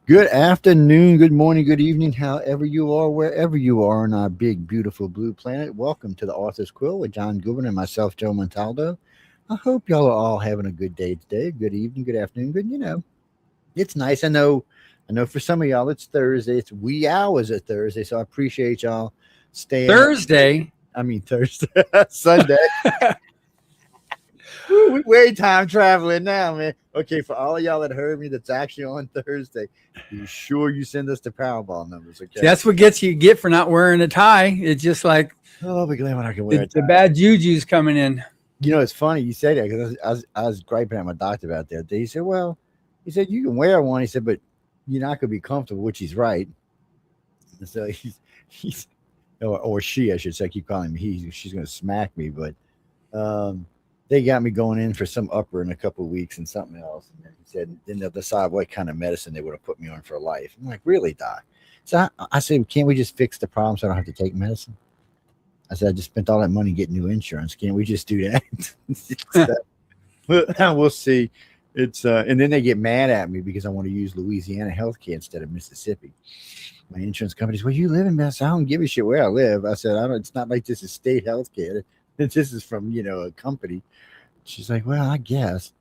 Good afternoon, good morning, good evening, however you are, wherever you are on our big, beautiful blue planet. Welcome to the Authors Quill with John Goodwin and myself, Joe Montaldo. I hope y'all are all having a good day today, good evening, good afternoon, good. It's nice. I know for some of y'all it's Thursday. It's wee hours of Thursday, so I appreciate y'all staying. Thursday? Thursday. Sunday. We way time traveling now, man. Okay, for all of y'all that heard me, that's actually on Thursday. Be sure you send us the Powerball numbers, okay? That's what you get for not wearing a tie. It's just like, oh, be glad when I can wear a tie. The bad juju's coming in. You know, it's funny you say that because I was griping at my doctor about that. He said, "Well, he said you can wear one." He said, "But you're not going to be comfortable," which he's right. And so he's or she, I should say. I keep calling him he. She's going to smack me, but they got me going in for some upper in a couple of weeks and something else. And he said, then they'll decide what kind of medicine they would have put me on for life. I'm like, really, doc? So I said, can't we just fix the problem so I don't have to take medicine? I said, I just spent all that money getting new insurance. Can't we just do that? We'll see. It's and then they get mad at me because I want to use Louisiana healthcare instead of Mississippi. My insurance company says, well, you live in Mass. I don't give a shit where I live. I said, it's not like this is state healthcare. This is from, a company. She's like, well, I guess.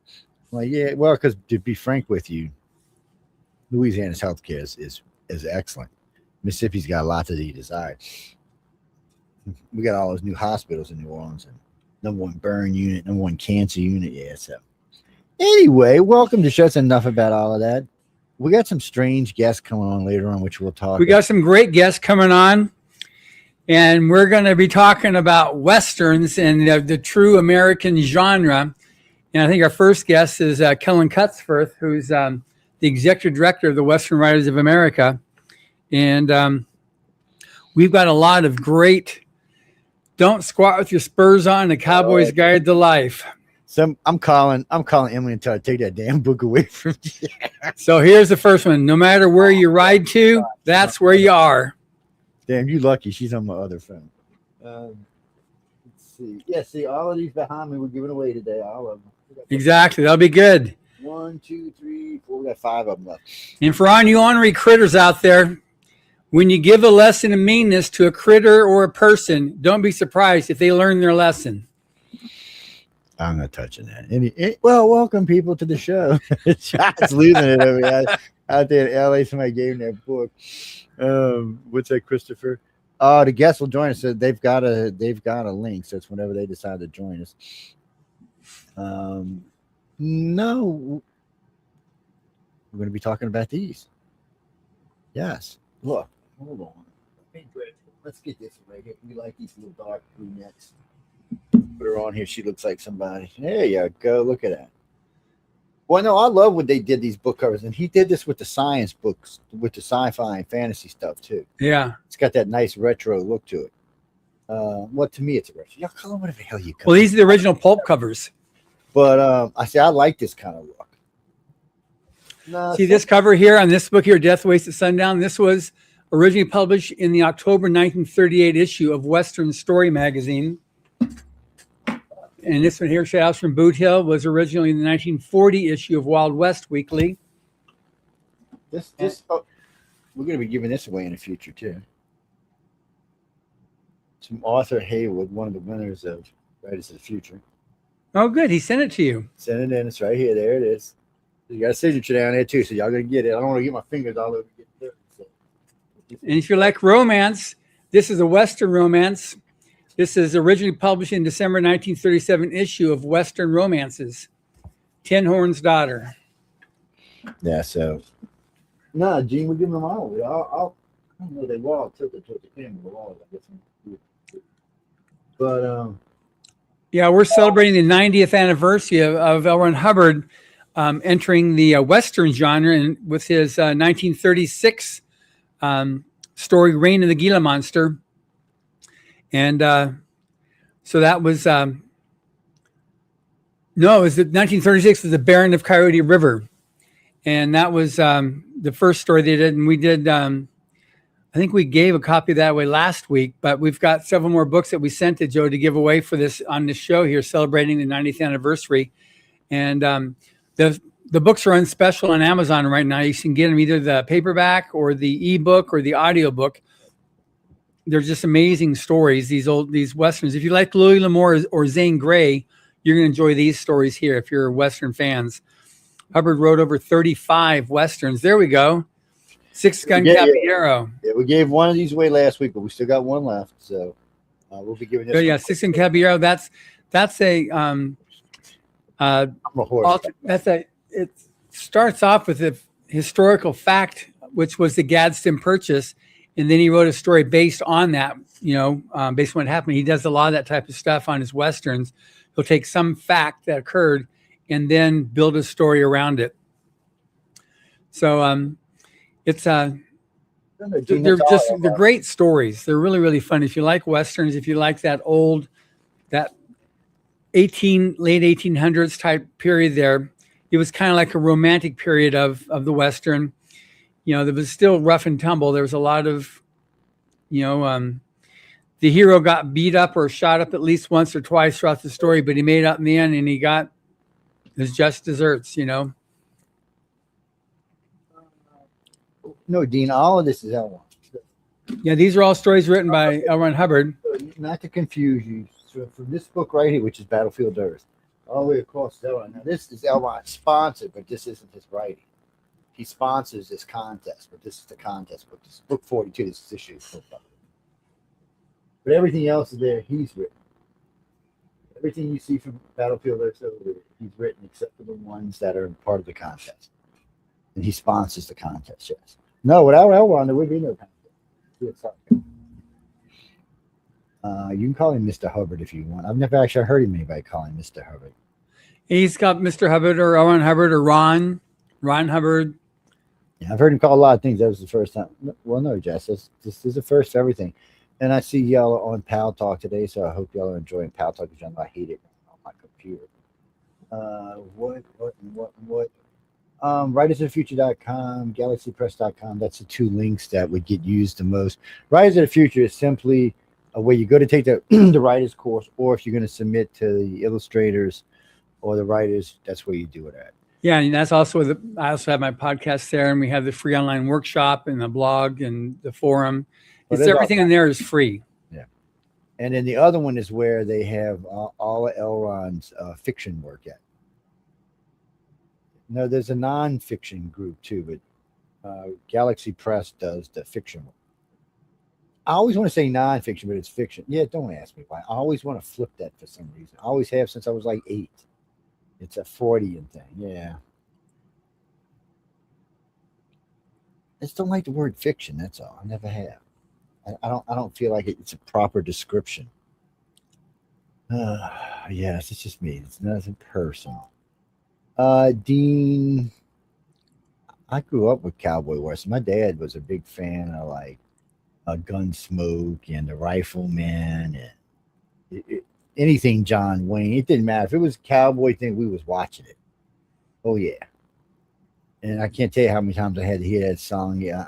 I'm like, yeah, well, because to be frank with you, Louisiana's healthcare is excellent. Mississippi's got a lot to be desired. We got all those new hospitals in New Orleans and #1 burn unit, #1 cancer unit. Yeah, so anyway, welcome to Shut's enough about all of that. We got some strange guests coming on later on, which we'll talk about. We got some great guests coming on. And we're going to be talking about Westerns and the true American genre. And I think our first guest is Kellen Cutsforth, who's the executive director of the Western Writers of America. And we've got a lot of great Don't Squat with Your Spurs On, The Cowboy's Guide to Life. So I'm calling Emily until I take that damn book away from you. So here's the first one. No matter where you ride to, that's where you are. Damn, you lucky. She's on my other phone. Let's see. Yeah, see, all of these behind me we're giving away today. All of them. Exactly. That'll be good. 1, 2, 3, 4. We got 5 of them left. And for all you ornery critters out there, when you give a lesson of meanness to a critter or a person, don't be surprised if they learn their lesson. I'm not touching that. Well, welcome people to the show. John's losing it over here. Out there in LA, somebody gave him that book. What's that, Christopher? The guests will join us. So they've got a link. So it's whenever they decide to join us. No, we're going to be talking about these. Yes. Look, hold on. Let's get this right here. We like these little dark brunettes. Put her on here. She looks like somebody. There you go. Look at that. Well, no, I love when they did these book covers, and he did this with the science books, with the sci-fi and fantasy stuff too. Yeah, it's got that nice retro look to it. Well, to me, it's a retro. Y'all call them whatever the hell you call. Well, these are the original pulp covers. But I like this kind of look. No, see this cover here on this book here, Death Waits at Sundown. This was originally published in the October 1938 issue of Western Story magazine. And this one here, Shoutouts from Boot Hill, was originally in the 1940 issue of Wild West Weekly. We're going to be giving this away in the future, too. From Arthur Haywood, one of the winners of Writers of the Future. Oh, good. He sent it to you. Send it in. It's right here. There it is. You got a signature down there, too, so y'all going to get it. I don't want to get my fingers all over it. So. And if you like romance, this is a Western romance. This is originally published in December 1937 issue of Western Romances, Tin Horn's Daughter. Yeah, so. No, Gene, we're giving them all. I don't know, they were all tilted towards the camera. But, yeah, we're celebrating the 90th anniversary of L. Ron Hubbard entering the Western genre and with his 1936 story, Reign of the Gila Monster. And so that was, it was 1936 was the Baron of Coyote River. And that was the first story they did. And we did, I think we gave a copy that way last week, but we've got several more books that we sent to Joe to give away for this on this show here, celebrating the 90th anniversary. And the the books are on special on Amazon right now. You can get them either the paperback or the ebook or the audiobook. They're just amazing stories. These westerns. If you like Louis L'Amour or Zane Grey, you're going to enjoy these stories here. If you're Western fans, Hubbard wrote over 35 westerns. There we go. Six Gun Caballero. Yeah, we gave one of these away last week, but we still got one left. So we'll be giving this. Yeah, Six Gun Caballero. That's a it starts off with a historical fact, which was the Gadsden Purchase, and then he wrote a story based on that. Based on what happened. He does a lot of that type of stuff on his westerns. He'll take some fact that occurred and then build a story around it. So they're great stories. They're really, really fun. If you like westerns, if you like that late 1800s type period there, it was kind of like a romantic period of the Western. There was still rough and tumble. There was a lot of, the hero got beat up or shot up at least once or twice throughout the story, but he made up in the end and he got his just desserts, No, Dean, all of this is L. Ron. Yeah, these are all stories written by L. Ron Hubbard. Not to confuse you, so from this book right here, which is Battlefield Earth, all the way across L. Ron. Now, this is L. Ron sponsored, but this isn't his writing. He sponsors this contest, but this is the contest book. This is book 42. This is issue. But everything else is there. He's written. Everything you see from Battlefield Earth, he's written, except for the ones that are part of the contest. And he sponsors the contest, yes. No, without L. Ron, there would be no contest. You can call him Mr. Hubbard if you want. I've never actually heard anybody call him Mr. Hubbard. He's got Mr. Hubbard or L. Ron Hubbard or Ron Hubbard. Yeah, I've heard him call a lot of things. That was the first time. Well, no, Jess, this is the first for everything. And I see y'all on Pal Talk today, so I hope y'all are enjoying Pal Talk because I hate it on my computer. WritersOfTheFuture.com, GalaxyPress.com. That's the two links that would get used the most. Writers of the Future is simply a way you go to take the the writers course, or if you're going to submit to the illustrators or the writers, that's where you do it at. Yeah, and that's also I also have my podcast there, and we have the free online workshop and the blog and the forum. Everything in there is free. Yeah. And then the other one is where they have all of L. Ron's fiction work at. No, there's a non-fiction group too, but Galaxy Press does the fiction work. I always want to say non-fiction, but it's fiction. Yeah, don't ask me why. I always want to flip that for some reason. I always have since I was like 8. It's a Freudian thing. Yeah. I just don't like the word fiction. That's all. I never have. I don't feel like it's a proper description. Yes, it's just me. It's nothing personal. Dean, I grew up with cowboy westerns. My dad was a big fan of like Gunsmoke and the Rifleman and anything John Wayne. It didn't matter if it was a cowboy thing. We was watching it. Oh yeah, and I can't tell you how many times I had to hear that song. Yeah,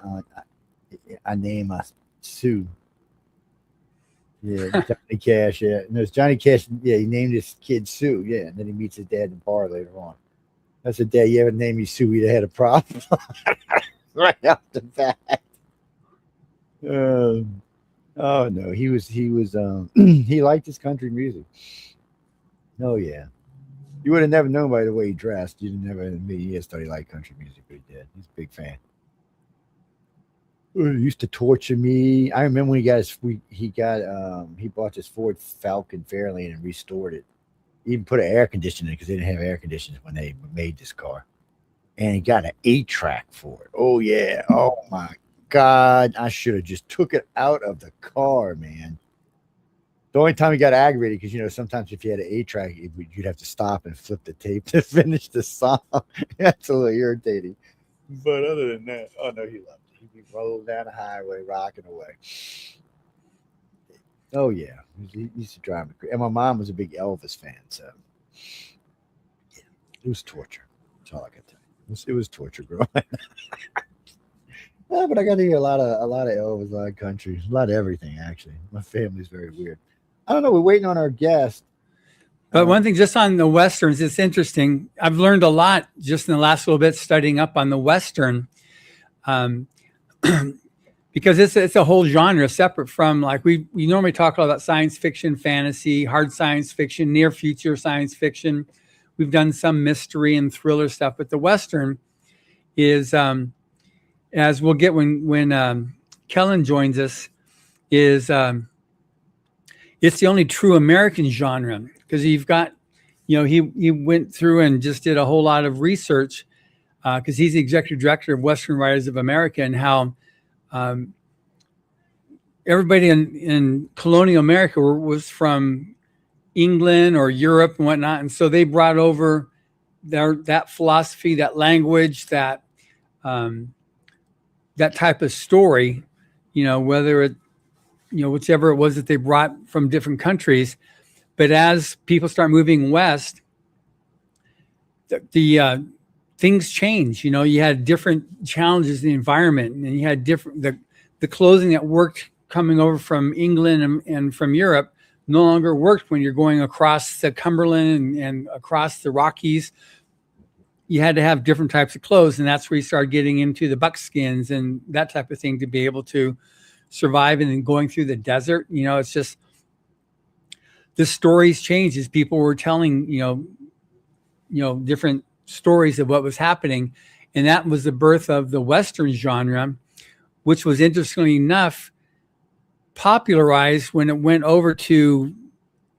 I name a Sue. Yeah, Johnny Cash. Yeah, no, it's Johnny Cash. Yeah, he named his kid Sue. Yeah, and then he meets his dad in the bar later on. That's the day you ever named me Sue, you'd have had a problem right off the bat. Oh no, he was he liked his country music. Oh yeah, you would have never known by the way he dressed. You'd never admit he thought he liked country music, but he did. He's a big fan. He used to torture me. I remember when he bought this Ford Falcon Fairlane and restored it. He even put an air conditioner in because they didn't have air conditioners when they made this car. And he got an 8-track for it. Oh yeah. Oh my God. I should have just took it out of the car, man. The only time he got aggravated, because sometimes if you had an 8-track, you'd have to stop and flip the tape to finish the song. That's a little irritating. But other than that, oh no, he loved it. He'd be rolling down the highway, rocking away. Oh yeah, he used to drive me crazy. And my mom was a big Elvis fan, so yeah, it was torture. That's all I can tell you. It was torture growing up. But I got to hear a lot of Elvis, a lot of country, a lot of everything. Actually, my family's very weird. I don't know. We're waiting on our guest. But one thing just on the Westerns, it's interesting. I've learned a lot just in the last little bit studying up on the Western, because it's a whole genre separate from, like, we normally talk about science fiction, fantasy, hard science fiction, near future science fiction. We've done some mystery and thriller stuff, but the Western is, as we'll get when Kellen joins us, is it's the only true American genre, because you've got, he went through and just did a whole lot of research, because he's the executive director of Western Writers of America, and how everybody in colonial America was from England or Europe and whatnot, and so they brought over that philosophy, that language, that type of story, whether it, whichever it was that they brought from different countries. But as people start moving west, the things change. You had different challenges in the environment, and you had different the clothing that worked coming over from England and from Europe no longer worked when you're going across the Cumberland and across the Rockies. You had to have different types of clothes, and that's where you start getting into the buckskins and that type of thing to be able to survive. And then going through the desert, it's just the stories changed as people were telling, different stories of what was happening. And that was the birth of the Western genre, which was, interestingly enough, popularized when it went over to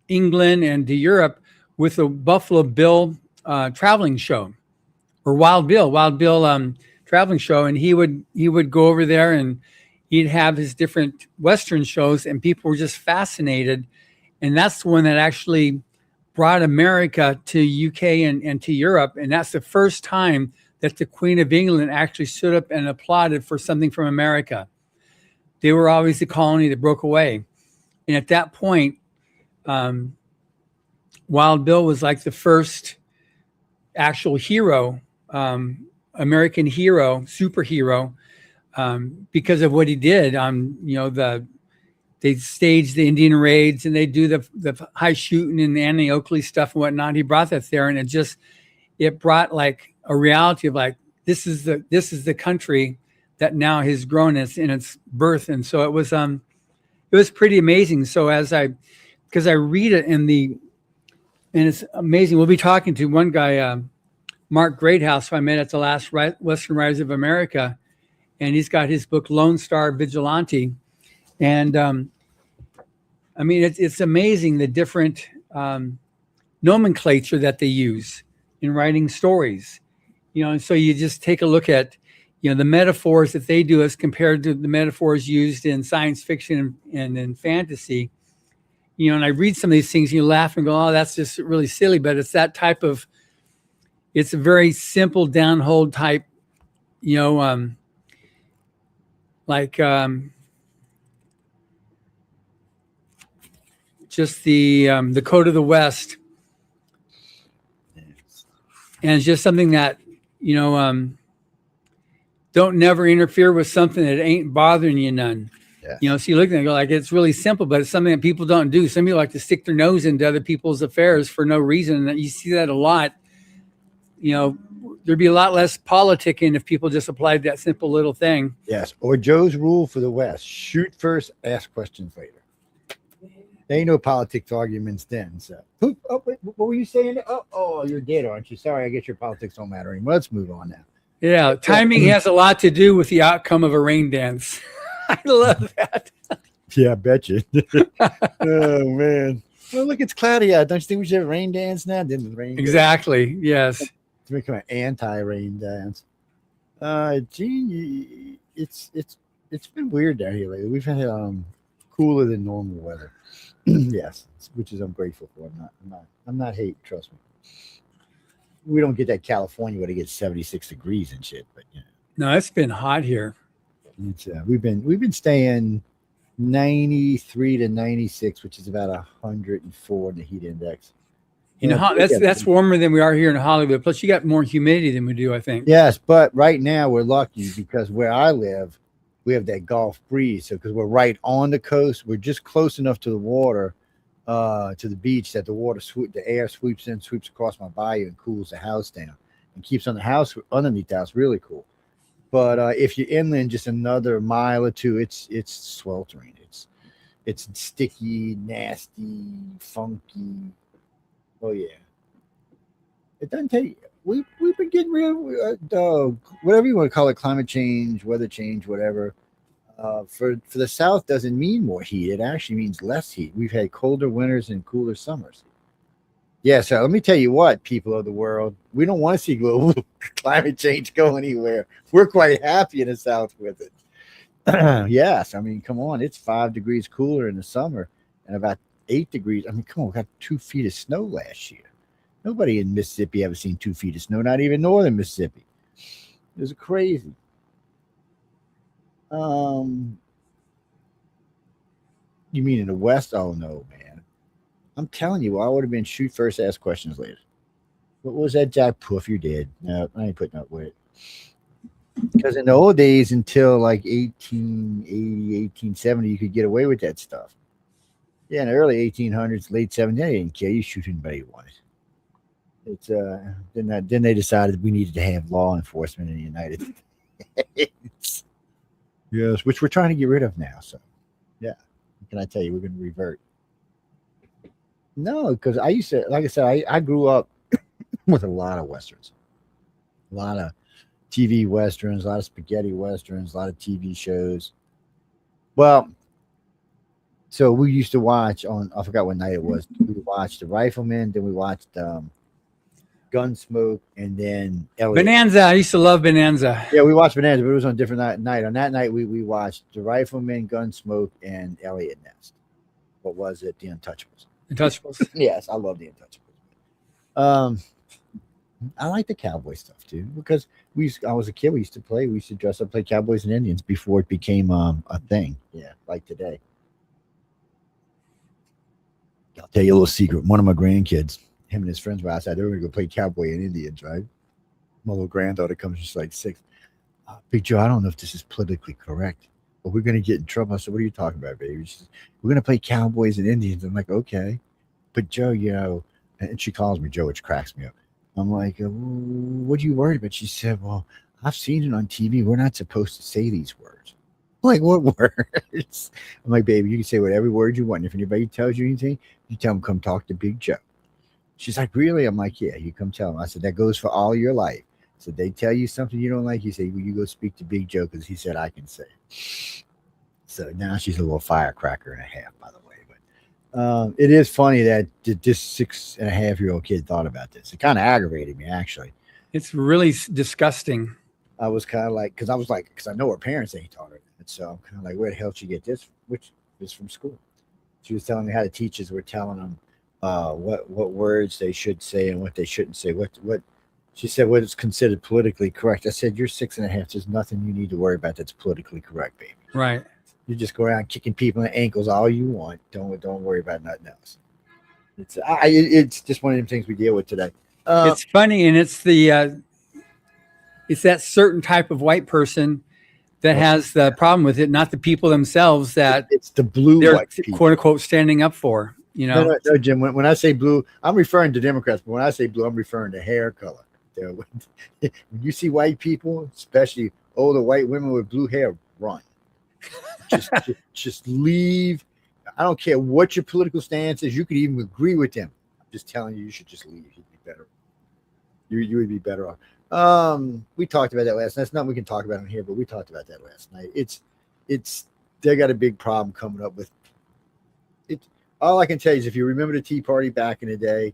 England and to Europe with the Buffalo Bill traveling show, or Wild Bill traveling show. And he would go over there and he'd have his different Western shows, and people were just fascinated. And that's the one that actually brought America to UK and to Europe. And that's the first time that the Queen of England actually stood up and applauded for something from America. They were always the colony that broke away. And at that point, Wild Bill was like the first actual hero, American hero, superhero, because of what he did. They staged the Indian raids, and they do the high shooting and the Annie Oakley stuff and whatnot. He brought that there, and it brought like a reality of like, this is the country that now has grown in its birth. And so it was pretty amazing. So because I read it and it's amazing. We'll be talking to one guy, Mark Greathouse, who I met at the last Western Writers of America, and he's got his book Lone Star Vigilante. And it's amazing the different nomenclature that they use in writing stories, and so you just take a look at, the metaphors that they do as compared to the metaphors used in science fiction and in fantasy, and I read some of these things and you laugh and go, oh, that's just really silly. But it's that type of, it's a very simple downhold type, just the Code of the West. And it's just something that, don't never interfere with something that ain't bothering you none. Yeah. So you look at it and go, like, it's really simple, but it's something that people don't do. Some people like to stick their nose into other people's affairs for no reason. And you see that a lot. There'd be a lot less politicking if people just applied that simple little thing. Yes. Or Joe's rule for the West: shoot first, ask questions later. There ain't no politics arguments then. So, wait, what were you saying? Oh, you're dead, aren't you? Sorry, I guess your politics don't matter anymore. Let's move on now. Yeah, timing has a lot to do with the outcome of a rain dance. I love that. Yeah, I bet you. Oh, man. Well, look, it's cloudy out. Don't you think we should have a rain dance now? Didn't the rain exactly, dance? Yes. To become an anti-rain dance. Gene, it's been weird down here lately. We've had cooler than normal weather. Yes, which is I'm grateful for. I'm not hating, trust me. We don't get that California where it gets 76 degrees and shit, but no, it's been hot here. It's we've been staying 93 to 96, which is about 104 in the heat index. That's warmer than we are here in Hollywood. Plus, you got more humidity than we do, I think. Yes, but right now we're lucky because where I live, we have that Gulf breeze. So because we're right on the coast, we're just close enough to the water to the beach that the air sweeps across my bayou and cools the house down and keeps on the house underneath the house really cool. But if you're inland just another mile or two, it's sweltering. It's sticky, nasty, funky. Oh yeah, it doesn't take. We've been getting real, whatever you want to call it, climate change, weather change, whatever. For the South doesn't mean more heat. It actually means less heat. We've had colder winters and cooler summers. Yeah, so let me tell you what, people of the world, we don't want to see global climate change go anywhere. We're quite happy in the South with it. Yes, I mean, come on, it's 5 degrees cooler in the summer and about 8 degrees. I mean, come on, we got 2 feet of snow last year. Nobody in Mississippi ever seen 2 feet of snow, not even northern Mississippi. It was crazy. You mean in the West? Oh no, man. I'm telling you, I would have been shoot first, ask questions later. What was that, Jack? Poof, you're dead. No, I ain't putting up with it. Because in the old days, until like 1880, 1870, you could get away with that stuff. Yeah, in the early 1800s, late 70s, they didn't care. You shoot anybody you wanted. It's then they decided we needed to have law enforcement in the United States. Yes, which we're trying to get rid of now. So, yeah, what can I tell you? We're going to revert. No, because I used to, like I said, I grew up with a lot of westerns, a lot of TV westerns, a lot of spaghetti westerns, a lot of TV shows. Well, so we used to watch on, I forgot what night it was. We watched The Rifleman, then we watched Gunsmoke, and then Elliot. Bonanza. I used to love Bonanza. Yeah, we watched Bonanza, but it was on a different night. On that night, we watched The Rifleman, Gunsmoke, and Elliot Nest. What was it? The Untouchables. Untouchables. Yes, I love The Untouchables. I like the cowboy stuff too because I was a kid. We used to dress up, play cowboys and Indians before it became a thing. Yeah, like today. I'll tell you a little secret. One of my grandkids, him and his friends were outside. They were going to go play cowboy and Indians, right? My little granddaughter comes, she's like 6. Big Joe, I don't know if this is politically correct, but we're going to get in trouble. I said, what are you talking about, baby? She says, we're going to play cowboys and Indians. I'm like, okay. But Joe, and she calls me Joe, which cracks me up. I'm like, what are you worried about? She said, well, I've seen it on TV. We're not supposed to say these words. I'm like, what words? I'm like, baby, you can say whatever word you want. If anybody tells you anything, you tell them, come talk to Big Joe. She's like, really? I'm like, yeah, you come tell them. I said, that goes for all your life. So they tell you something you don't like, you say, well, you go speak to Big Joe because he said I can say it. So now she's a little firecracker and a half, by the way. It is funny that this 6.5-year-old kid thought about this. It kind of aggravated me, actually. It's really disgusting. I was kind of like, because I know her parents ain't taught her that. So I'm kind of like, where the hell did she get this? Which is from school. She was telling me how the teachers were telling them what words they should say and what they shouldn't say. What she said, what is considered politically correct. I said, you're 6.5. There's nothing you need to worry about that's politically correct, baby. Right. You just go around kicking people in the ankles all you want. Don't worry about nothing else. It's just one of them things we deal with today. It's funny, and it's that certain type of white person that has the problem with it, not the people themselves that it's the blue they're white people, quote unquote standing up for. No, Jim. When I say blue, I'm referring to Democrats. But when I say blue, I'm referring to hair color. When you see white people, especially older white women with blue hair, run. Just leave. I don't care what your political stance is. You could even agree with them. I'm just telling you, you should just leave. You'd be better. You would be better off. We talked about that last night. That's nothing we can talk about in here, but we talked about that last night. It's they got a big problem coming up with it. All I can tell you is if you remember the Tea Party back in the day,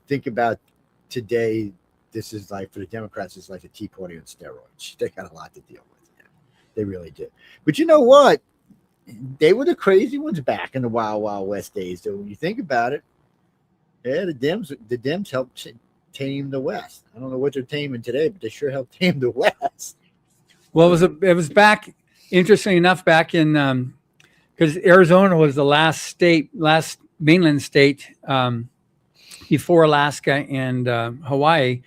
think about today. This is like for the Democrats, it's like the Tea Party on steroids. They got a lot to deal with. Yeah, they really did. But you know what? They were the crazy ones back in the Wild Wild West days. So when you think about it, yeah, the Dems helped tame the West. I don't know what they're taming today, but they sure helped tame the West. Well, it was back, interesting enough, back in because Arizona was the last mainland state before Alaska and Hawaii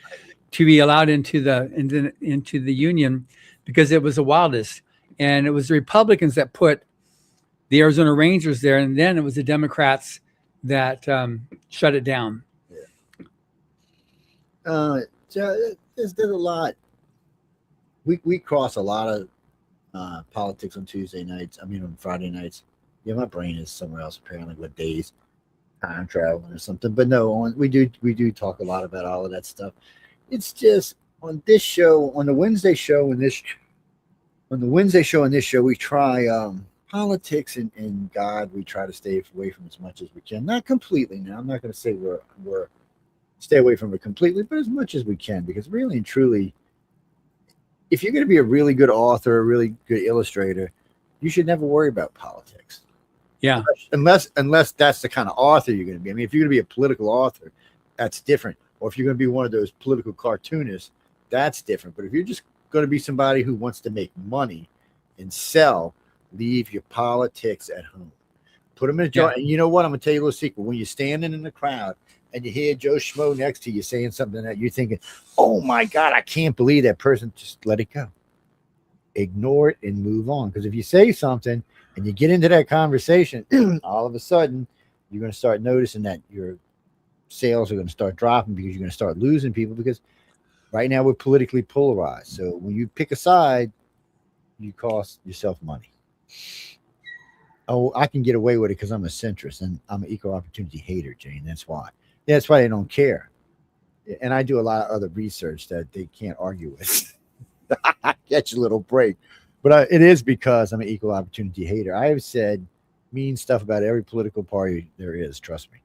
to be allowed into the Union because it was the wildest, and it was the Republicans that put the Arizona Rangers there, and then it was the Democrats that shut it down. So there's a lot. We cross a lot of politics on Tuesday nights. I mean, on Friday nights. Yeah, my brain is somewhere else apparently. What days? Time traveling or something. But no, we do talk a lot about all of that stuff. It's just on this show, on the Wednesday show, and this show, we try politics and God. We try to stay away from as much as we can. Not completely. Now, I'm not going to say we're stay away from it completely, but as much as we can, because really and truly, if you're going to be a really good author, a really good illustrator, you should never worry about politics. Yeah. Unless that's the kind of author you're going to be. I mean, if you're going to be a political author, that's different. Or if you're going to be one of those political cartoonists, that's different. But if you're just going to be somebody who wants to make money and sell, leave your politics at home. Put them in a jar. Yeah. And you know what? I'm going to tell you a little secret. When you're standing in the crowd and you hear Joe Schmo next to you saying something that you're thinking, oh my God, I can't believe that person, just let it go. Ignore it and move on. Because if you say something and you get into that conversation, all of a sudden, you're going to start noticing that your sales are going to start dropping because you're going to start losing people, because right now we're politically polarized. So when you pick a side, you cost yourself money. Oh, I can get away with it because I'm a centrist and I'm an equal opportunity hater, Jane. That's why. That's why they don't care. And I do a lot of other research that they can't argue with. Get your little break. But it is because I'm an equal opportunity hater. I have said mean stuff about every political party there is. Trust me.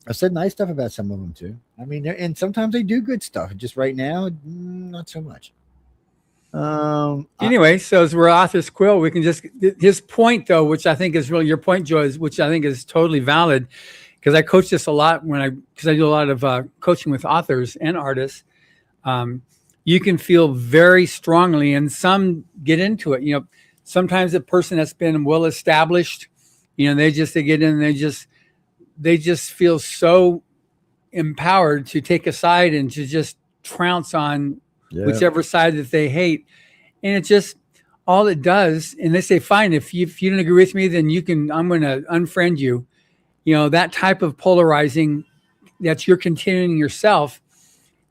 I've said nice stuff about some of them too. I mean, and sometimes they do good stuff. Just right now, not so much. Anyway, so as we're authors Quill, we can just his point though, which I think is really your point, Joe, which I think is totally valid, because I coach this a lot because I do a lot of coaching with authors and artists. You can feel very strongly, and some get into it. You know, sometimes a person that's been well established, you know, they get in, and they just feel so empowered to take a side and to just trounce on whichever side that they hate. And it just, all it does, and they say, fine, if you don't agree with me, then I'm going to unfriend you. You know, that type of polarizing that you're continuing yourself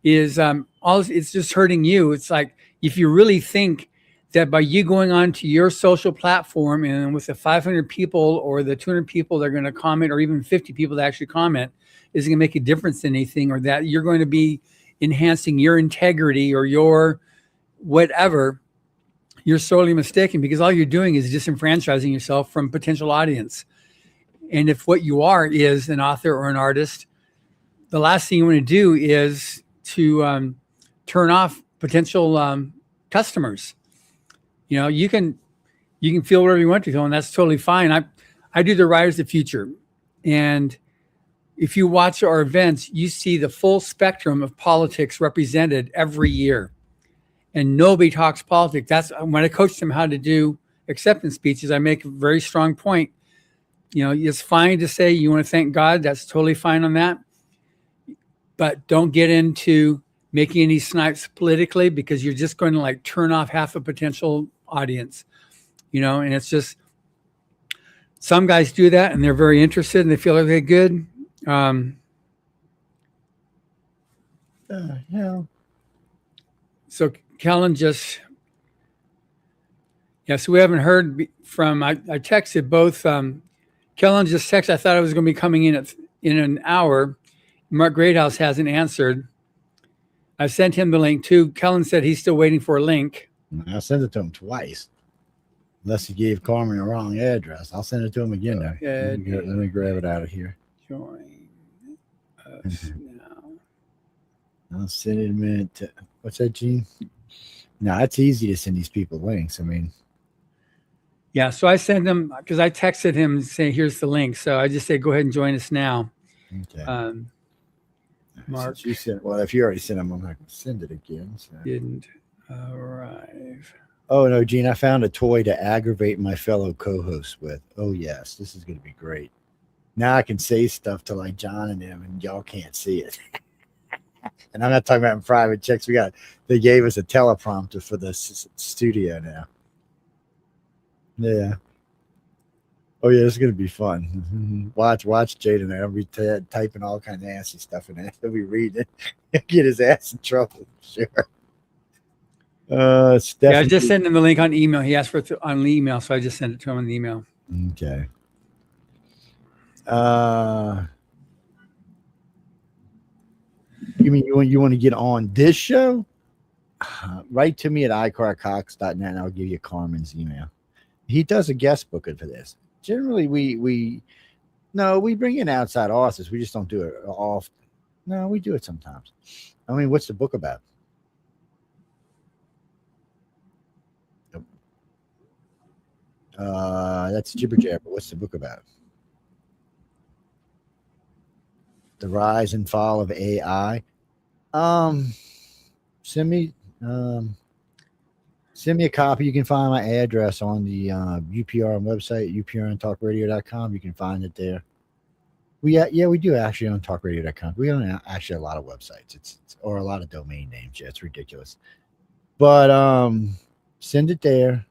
is it's just hurting you. It's like, if you really think that by you going on to your social platform and with the 500 people or the 200 people that are going to comment, or even 50 people that actually comment, isn't going to make a difference in anything, or that you're going to be enhancing your integrity or your whatever, you're sorely mistaken, because all you're doing is disenfranchising yourself from potential audience. And if what you are is an author or an artist, the last thing you want to do is to turn off potential customers. You know, you can feel whatever you want to feel, and that's totally fine. I do the Writers of the Future, and if you watch our events, you see the full spectrum of politics represented every year, and nobody talks politics. That's when I coach them how to do acceptance speeches. I make a very strong point. You know, it's fine to say you want to thank God. That's totally fine on that. But don't get into making any snipes politically, because you're just going to like turn off half a potential audience, you know. And it's just, some guys do that and they're very interested and they feel like they're good. So Kellen just, so we haven't heard from, I texted both, Kellen just texted, I thought I was going to be coming in in an hour. Mark Greathouse hasn't answered. I sent him the link too. Kellen said he's still waiting for a link. I sent it to him twice. Unless he gave Carmen the wrong address. I'll send it to him again now. Let me grab it out of here. Join us now. I'll send it a minute to, what's that, Gene? No, it's easy to send these people links. I mean. Yeah, so I sent him, because I texted him saying, here's the link. So I just say, go ahead and join us now. Okay. Mark. You sent, well, if you already sent them, I'm not going to send it again. So. Didn't arrive. Oh, no, Gene, I found a toy to aggravate my fellow co-hosts with. Oh, yes, this is going to be great. Now I can say stuff to like John and them, and y'all can't see it. And I'm not talking about in private checks. They gave us a teleprompter for the studio now. Yeah. Oh yeah, it's gonna be fun. Watch Jaden there. I'll be typing all kind of nasty stuff in there. He'll be reading it. Get his ass in trouble. Sure. It's Yeah, I just definitely sent him the link on email. He asked for it on email, so I just sent it to him on the email. okay. You mean you want to get on this show? Write to me at icarcox.net and I'll give you Carmen's email. He does a guest booking for this. Generally, we bring in outside authors. We just don't do it often. No, we do it sometimes. I mean, what's the book about? That's jibber jabber. What's the book about? The rise and fall of AI. Send me a copy. You can find my address on the UPRN website, uprntalkradio.com. You can find it there. We do actually own talkradio.com. We own actually a lot of websites. Or a lot of domain names. Yeah, it's ridiculous. But send it there.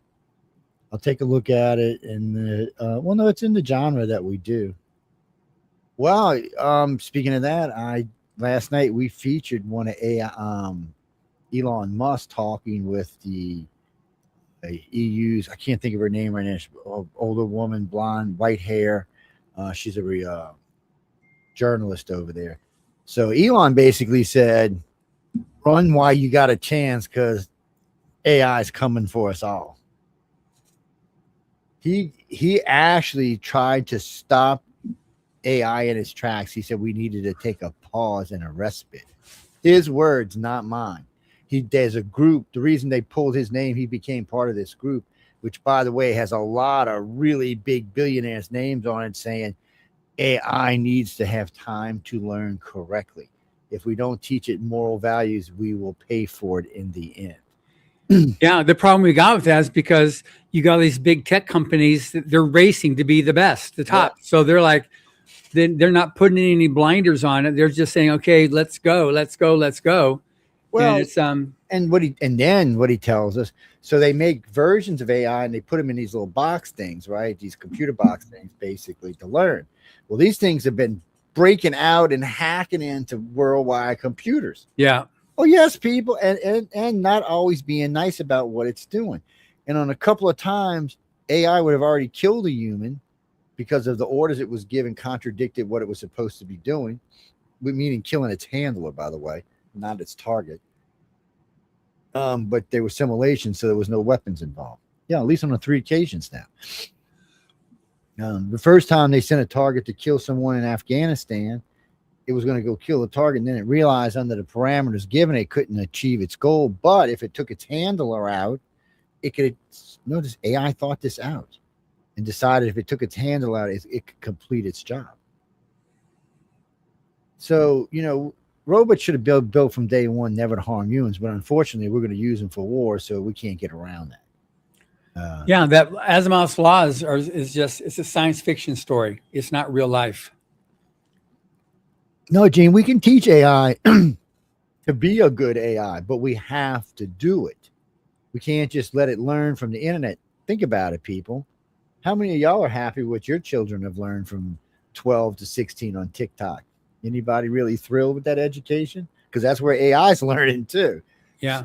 I'll take a look at it, and no, it's in the genre that we do. Well, speaking of that, last night we featured one of Elon Musk talking with the EU's. I can't think of her name right now. She's an older woman, blonde, white hair. She's a journalist over there. So Elon basically said, "Run while you got a chance, because AI is coming for us all." He actually tried to stop AI in its tracks. He said we needed to take a pause and a respite. His words, not mine. There's a group. The reason they pulled his name, he became part of this group, which, by the way, has a lot of really big billionaires' names on it, saying AI needs to have time to learn correctly. If we don't teach it moral values, we will pay for it in the end. Yeah, the problem we got with that is because you got these big tech companies that they're racing to be the best, the top. Yeah. So they're like, they're not putting any blinders on it. They're just saying, okay, let's go. Well, and it's then what he tells us. So they make versions of AI and they put them in these little box things, right? These computer box things, basically, to learn. Well, these things have been breaking out and hacking into worldwide computers. Yeah. Oh yes, people, and not always being nice about what it's doing. And on a couple of times, AI would have already killed a human because of the orders it was given contradicted what it was supposed to be doing, meaning killing its handler, by the way, not its target. But there was simulation, so there was no weapons involved. Yeah, at least on 3 occasions now. The first time they sent a target to kill someone in Afghanistan, it was going to go kill the target, and then it realized under the parameters given it couldn't achieve its goal. But if it took its handler out, it could. Notice AI thought this out and decided if it took its handler out, it could complete its job. So, robots should have been built from day one, never to harm humans. But unfortunately, we're going to use them for war, so we can't get around that. That Asimov's laws it's a science fiction story. It's not real life. No, Gene, we can teach AI to be a good AI, but we have to do it. We can't just let it learn from the internet. Think about it, people. How many of y'all are happy with your children have learned from 12 to 16 on TikTok? Anybody really thrilled with that education? Because that's where AI is learning too. Yeah.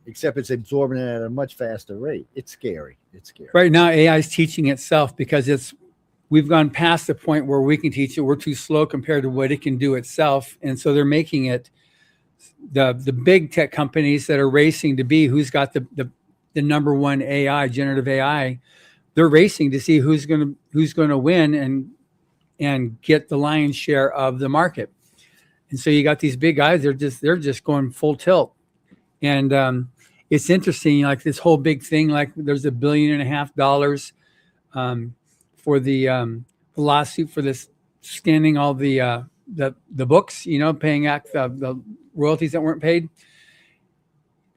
Except it's absorbing it at a much faster rate. It's scary. Right now, AI is teaching itself because we've gone past the point where we can teach it. We're too slow compared to what it can do itself. And so they're making it the big tech companies that are racing to be who's got the number one AI, generative AI. They're racing to see who's going to win and get the lion's share of the market. And so you got these big guys, they're just going full tilt. And it's interesting, like this whole big thing, like there's $1.5 billion for the lawsuit for this scanning all the books, paying out the royalties that weren't paid.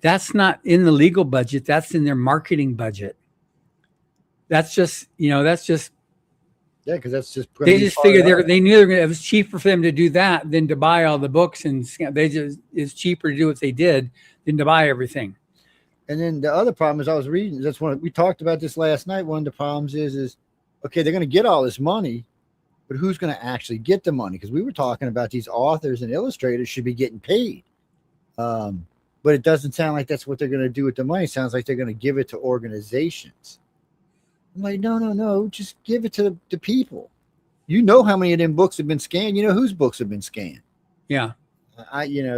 That's not in the legal budget. That's in their marketing budget. That's just. Yeah, because that's just. They just figured they knew it was cheaper for them to do that than to buy all the books and scan. It's cheaper to do what they did than to buy everything. And then the other problem is I was reading. That's one we talked about this last night. One of the problems is okay, they're going to get all this money, but who's going to actually get the money? Because we were talking about these authors and illustrators should be getting paid. But it doesn't sound like that's what they're going to do with the money. It sounds like they're going to give it to organizations. I'm like, no, just give it to the people. You know how many of them books have been scanned. You know whose books have been scanned. Yeah.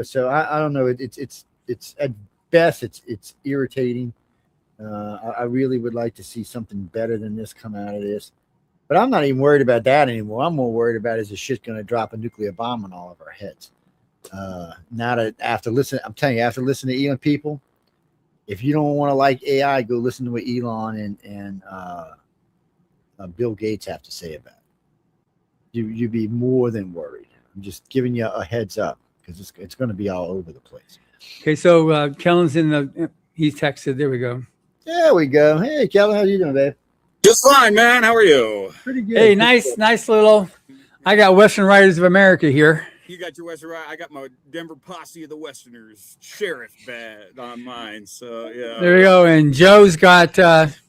So I don't know. It's at best it's irritating. I really would like to see something better than this come out of this. But I'm not even worried about that anymore. I'm more worried about is the shit going to drop a nuclear bomb on all of our heads. After listening to Elon people, if you don't want to like AI, go listen to what Elon and Bill Gates have to say about it. You'd be more than worried. I'm just giving you a heads up because it's going to be all over the place. Okay, so Kellen's he's texted. There we go. There we go. Hey, Kellen, how you doing, babe? Just fine, man. How are you? Pretty good. Hey, nice little. I got Western Writers of America here. You got your Western. I got my Denver Posse of the Westerners sheriff badge on mine. So yeah. There we go. And Joe's got.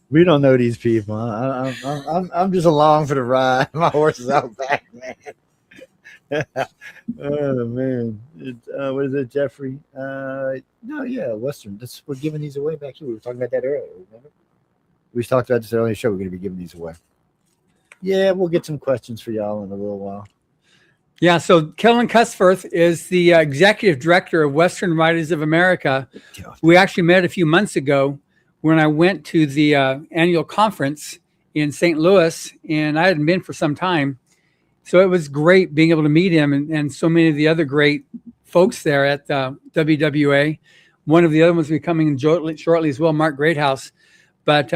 We don't know these people. I'm just along for the ride. My horse is out back, man. Oh man, what is it, Jeffrey? Western. We're giving these away back here. We were talking about that earlier. Remember? We talked about this earlier show. We're going to be giving these away. Yeah, we'll get some questions for y'all in a little while. Yeah, so Kellen Cutsforth is the executive director of Western Writers of America. We actually met a few months ago when I went to the annual conference in St. Louis, and I hadn't been for some time. So it was great being able to meet him and so many of the other great folks there at WWA. One of the other ones will be coming shortly as well, Mark Greathouse. But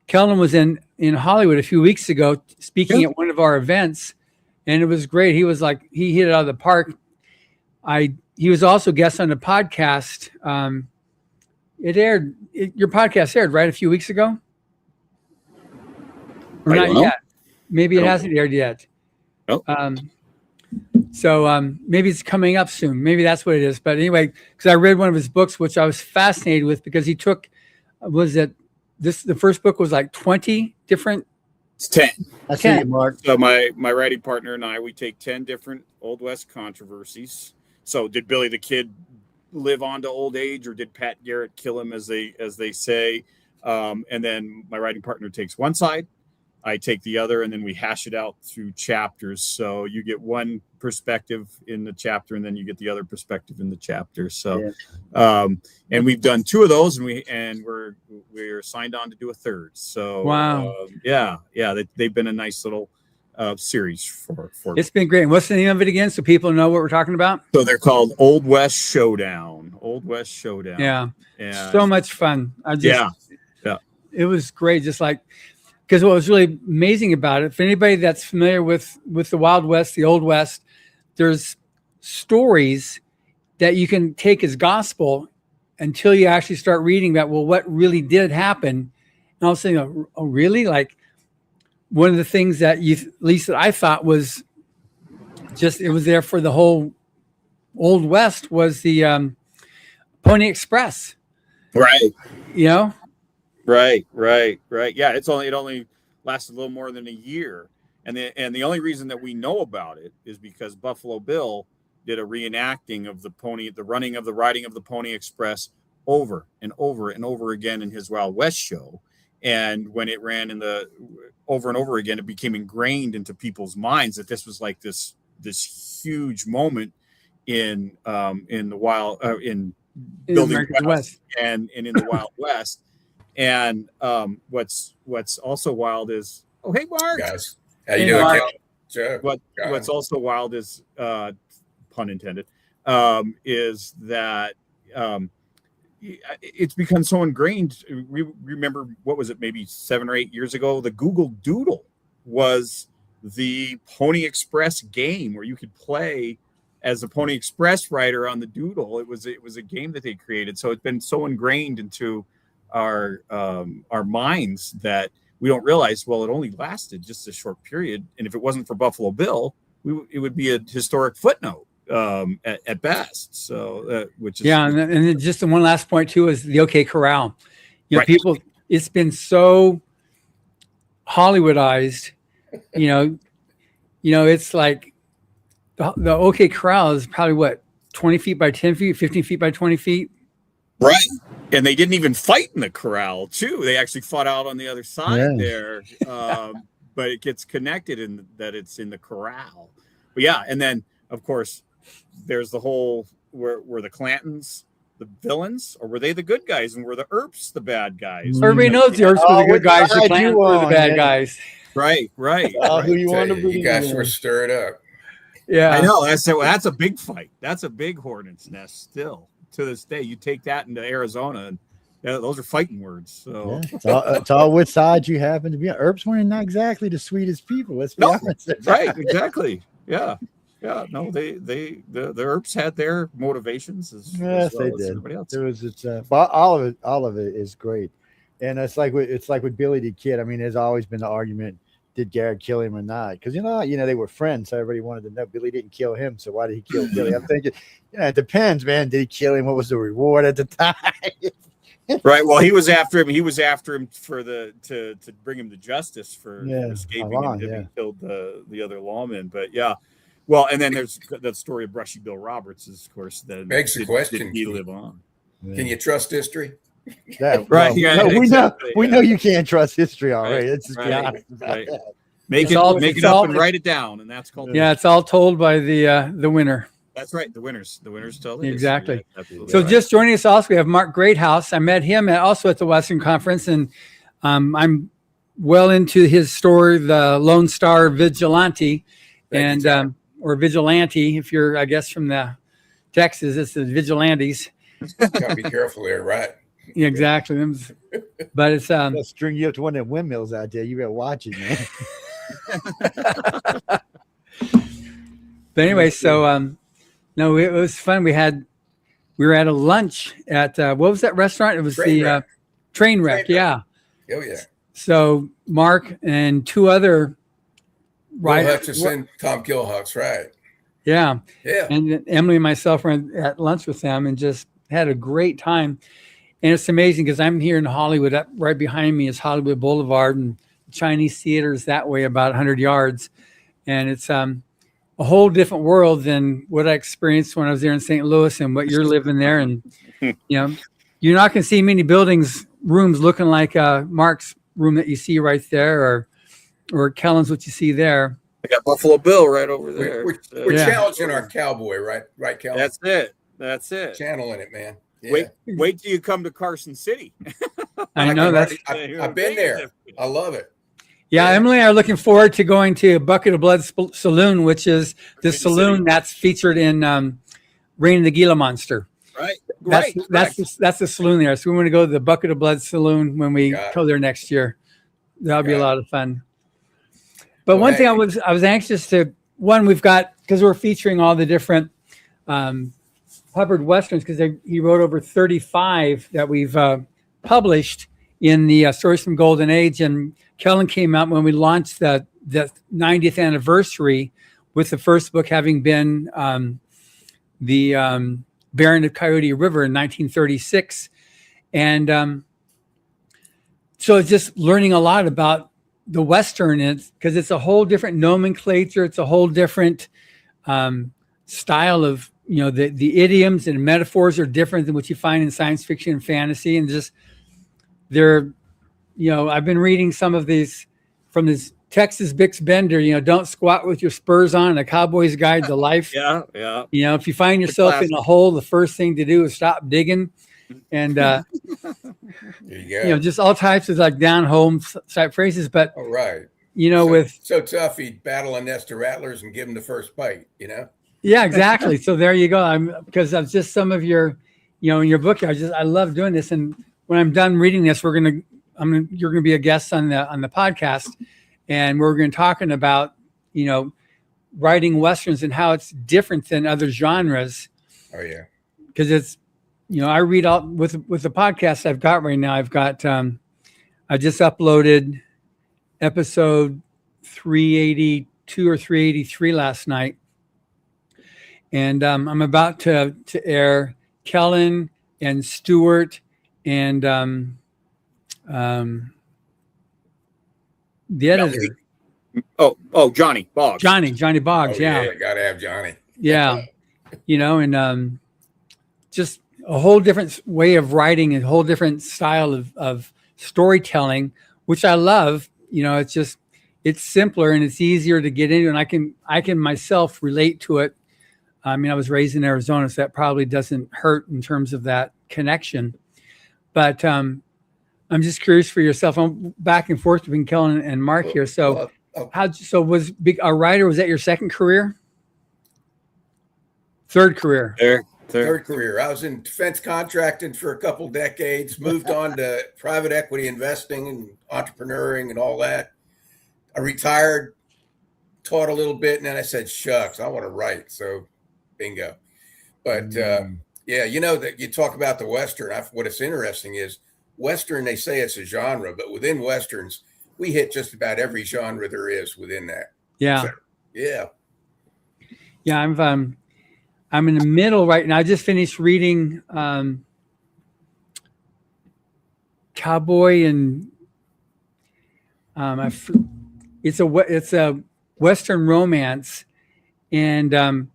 Kellen was in Hollywood a few weeks ago speaking at one of our events, and it was great. He was like, he hit it out of the park. He was also a guest on a podcast. Your podcast aired, right, a few weeks ago? Or not yet. Maybe it hasn't aired yet. Nope. So maybe it's coming up soon. Maybe that's what it is. But anyway, because I read one of his books, which I was fascinated with, because he took, the first book was like 20 different. It's 10. That's 10. Mark. So my writing partner and I, we take 10 different Old West controversies. So did Billy the Kid live on to old age, or did Pat Garrett kill him, as they say? And then my writing partner takes one side, I take the other, and then we hash it out through chapters. So you get one perspective in the chapter, and then you get the other perspective in the chapter. So, and we've done 2 of those, and we're signed on to do a third. So, wow, they've been a nice little series for. It's been great. What's the name of it again, so people know what we're talking about? So they're called Old West Showdown. Old West Showdown. Yeah, so much fun. It was great. Just like. Because what was really amazing about it, for anybody that's familiar with the Wild West, the Old West, there's stories that you can take as gospel until you actually start reading about, well, what really did happen. And I was saying, oh, really? Like, one of the things that at least that I thought was just, it was there for the whole Old West was the Pony Express. Right. You know? Right. Yeah, it only lasted a little more than a year, and the only reason that we know about it is because Buffalo Bill did a reenacting of the riding of the Pony Express over and over and over again in his Wild West show, and when it ran over and over again, it became ingrained into people's minds that this was like this huge moment in the wild in building West and in the Wild West. And what's also wild is, oh, hey, Mark. Guys, how you doing, Kellen? What's also wild is, pun intended, is that it's become so ingrained. We remember, what was it, maybe 7 or 8 years ago, the Google Doodle was the Pony Express game where you could play as a Pony Express writer on the Doodle. It was a game that they created. So it's been so ingrained into our minds that we don't realize, well, it only lasted just a short period, and if it wasn't for Buffalo Bill, it would be a historic footnote. at best. So which is and then just one last point too is the OK Corral. Right. People, it's been so Hollywoodized. It's like the OK Corral is probably 20 feet by 10 feet, 15 feet by 20 feet. Right. And they didn't even fight in the corral too. They actually fought out on the other side there. But it gets connected in that it's in the corral. But yeah. And then of course there's the whole were the Clantons the villains, or were they the good guys, and were the Earps the bad guys? Everybody knows the Earps were the good guys, the Clantons were the bad guys. Right. Who you want to be? You guys were stirred up. Yeah, I know. That's a big fight. That's a big hornet's nest still to this day. You take that into Arizona, and those are fighting words. So it's all which side you happen to be on. Earps weren't not exactly the sweetest people. Let's be honest. Right. Exactly. Yeah. Yeah. No, the Earps had their motivations as well they as did. everybody else. But all of it is great, and it's like with Billy the Kid. I mean, there's always been the argument: did Garrett kill him or not? Because they were friends, so everybody wanted to know. Billy didn't kill him, so why did he kill Billy? I'm thinking, it depends, man. Did he kill him? What was the reward at the time? Right. Well, he was after him. He was after him to bring him to justice for escaping him. He killed the other lawman. But yeah. Well, and then there's that story of Brushy Bill Roberts, is, of course, that begs the question: did he live on? Can you trust history? Yeah, right. Well, yeah, no, exactly, we know you can't trust history already. Right, Let's just be honest about that. Make it up and write it down, and that's called. Yeah, it's all told by the winner. That's right. The winners tell the exactly. History. So just joining us also, we have Mark Greathouse. I met him also at the Western Conference, and I'm well into his story, The Lone Star Vigilante, or Vigilante. If you're, I guess, from the Texas, it's the Vigilantes. Gotta be careful there, right? Yeah, exactly. But it's they'll string you up to one of them windmills out there. You better watch it, man. But anyway, so no, it was fun. We were at a lunch at what was that restaurant? It was Train Wreck. Yeah. Oh yeah. So Mark and two other writers, Tom Gilhuck's, right? Yeah. Yeah. And Emily and myself were at lunch with them and just had a great time. And it's amazing because I'm here in Hollywood. Right behind me is Hollywood Boulevard, and Chinese theaters that way about 100 yards. And it's a whole different world than what I experienced when I was there in St. Louis and what you're living there. And, you're not going to see many rooms looking like Mark's room that you see right there, or Kellen's, what you see there. I got Buffalo Bill right over there. We're challenging our cowboy, right? Right, Kellen? That's it. Channeling it, man. Yeah. Wait till you come to Carson City. I know I've been there. I love it. Yeah, Emily and I are looking forward to going to Bucket of Blood Saloon, which is the saloon that's featured in Reign of the Gila Monster. Right. That's the saloon there. So we want to go to the Bucket of Blood Saloon when we go there next year. That'll be a lot of fun. But one thing I was anxious to, we've got, because we're featuring all the different Hubbard Westerns, because he wrote over 35 that we've published in the Stories from Golden Age. And Kellen came out when we launched the 90th anniversary, with the first book having been the Baron of Coyote River in 1936. And so it's just learning a lot about the Western, because it's a whole different nomenclature. It's a whole different style of, the idioms and metaphors are different than what you find in science fiction and fantasy. And just I've been reading some of these from this Texas Bix Bender, don't squat with your spurs on, A Cowboy's Guide to Life. Yeah. If you find yourself in a hole, the first thing to do is stop digging. And, there you go. Just all types of like down home type phrases. But, all right. So tough, he'd battle a nest of rattlers and give him the first bite, Yeah, exactly. So there you go. Because of just some of your, in your book, I love doing this. And when I'm done reading this, you're going to be a guest on the podcast, and we're going to talking about, writing Westerns and how it's different than other genres. Oh yeah. Because it's, I read all with the podcast I've got right now. I've got, I just uploaded episode 382 or 383 last night. And I'm about to air Kellen and Stuart and the editor. Johnny Boggs. Johnny Boggs. Yeah. Gotta have Johnny. Yeah. And just a whole different way of writing, a whole different style of storytelling, which I love. It's simpler and it's easier to get into, and I can myself relate to it. I mean, I was raised in Arizona, so that probably doesn't hurt in terms of that connection. But I'm just curious for yourself. I'm back and forth between Kellen and Mark here. So, was a writer? Was that your second career? Third career. Third career. I was in defense contracting for a couple decades. Moved on to private equity investing and entrepreneuring and all that. I retired, taught a little bit, and then I said, "Shucks, I want to write." So, bingo. But that you talk about the Western. What is interesting is Western. They say it's a genre, but within Westerns, we hit just about every genre there is within that. Yeah. So, yeah. Yeah. I'm in the middle right now. I just finished reading Cowboy and it's a Western romance, and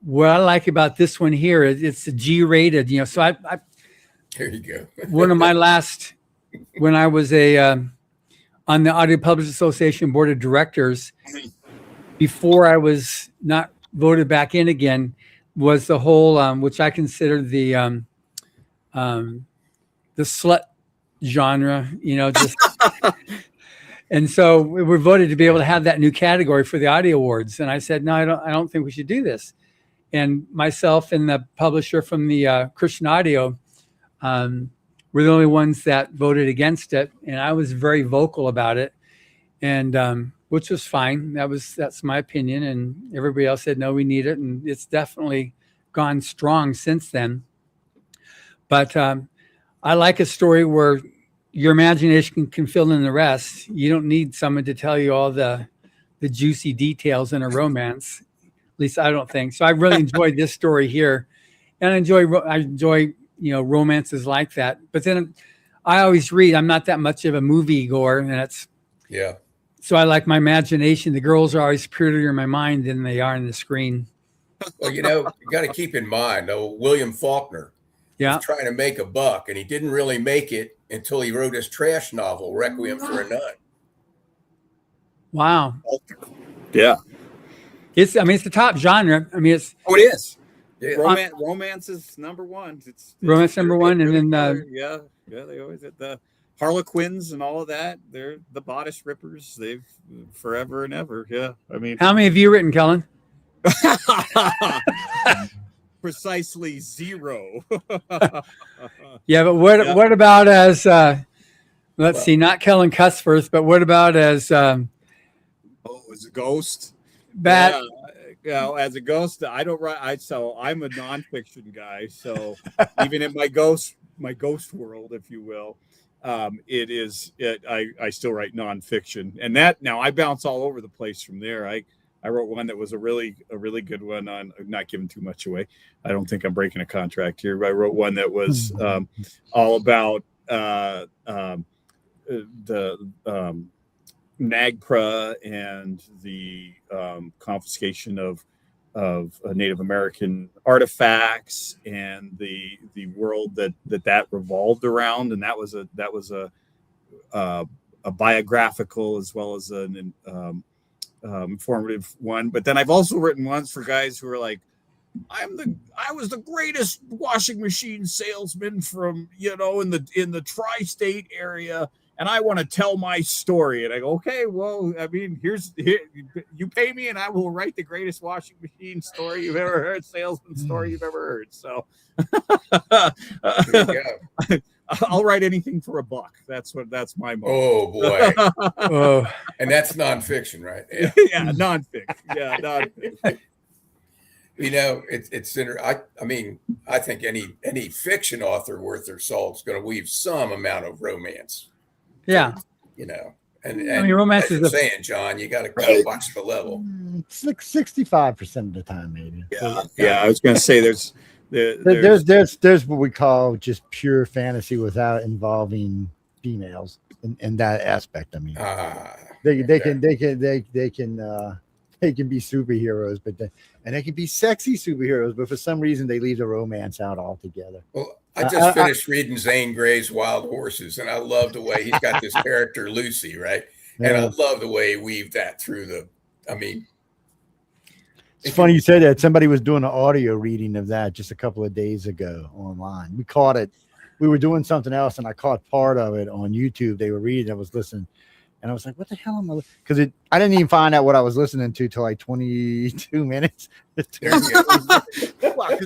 what I like about this one here is it's a G-rated. So I there you go. One of my last, when I was on the Audio Publishers Association Board of Directors, before I was not voted back in again, was the whole which I consider the slut genre. Just. And so we were voted to be able to have that new category for the Audio Awards. And I said, no, I don't think we should do this. And myself and the publisher from the Christian Audio were the only ones that voted against it. And I was very vocal about it, and which was fine. That's my opinion. And everybody else said, no, we need it. And it's definitely gone strong since then. But I like a story where your imagination can fill in the rest. You don't need someone to tell you all the juicy details in a romance. At least I don't think so. I really enjoyed this story here, and I enjoy romances like that. But then I always read. I'm not that much of a movie goer, and that's So I like my imagination. The girls are always prettier in my mind than they are on the screen. Well, you got to keep in mind, though, William Faulkner was trying to make a buck, and he didn't really make it until he wrote his trash novel, Requiem for a Nun. Wow. Yeah. It's the top genre. I mean, it's. Oh, it is. Yeah. Romance is number one. It's romance number one, and then they always at the Harlequins and all of that. They're the bodice rippers. They've forever and ever. Yeah. I mean, how many have you written, Kellen? Precisely zero. Yeah, but what about as let's see, not Kellen Cutsworth, but what about as as a ghost? Bat. As a ghost, I don't write. So I'm a nonfiction guy. So even in my ghost world, if you will, I still write nonfiction, and that now I bounce all over the place from there. I wrote one that was a really good one on, not giving too much away. I don't think I'm breaking a contract here, but I wrote one that was all about the NAGPRA and the confiscation of Native American artifacts and the world that revolved around, and that was a biographical as well as an informative one. But then I've also written ones for guys who are like, I was the greatest washing machine salesman from in the tri-state area, and I want to tell my story. And I go, okay, well, I mean, here you pay me and I will write the greatest washing machine story you've ever heard, salesman story you've ever heard. So there you go. I'll write anything for $1. That's my motto. Oh boy. And that's nonfiction, right? Yeah. Yeah, nonfiction. Yeah, nonfiction. It's I mean, I think any fiction author worth their salt is going to weave some amount of romance. Yeah. And I mean, romance as is you're a saying, John, you got to watch the level. 65% of the time, maybe. Yeah. I was going to say there's what we call just pure fantasy without involving females in that aspect. I mean, they can be superheroes, and they can be sexy superheroes, but for some reason they leave the romance out altogether. Well, I just finished reading Zane Grey's Wild Horses, and I love the way he's got this character Lucy, right? And I love the way he weaved that through it's funny you said that. Somebody was doing an audio reading of that just a couple of days ago online. We caught it. We were doing something else, and I caught part of it on YouTube. They were reading. I was listening, and I was like, "What the hell am I?" Because I didn't even find out what I was listening to till like 22 minutes. Because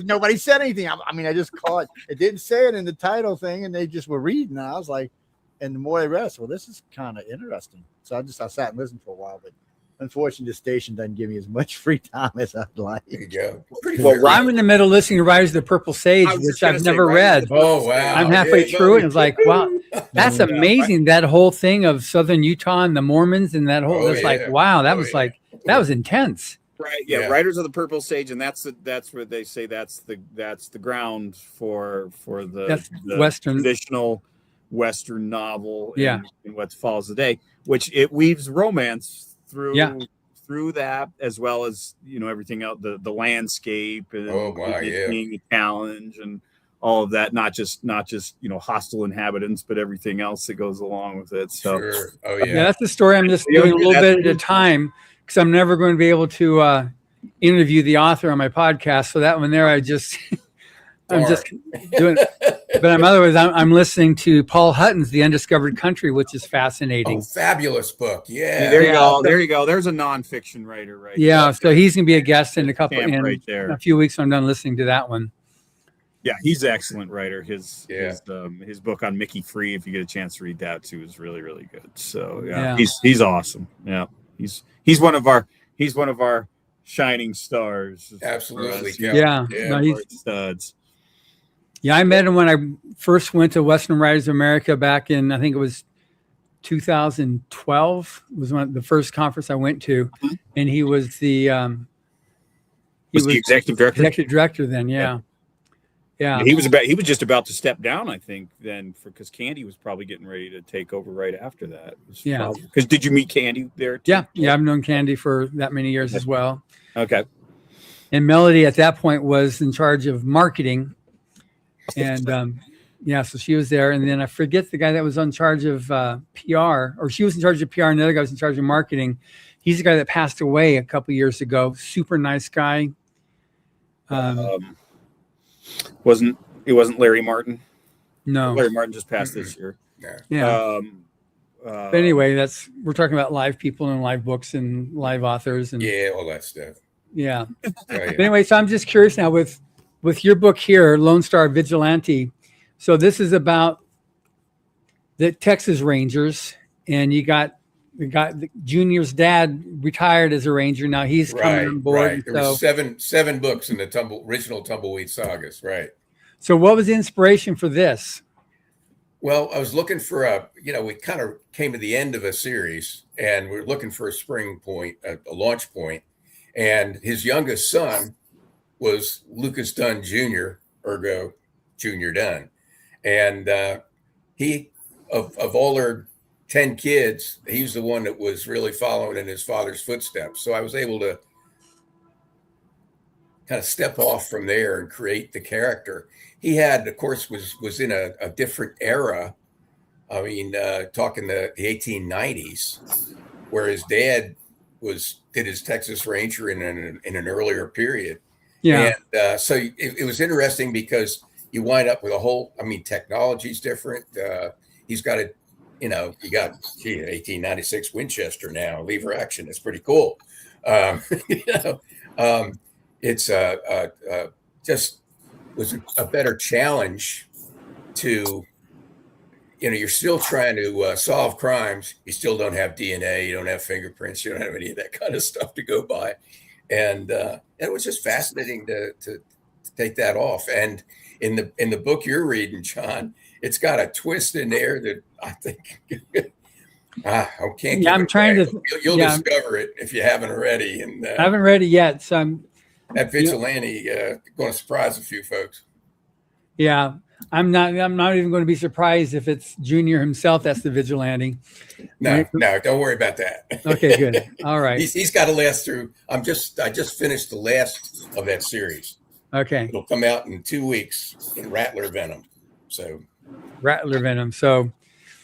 nobody said anything. I mean, I just caught. It didn't say it in the title thing, and they just were reading. And I was like, and the more I read, well, this is kind of interesting. So I sat and listened for a while, but unfortunately, the station doesn't give me as much free time as I'd like. there you go. Well, I'm in the middle listening to Rise of the Purple Sage, which I've never read. Oh, wow. I'm halfway through it, and it's like, wow, that's amazing. That whole thing of Southern Utah and the Mormons and that whole, like, wow, that was like, that was intense. Right. Yeah. Riders of the Purple Sage. And that's where they say that's the ground for the Western traditional Western novel. And what follows the day, which it weaves romance through that, as well as everything else, the landscape and being a challenge and all of that, not just hostile inhabitants, but everything else that goes along with it. So that's the story. I'm just doing a little bit at a time because I'm never going to be able to interview the author on my podcast. So that one there, I'm just doing it. But I'm listening to Paul Hutton's The Undiscovered Country, which is fascinating. Oh, fabulous book. Yeah. There you go. There you go. There's a nonfiction writer, right? Yeah. So he's going to be a guest in a few weeks when I'm done listening to that one. Yeah, he's an excellent writer. His book on Mickey Free, if you get a chance to read that too, is really, really good. So he's awesome. Yeah. He's one of our shining stars. Absolutely. No, he's studs. Yeah, I met him when I first went to Western Writers of America back in, I think it was 2012 was the first conference I went to, and he was the executive director. Executive director then, yeah. He was just about to step down, I think, then, because Candy was probably getting ready to take over right after that. Because did you meet Candy there too? Yeah, I've known Candy for that many years as well. Okay. And Melody at that point was in charge of marketing. And so she was there, and then I forget the guy that was in charge of PR, or she was in charge of PR, and the other guy was in charge of marketing. He's the guy that passed away a couple years ago. Super nice guy. Wasn't Larry Martin? No, Larry Martin just passed this year. Yeah. But anyway, we're talking about live people and live books and live authors and all that stuff. Yeah. But anyway, so I'm just curious now with your book here, Lone Star Vigilante. So this is about the Texas Rangers, and you got Junior's dad retired as a Ranger. Now he's coming on board. Right. There were seven books in the original Tumbleweed sagas. Right. So what was the inspiration for this? Well, I was looking for we kind of came to the end of a series, and we're looking for a spring point, a launch point, and his youngest son was Lucas Dunn Jr., ergo Junior Dunn. And he, of all their 10 kids, he's the one that was really following in his father's footsteps. So I was able to kind of step off from there and create the character. He had, of course, was in a different era. I mean, talking the 1890s, where his dad did his Texas Ranger in an earlier period. Yeah. And so it was interesting because you wind up with technology's different. He's got you got 1896 Winchester now, lever action. It's pretty cool. It's just was a better challenge to, you're still trying to solve crimes. You still don't have DNA. You don't have fingerprints. You don't have any of that kind of stuff to go by. And it was just fascinating to take that off. And in the book you're reading, John, it's got a twist in there that I think I can't. Yeah, I'm trying to. You'll discover it if you haven't already. And I haven't read it yet, so I'm. That vigilante going to surprise a few folks. Yeah, I'm not even going to be surprised if it's Junior himself that's the vigilante. No, don't worry about that. Okay, good. All right. He's got to last through. I just finished the last of that series. Okay. It'll come out in 2 weeks in Rattler Venom. So Rattler Venom. So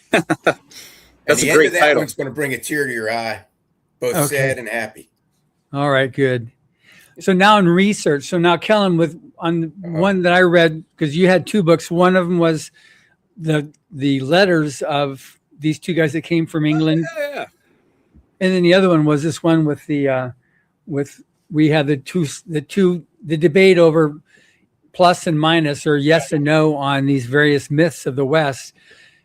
that's the a end great of that title. one's going to bring a tear to your eye, both sad and happy. All right, good. So now in research. So now, Kellen, with on one that I read, because you had 2 books. One of them was the letters of these 2 guys that came from England, Yeah. and then the other one was this one with the we had the debate over plus and minus or yes and no on these various myths of the West.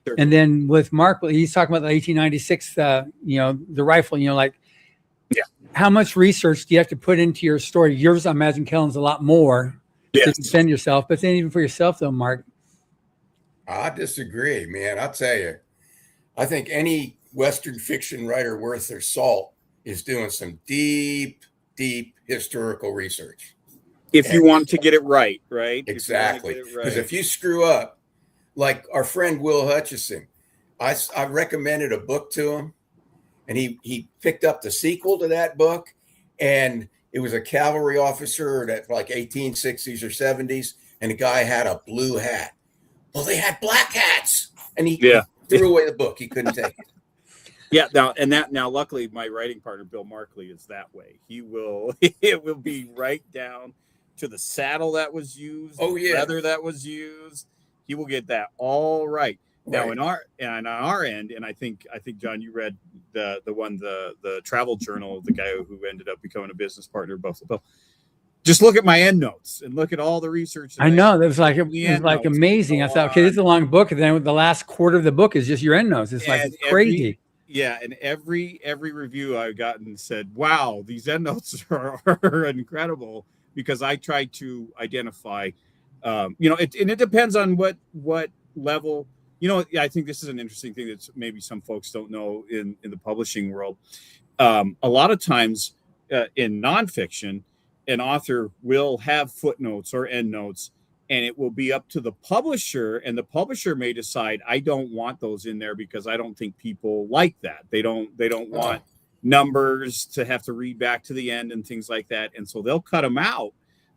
Sure. And then with Mark, he's talking about the 1896, the rifle, like. How much research do you have to put into your story? Yours, I imagine, Kellen's a lot more to defend yourself. But then even for yourself, though, Mark. I disagree, man. I'll tell you. I think any Western fiction writer worth their salt is doing some deep, deep historical research. If you want to get it right, right? Exactly. Because if you screw up, like our friend Will Hutchison, I recommended a book to him. And he picked up the sequel to that book, and it was a cavalry officer that like 1860s or 70s, and the guy had a blue hat. Well, they had black hats, and he threw away the book. He couldn't take it. Yeah. Now, luckily, my writing partner Bill Markley is that way. It will be right down to the saddle that was used, the leather that was used. He will get that all right. Now, on our end, and I think John, you read the travel journal of the guy who ended up becoming a business partner of Buffalo. Just look at my end notes and look at all the research. I know it was like amazing. I thought, okay, this is a long book, and then the last quarter of the book is just your end notes. It's like crazy. And every review I've gotten said, "Wow, these end notes are incredible," because I try to identify, it depends on what level. I think this is an interesting thing that maybe some folks don't know in the publishing world. A lot of times in nonfiction, an author will have footnotes or endnotes, and it will be up to the publisher, and the publisher may decide, I don't want those in there because I don't think people like that. They don't want numbers to have to read back to the end and things like that. And so they'll cut them out.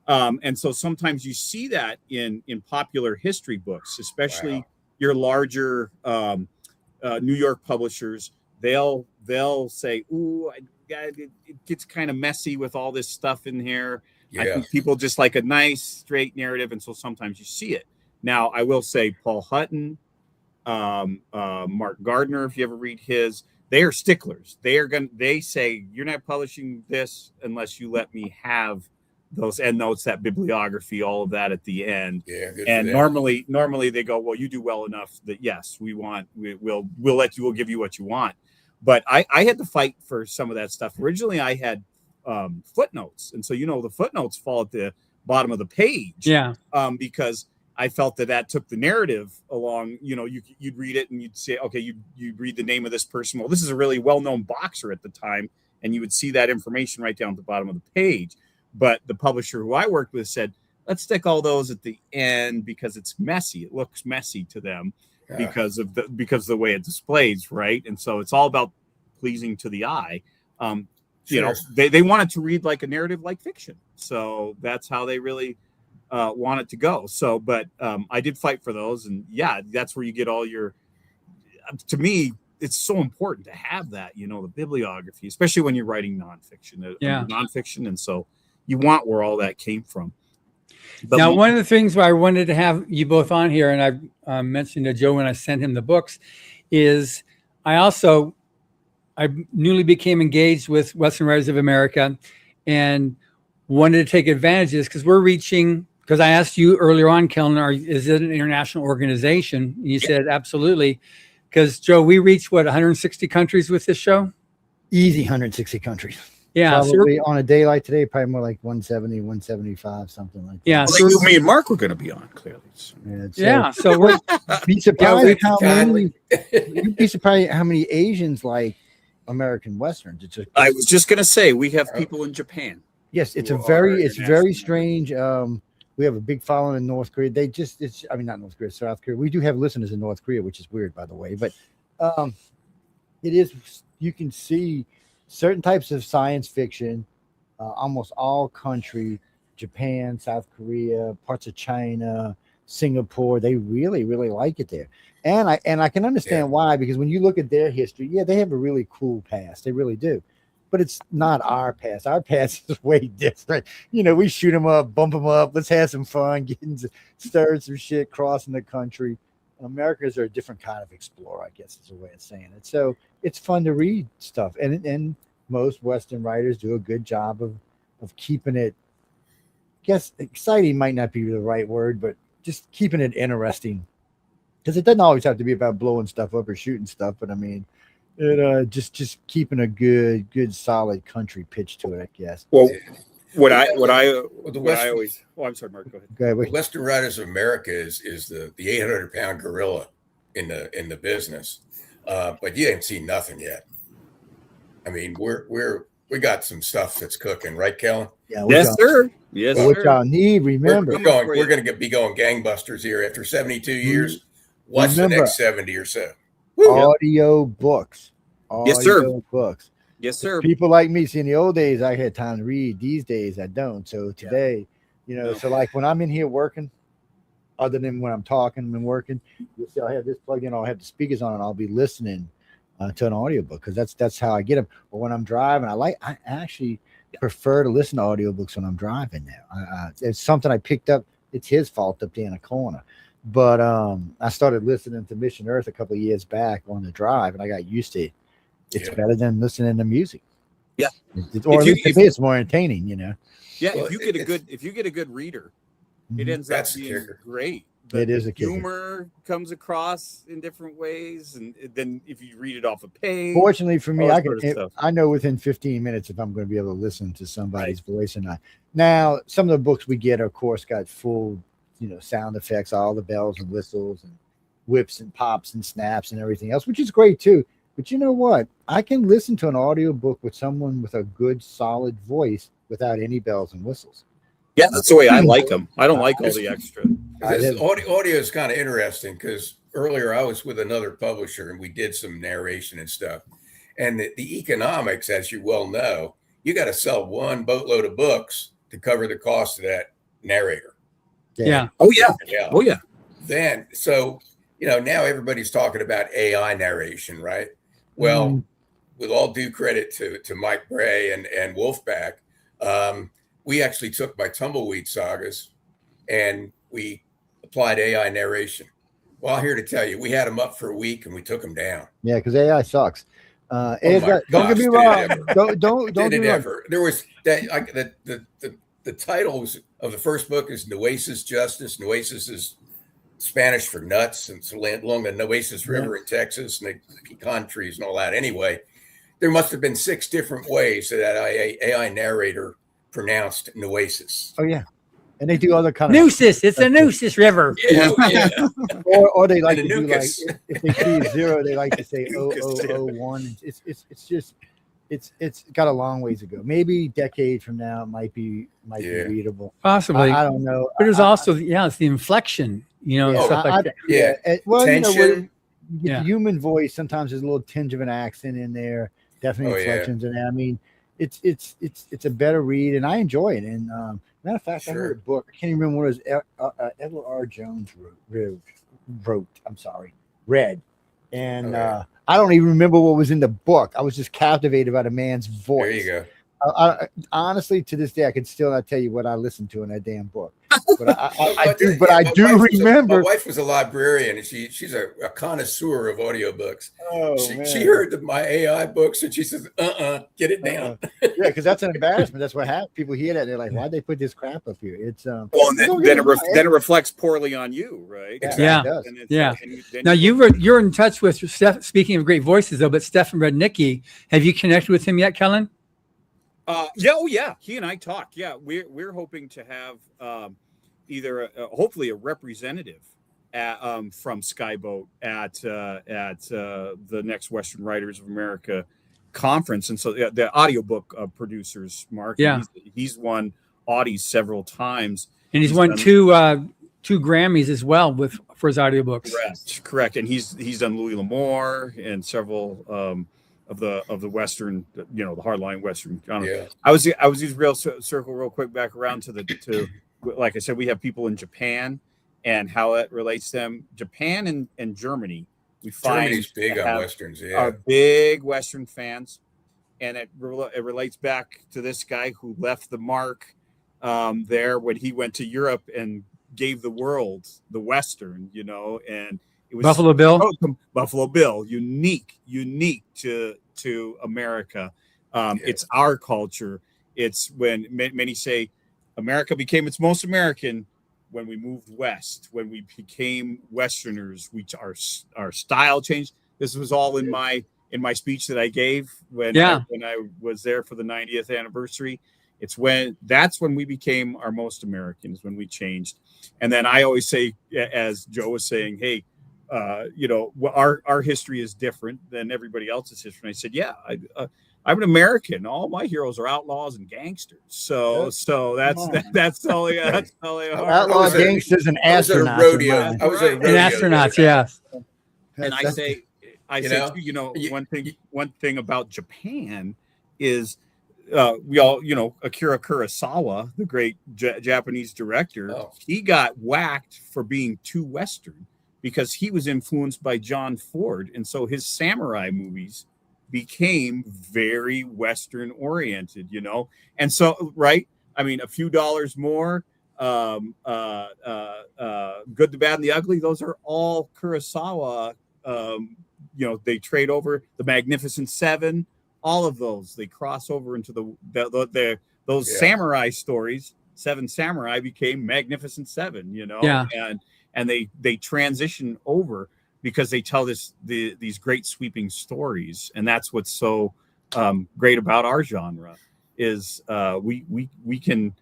And so sometimes you see that in popular history books, especially your larger New York publishers. They'll say, "Ooh, it gets kind of messy with all this stuff in here." Yeah. I think people just like a nice straight narrative, and so sometimes you see it. Now, I will say Paul Hutton, Mark Gardner, if you ever read his, they are sticklers. They say you're not publishing this unless you let me have those endnotes, that bibliography, all of that at the end. Yeah, and normally they go, well, you do well enough that yes, we'll give you what you want. But I had to fight for some of that stuff. Originally, I had footnotes, and so the footnotes fall at the bottom of the page. Yeah. Because I felt that took the narrative along. You'd read it and you'd say, okay, you'd read the name of this person. Well, this is a really well-known boxer at the time, and you would see that information right down at the bottom of the page. But the publisher who I worked with said, let's stick all those at the end because it's messy. It looks messy to them because of the way it displays, right? And so it's all about pleasing to the eye. They want it to read like a narrative, like fiction. So that's how they really want it to go. So, but I did fight for those, and that's where you get all your. To me, it's so important to have that, the bibliography, especially when you're writing nonfiction, and so. You want where all that came from. But now, one of the things why I wanted to have you both on here, and I mentioned to Joe when I sent him the books, is I newly became engaged with Western Writers of America and wanted to take advantage of this because I asked you earlier on, Kellen, is it an international organization? And you said absolutely. Because, Joe, we reached, 160 countries with this show? Easy 160 countries. Yeah. So Probably on a day like today, probably more like 170, 175, something like that. yeah. Well, So like me and Mark were going to be on, clearly. So. yeah. So we're Be surprised thank you how kindly. many. You'd be surprised how many Asians like American westerns. It's just, I was just going to say, we have people in Japan. yes, it's who a very, are it's very international. strange. We have a big following in North Korea. I mean, not North Korea, South Korea. We do have listeners in North Korea, which is weird, by the way. But it is, you can see certain types of science fiction, almost all country, Japan, South Korea, parts of China, Singapore. They really, really like it there. And I can understand why, because when you look at their history, yeah, they have a really cool past. They really do. But it's not our past. Our past is way different. You know, we shoot them up, bump them up. Let's have some fun, getting stirred some shit, crossing the country. Americans are a different kind of explorer, I guess is a way of saying it. So it's fun to read stuff. And most Western writers do a good job of keeping it, I guess exciting might not be the right word, but just keeping it interesting. Because it doesn't always have to be about blowing stuff up or shooting stuff, but I mean, it just keeping a good solid country pitch to it, I guess. Well, what I Western, always. Oh, I'm sorry, Mark. Go ahead. Go ahead, wait. Western Writers of America is the 800-pound gorilla in the business, but you ain't seen nothing yet. I mean, we got some stuff that's cooking, right, Kellen? Yeah, Yes, sir. Yes, what sir. y'all need, remember. We're going to be going gangbusters here after 72 years. What's the next 70 or so? Audio books. Yes, sir. Audio books. Yes, sir. People like me, see, in the old days, I had time to read. These days, I don't. So today, so like when I'm in here working, other than when I'm talking and working, you'll see I have this plugged in, I'll have the speakers on, and I'll be listening to an audiobook because that's how I get them. But when I'm driving, I actually prefer to listen to audiobooks when I'm driving now. It's something I picked up. It's his fault up there in the corner. But I started listening to Mission Earth a couple of years back on the drive, and I got used to it. It's better than listening to music. Yeah. Or at least it's more entertaining, Yeah, Well, if you get a good reader, it ends up being great. It is a kicker. Humor comes across in different ways, and then if you read it off a page. Fortunately for me, stuff. I know within 15 minutes if I'm going to be able to listen to somebody's voice or not. Now, some of the books we get, of course, got full, sound effects, all the bells and whistles and whips and pops and snaps and everything else, which is great too. But you know what? I can listen to an audiobook with someone with a good, solid voice without any bells and whistles. Yeah, that's the way I like them. I don't like all the extra. Audio is kind of interesting because earlier I was with another publisher and we did some narration and stuff. And the economics, as you well know, you got to sell one boatload of books to cover the cost of that narrator. Yeah. Oh, yeah. Oh, yeah. Then, so, now everybody's talking about AI narration, right? Well, with all due credit to Mike Bray and Wolfpack, we actually took my Tumbleweed sagas and we applied AI narration. Well, I'm here to tell you, we had them up for a week and we took them down. Yeah, because AI sucks. Don't get me wrong. Don't get me wrong. There was that the titles of the first book is Nueces Justice. Nueces is Spanish for nuts, and it's along the Nueces River in Texas and the pecan trees and all that. Anyway, there must have been 6 different ways that AI narrator pronounced Nueces. Oh yeah, and they do other kind of Nueces. It's a Nueces River. Yeah. or they like to do like if they see a 0, they like to say 0001. It's got a long ways to go. Maybe a decade from now, it might be readable. Possibly. I don't know. But there's also it's the inflection, stuff like that. Yeah. Well, tension. The human voice sometimes there's a little tinge of an accent in there. Definitely inflections in there. I mean, it's a better read, and I enjoy it. And matter of fact, I heard a book. I can't even remember what it was. Edward R. Jones read, and I don't even remember what was in the book. I was just captivated by the man's voice. There you go. Honestly, to this day, I can still not tell you what I listened to in that damn book. But I do remember. My wife was a librarian, and she's a connoisseur of audiobooks. Oh, she heard my AI books, and she says, get it down. Yeah, because that's an embarrassment. That's what happens. People hear that, they're like, why'd they put this crap up here? It's well, and then it reflects poorly on you, right? Yeah. Now you're in touch with Steph. Speaking of great voices, though, but Stefan Rudnicki, have you connected with him yet, Kellen? Yeah, oh yeah, he and I talked. Yeah, we're hoping to have either hopefully a representative from Skyboat at the next Western Writers of America conference, and so the audiobook producers, Mark, Yeah, he's won Audis several times, and he's won two Grammys as well for his audiobooks. Correct, and he's done Louis L'Amour and several of the Western, the hardline Western genre. Yeah. I was real circle real quick back around to like I said, we have people in Japan and how it relates to them. Japan and Germany, we find Germany's big on Westerns, are big Western fans, and it relates back to this guy who left the mark there when he went to Europe and gave the world the Western, and it was Buffalo Bill. Buffalo Bill, unique to America. It's our culture. It's when many say America became its most American when we moved west, when we became Westerners. Our style changed. This was all in my speech that I gave when I was there for the 90th anniversary. That's when we became our most Americans, when we changed. And then I always say, as Joe was saying, hey, our history is different than everybody else's history. And I said, yeah, I'm an American. All my heroes are outlaws and gangsters. So that's all. That's all they are. Outlaw, gangsters, and astronauts. I was at a rodeo. And astronauts, yes. And I say, one thing about Japan is we all, Akira Kurosawa, the great Japanese director, he got whacked for being too Western because he was influenced by John Ford. And so his samurai movies became very Western oriented, And so, right. I mean, a few dollars more, Good, the Bad, and the Ugly. Those are all Kurosawa. They trade over. The Magnificent Seven. All of those, they cross over into those samurai stories. Seven Samurai became Magnificent Seven, and they transition over because they tell these great sweeping stories, and that's what's so great about our genre is we can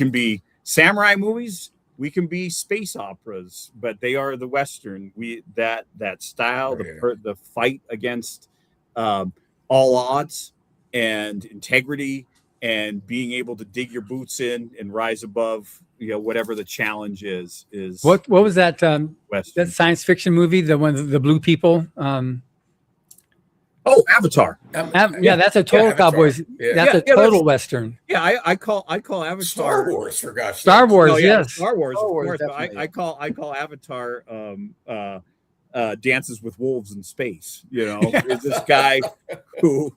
be samurai movies, we can be space operas, but they are the Western. That style, the fight against all odds and integrity and being able to dig your boots in and rise above, whatever the challenge is. What was that? That science fiction movie, the one, the blue people. Avatar. That's a total cowboys. Yeah. That's a total Western. Yeah, I call Avatar Star Wars, for gosh sakes. Star Wars, yes. Star Wars, of Wars, course. But I call Avatar Dances with Wolves in Space. There's this guy who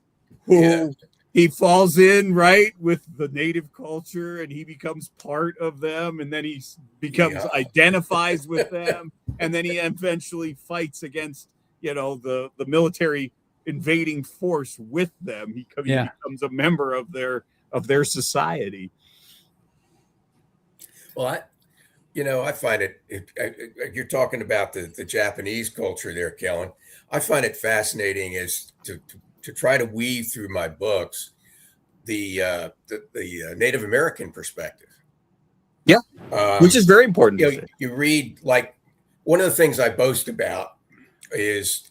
he falls in right with the native culture and he becomes part of them, and then he identifies with them, and then he eventually fights against the military invading force with them. He becomes a member of their society. Well, I find it you're talking about the Japanese culture there, Kellen. I find it fascinating as to try to weave through my books the Native American perspective. Yeah, which is very important. You read, like, one of the things I boast about is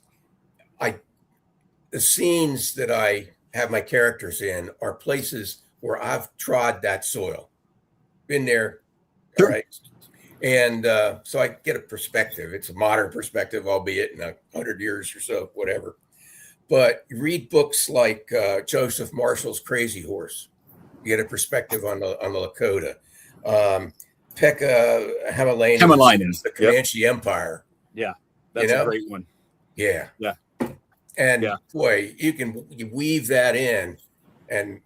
the scenes that I have my characters in are places where I've trod that soil, been there, sure. Right? And so I get a perspective. It's a modern perspective, albeit in 100 years or so, whatever. But you read books like Joseph Marshall's Crazy Horse. You get a perspective on the Lakota. Pekka Hämäläinen, the Comanche Empire. Yeah, that's a great one. Yeah. And boy, you weave that in, and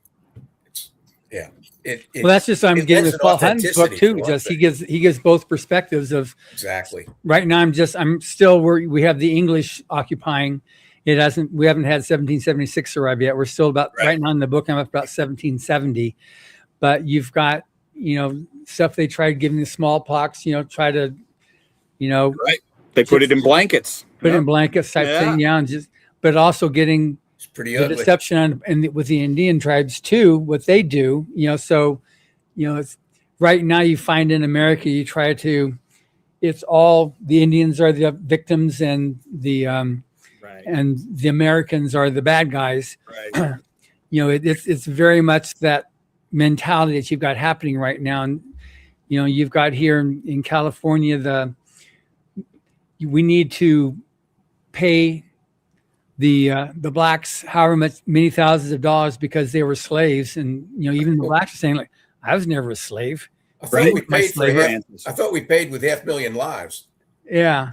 that's just I'm getting with Paul Hutton's book too. Just he gives both perspectives of exactly. Right now, I'm still we have the English occupying. We haven't had 1776 arrive yet. We're still about right now in the book. I'm up about 1770, but you've got stuff they tried giving the smallpox. Try to right. They put it in blankets. Put it in blankets type thing. Yeah, and but also getting It's pretty the ugly. deception with the Indian tribes too, what they do, so, it's right now you find in America, you try to, it's all the Indians are the victims and the Americans are the bad guys. Right. It's very much that mentality that you've got happening right now. And, you've got here in California, we need to pay the blacks however many thousands of dollars because they were slaves. And, even the blacks are saying, like, I was never a slave. I thought we paid I thought we paid with 500,000 lives. Yeah.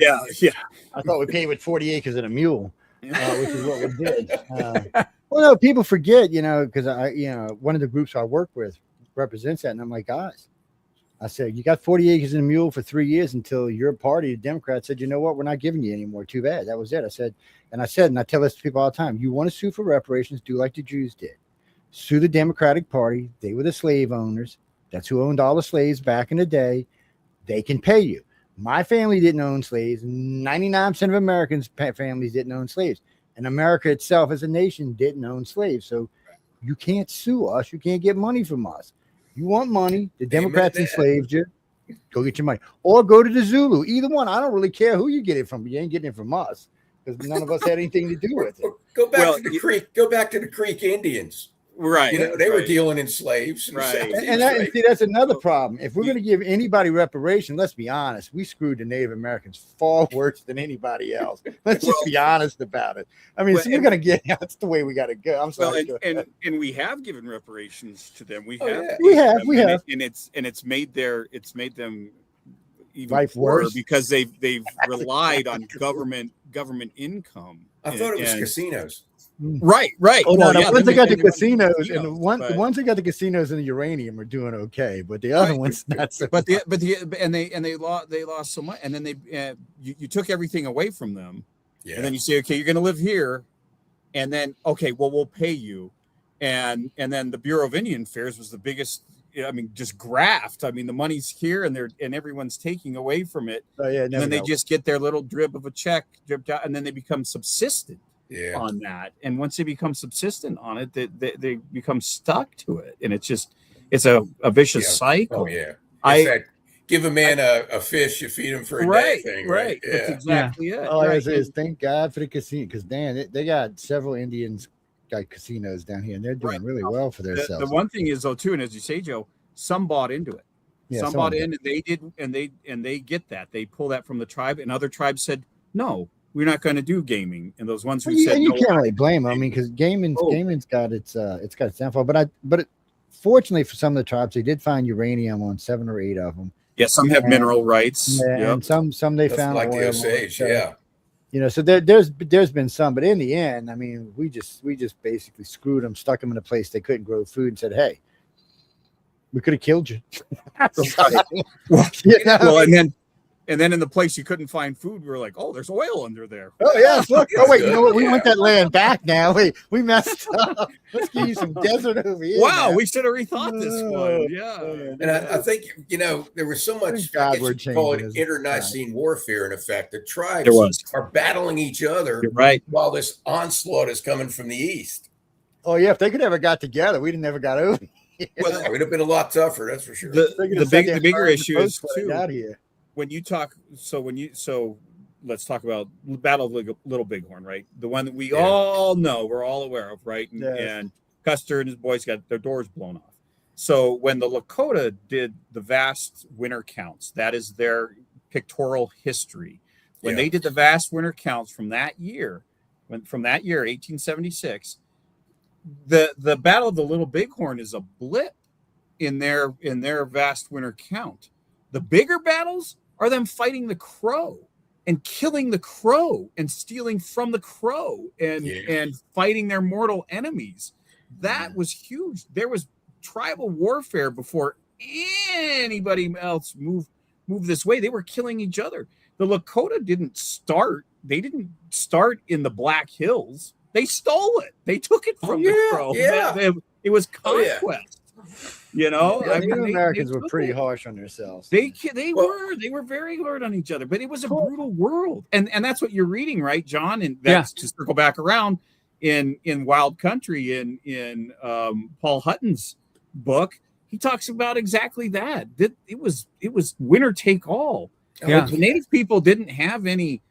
I thought we paid with 40 acres and a mule, which is what we did. Well, no, people forget, because one of the groups I work with represents that, and I'm like, guys, I said, you got 40 acres and a mule for 3 years until your party, the Democrats, said, you know what, we're not giving you anymore. Too bad. That was it. I said, and I tell this to people all the time, you want to sue for reparations, do like the Jews did. Sue the Democratic Party. They were the slave owners. That's who owned all the slaves back in the day. They can pay you. My family didn't own slaves. 99% of Americans' families didn't own slaves. And America itself as a nation didn't own slaves. So you can't sue us. You can't get money from us. You want money. The Democrats enslaved you. Go get your money. Or go to the Zulu. Either one. I don't really care who you get it from. But you ain't getting it from us because none of us had anything to do with it. Go back to the Creek. Go back to the Creek Indians. Right. They were dealing in slaves. Right. And see, that's another problem. If we're going to give anybody reparation, let's be honest. We screwed the Native Americans far worse than anybody else. Let's just be honest about it. I mean, so we're going to get, that's the way we got to go. I'm sorry. And we have given reparations to them. We have. And it's made them even life worse worse because they've relied on government income. I thought it was casinos. Right. Oh, well, no, the ones that got the casinos, and the ones that got the casinos and the uranium are doing okay, but the other ones not so. But they lost so much, and then you took everything away from them, and then you say, okay, you're going to live here, and then okay, well, we'll pay you, and then the Bureau of Indian Affairs was the biggest. I mean, just graft. I mean, the money's here, and everyone's taking away from it. Oh yeah, and then they just get their little drip of a check dripped out, and then they become subsistent. On that, and once they become subsistent on it, they become stuck to it, and it's a vicious cycle. Oh yeah, give a man a fish, you feed him for a day thing, right? Yeah. That's exactly it. All I say is thank God for the casino, because they got several Indians got casinos down here, and they're doing really well for themselves. The one thing is though too, and as you say, Joe, some bought into it. Some bought in, and they did, and they get that. They pull that from the tribe, and other tribes said no. We're not going to do gaming, and those ones who said and you can't really blame them. I mean, because gaming's got its downfall. But fortunately for some of the tribes, they did find uranium on 7 or 8 of them. Yeah, some have mineral rights. Yeah, and some they found like oil the Osage. So there's been some, but in the end, I mean, we just basically screwed them, stuck them in a place they couldn't grow food, and said, hey, we could have killed you. Well, and then in the place you couldn't find food, we were like, oh, there's oil under there. Oh, yes. Look. Oh, wait. You know what? We want that land back now. Wait, we messed up. Let's give you some desert over here. Wow. Now. We should have rethought this one. Yeah. And I think, there was so much, call it internecine warfare, in effect. The tribes are battling each other while this onslaught is coming from the east. Oh, yeah. If they could ever got together, we'd have never got over. Well, it would have been a lot tougher. That's for sure. The bigger issue is, too. When you talk, let's talk about Battle of Little Bighorn, right? The one that we all know, we're all aware of, right? And Custer and his boys got their doors blown off. So when the Lakota did the vast winter counts, that is their pictorial history. When they did the vast winter counts from that year, 1876, the Battle of the Little Bighorn is a blip in their vast winter count. The bigger battles are them fighting the Crow and killing the Crow and stealing from the Crow and fighting their mortal enemies. That was huge. There was tribal warfare before anybody else moved this way. They were killing each other. The Lakota didn't start in the Black Hills. They stole it. They took it from the Crow. Yeah. It was conquest. Americans were pretty harsh on themselves. They were very hard on each other, but it was a brutal world, and that's what you're reading, right, John? And that's to circle back around. in Wild Country in Paul Hutton's book, he talks about exactly that. It was winner take all. Yeah. The native people didn't have any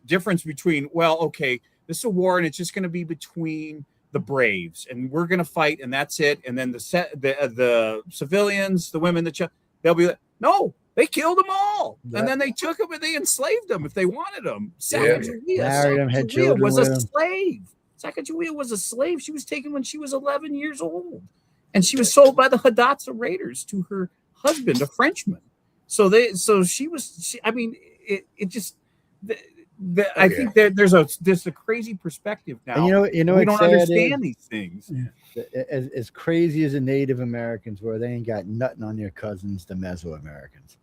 difference between, well, okay, this is a war and it's just going to be between the braves and we're going to fight and that's it. And then the civilians, the women, they'll be like, no, they killed them all. Yeah. And then they took them and they enslaved them if they wanted them. Sacagawea was a slave. Sacagawea was a slave. She was taken when she was 11 years old. And she was sold by the Hidatsa Raiders to her husband, a Frenchman. I think there's a crazy perspective now. And we don't understand these things. As crazy as the Native Americans were, they ain't got nothing on their cousins, the Mesoamericans.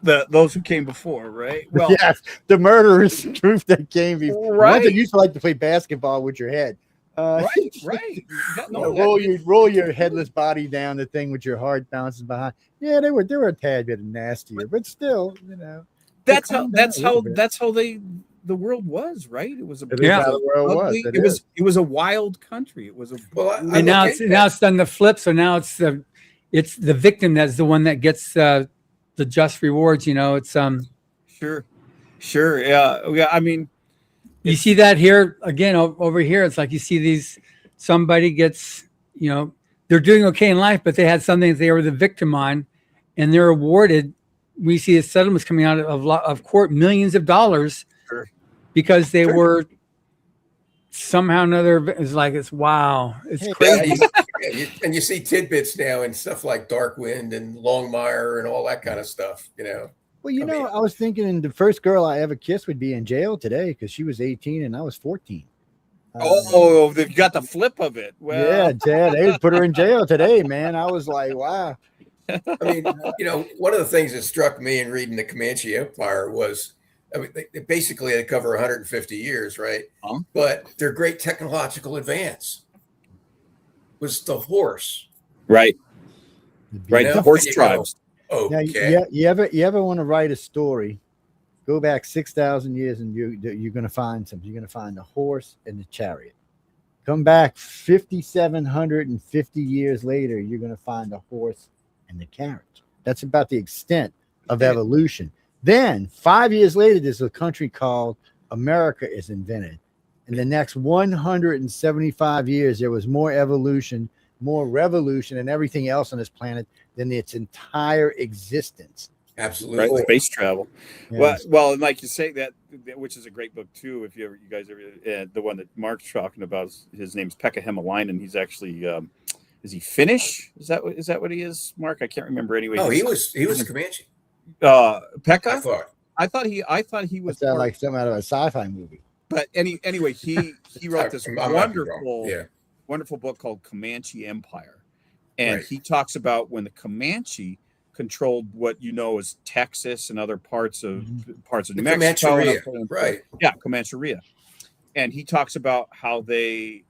Those who came before, right? Well, yes, the murderous truth that came before. Right. Ones that used to like to play basketball with your head. Right. Roll your headless body down the thing with your heart bouncing behind. Yeah, they were a tad bit nastier, but still, that's how the world was, right? It was it was a wild country. It was and now it's done the flip. So now it's the victim that's the one that gets the just rewards. It's sure, yeah. I mean, you see that here again over here. It's like you see somebody gets, they're doing okay in life, but they had something that they were the victim on, and they're awarded. We see the settlements coming out of court, millions of dollars, because they were somehow another. It's wow, it's crazy. And you see tidbits now and stuff like Darkwind and Longmire and all that kind of stuff. Well, I was thinking the first girl I ever kissed would be in jail today because she was 18 and I was 14. They've got the flip of it. Well, yeah, they put her in jail today, man. I was like, wow. I mean, one of the things that struck me in reading the Comanche Empire was, they cover 150 years, right? But their great technological advance was the horse. Right. The horse tribes. Okay. Now, you ever want to write a story? Go back 6,000 years, and you're going to find something. You're going to find the horse and the chariot. Come back 5,750 years later, you're going to find the horse and the carriage. That's about the extent of evolution. Then 5 years later, there's a country called America is invented. In the next 175 years, there was more evolution, more revolution, and everything else on this planet than its entire existence. Absolutely. Right, space travel. Yes. Well, and like you say that, which is a great book too. If you guys ever, the one that Mark's talking about, his name's Pekka Hemalainen. He's actually, is he Finnish? Is that what he is, Mark? I can't remember anyway. No, he was a Comanche. Pekka. I thought he was like something out of a sci-fi movie. But anyway, he wrote this wonderful book called Comanche Empire, and he talks about when the Comanche controlled what as Texas and other parts of New Mexico, right? Yeah, Comancheria, and he talks about how they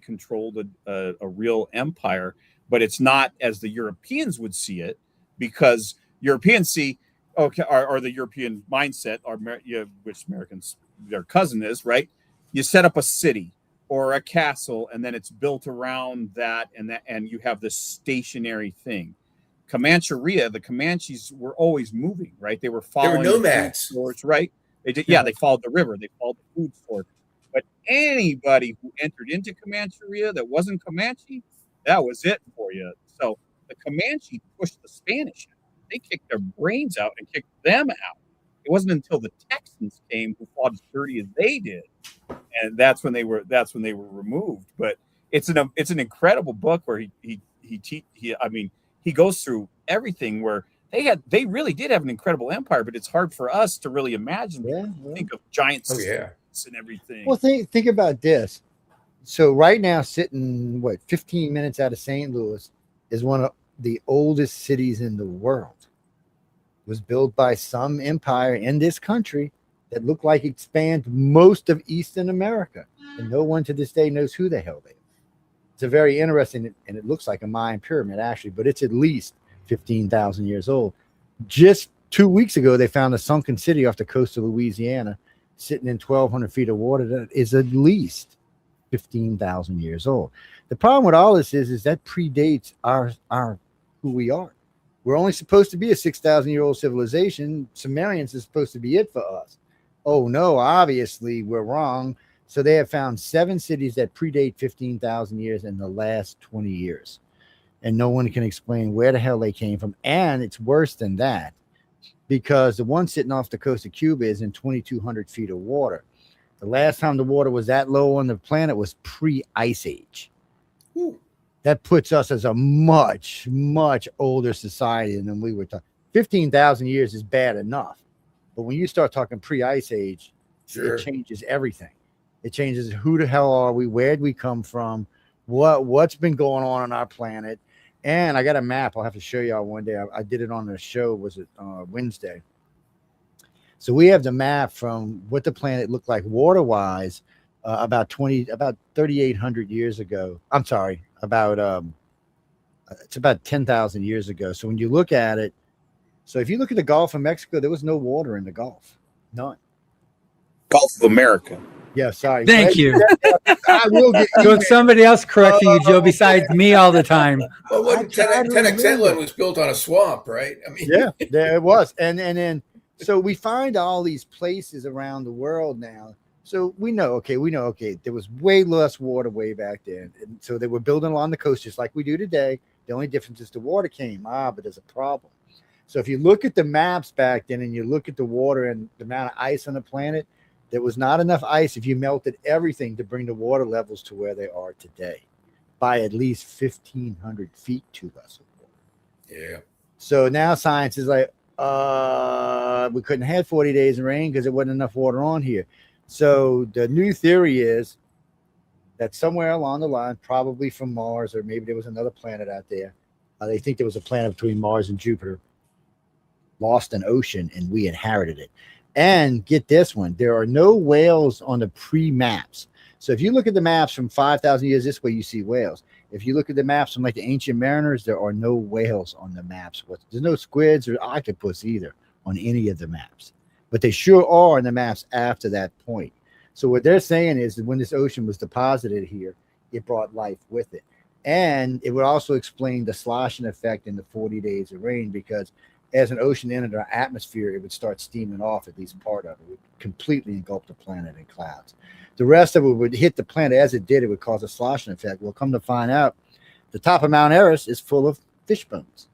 controlled a real empire, but it's not as the Europeans would see it, because Europeans see or the European mindset, which Americans their cousin is, right? You set up a city or a castle, and then it's built around that, and you have this stationary thing. Comancheria, the Comanches were always moving, right? They were following the nomads, source, right? They did, they followed the river, they followed the food source. But anybody who entered into Comancheria that wasn't Comanche, that was it for you. So the Comanche pushed the Spanish out. They kicked their brains out and kicked them out. It wasn't until the Texans came who fought as dirty as they did, and that's when they were removed. But it's an incredible book where he goes through everything where they really did have an incredible empire, but it's hard for us to really imagine. Think of giants and everything. Well, think about this. So right now, sitting 15 minutes out of St. Louis is one of the oldest cities in the world. It was built by some empire in this country that looked like it spanned most of Eastern America, and no one to this day knows who the hell they are. It's a very interesting, and it looks like a Mayan pyramid actually, but it's at least 15,000 years old. Just 2 weeks ago, they found a sunken city off the coast of Louisiana. sitting in 1,200 feet of water that is at least 15,000 years old. The problem with all this is that predates our who we are. We're only supposed to be a 6,000-year-old civilization. Sumerians is supposed to be it for us. Oh no, obviously we're wrong. So they have found 7 cities that predate 15,000 years in the last 20 years. And no one can explain where the hell they came from. And it's worse than that, because the one sitting off the coast of Cuba is in 2,200 feet of water. The last time the water was that low on the planet was pre-Ice Age. Ooh. That puts us as a much, much older society than we were talking. 15,000 years is bad enough. But when you start talking pre-Ice Age, Sure. it changes everything. It changes who the hell are we, where'd we come from, what's been going on our planet. And I got a map I'll have to show y'all one day. I did it on the show, was it Wednesday? So we have the map from what the planet looked like water-wise about 3,800 years ago. I'm sorry, it's about 10,000 years ago. So when you look at it, so if you look at the Gulf of Mexico, there was no water in the Gulf, none. Gulf of America. Yeah, sorry. Thank you. I will get So it's somebody else correcting you, Joe, besides me all the time. Well, what Tenochtitlan was built on a swamp, right? I mean, yeah, there it was. And then so we find all these places around the world now. So we know, okay, there was way less water way back then. And so they were building along the coast just like we do today. The only difference is the water came. But there's a problem. So if you look at the maps back then and you look at the water and the amount of ice on the planet, there was not enough ice if you melted everything to bring the water levels to where they are today by at least 1,500 feet to us. yeah. So now science is like, we couldn't have 40 days of rain because there wasn't enough water on here. So the new theory is that somewhere along the line, probably from Mars, or maybe there was another planet out there. They think there was a planet between Mars and Jupiter, lost an ocean, and we inherited it. And get this one, there are no whales on the pre-maps. So if you look at the maps from 5,000 years this way, you see whales. If you look at the maps from like the ancient mariners, there are no whales on the maps. There's no squids or octopus either on any of the maps. But they sure are on the maps after that point. So what they're saying is that when this ocean was deposited here, it brought life with it. And it would also explain the sloshing effect in the 40 days of rain, because as an ocean entered our atmosphere, it would start steaming off at least part of it. It would completely engulf the planet in clouds. The rest of it would hit the planet. As it did, it would cause a sloshing effect. We'll come to find out the top of Mount Everest is full of fish bones.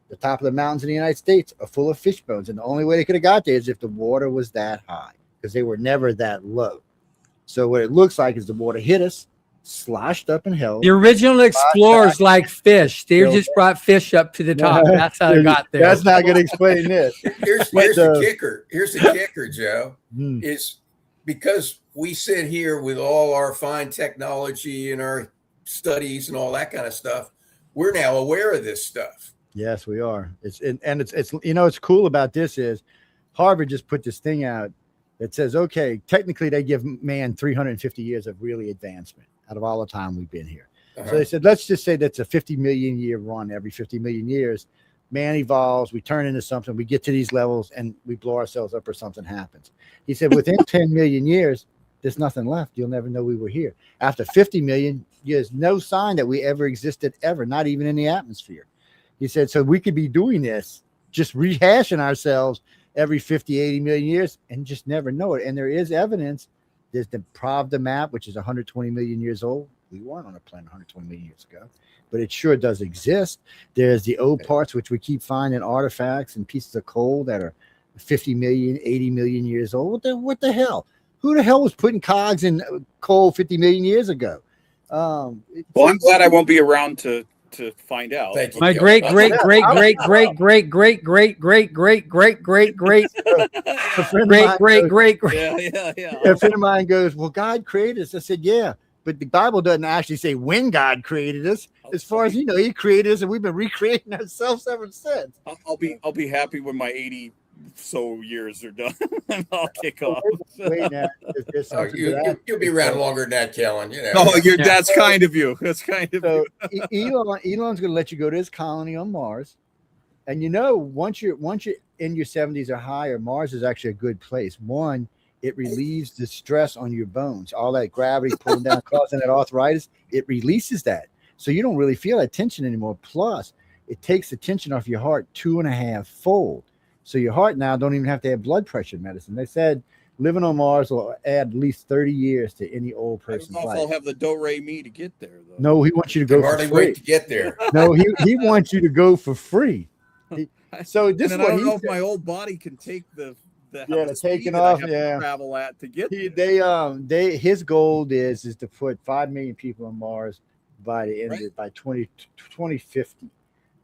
The top of the mountains in the United States are full of fish bones. And the only way they could have got there is if the water was that high, because they were never that low. So what it looks like is the water hit us, sloshed up and held. The original explorers like fish. They just brought fish up to the top. That's how they got there. That's not going to explain this. Here's the kicker. Here's the kicker, Joe. Hmm. Is because we sit here with all our fine technology and our studies and all that kind of stuff, we're now aware of this stuff. Yes, we are. It's what's cool about this is Harvard just put this thing out that says, okay, technically they give man 350 years of really advancement out of all the time we've been here. Uh-huh. So they said, let's just say that's a 50 million year run. Every 50 million years, man evolves, we turn into something, we get to these levels and we blow ourselves up or something happens. He said, within 10 million years, there's nothing left. You'll never know we were here. After 50 million years, no sign that we ever existed ever, not even in the atmosphere. He said, so we could be doing this, just rehashing ourselves every 50, 80 million years and just never know it. And there is evidence. There's the Pravda map, which is 120 million years old. We weren't on a planet 120 million years ago, but it sure does exist. There's the O parts, which we keep finding artifacts and pieces of coal that are 50 million, 80 million years old. What the hell? Who the hell was putting cogs in coal 50 million years ago? Well, I'm glad I won't be around to find out. Thank you. My great a friend of mine goes, well, God created us. I said, yeah, but the Bible doesn't actually say when God created us. As far as you know, he created us and we've been recreating ourselves ever since. I'll be happy when my 80 so years are done and I'll kick off. Wait now, you'll be around longer than that, Kellen. You know. Oh, that's kind of you. That's kind of so you. Elon's going to let you go to his colony on Mars, and once you're in your 70s or higher, Mars is actually a good place. One, it relieves the stress on your bones. All that gravity pulling down, causing that arthritis, it releases that. So you don't really feel that tension anymore. Plus, it takes the tension off your heart 2.5 fold. So your heart now don't even have to have blood pressure medicine. They said living on Mars will add at least 30 years to any old person's I don't know life. if I'll have the do-re-mi to get there, though. No, he wants you to go for Hardly free. wait to get there. No, he wants you to go for free. So this is I what don't he know if said. my old body can take the taking speed that I off, have yeah. to travel at to get there. His goal is to put 5 million people on Mars by the end of by 2050.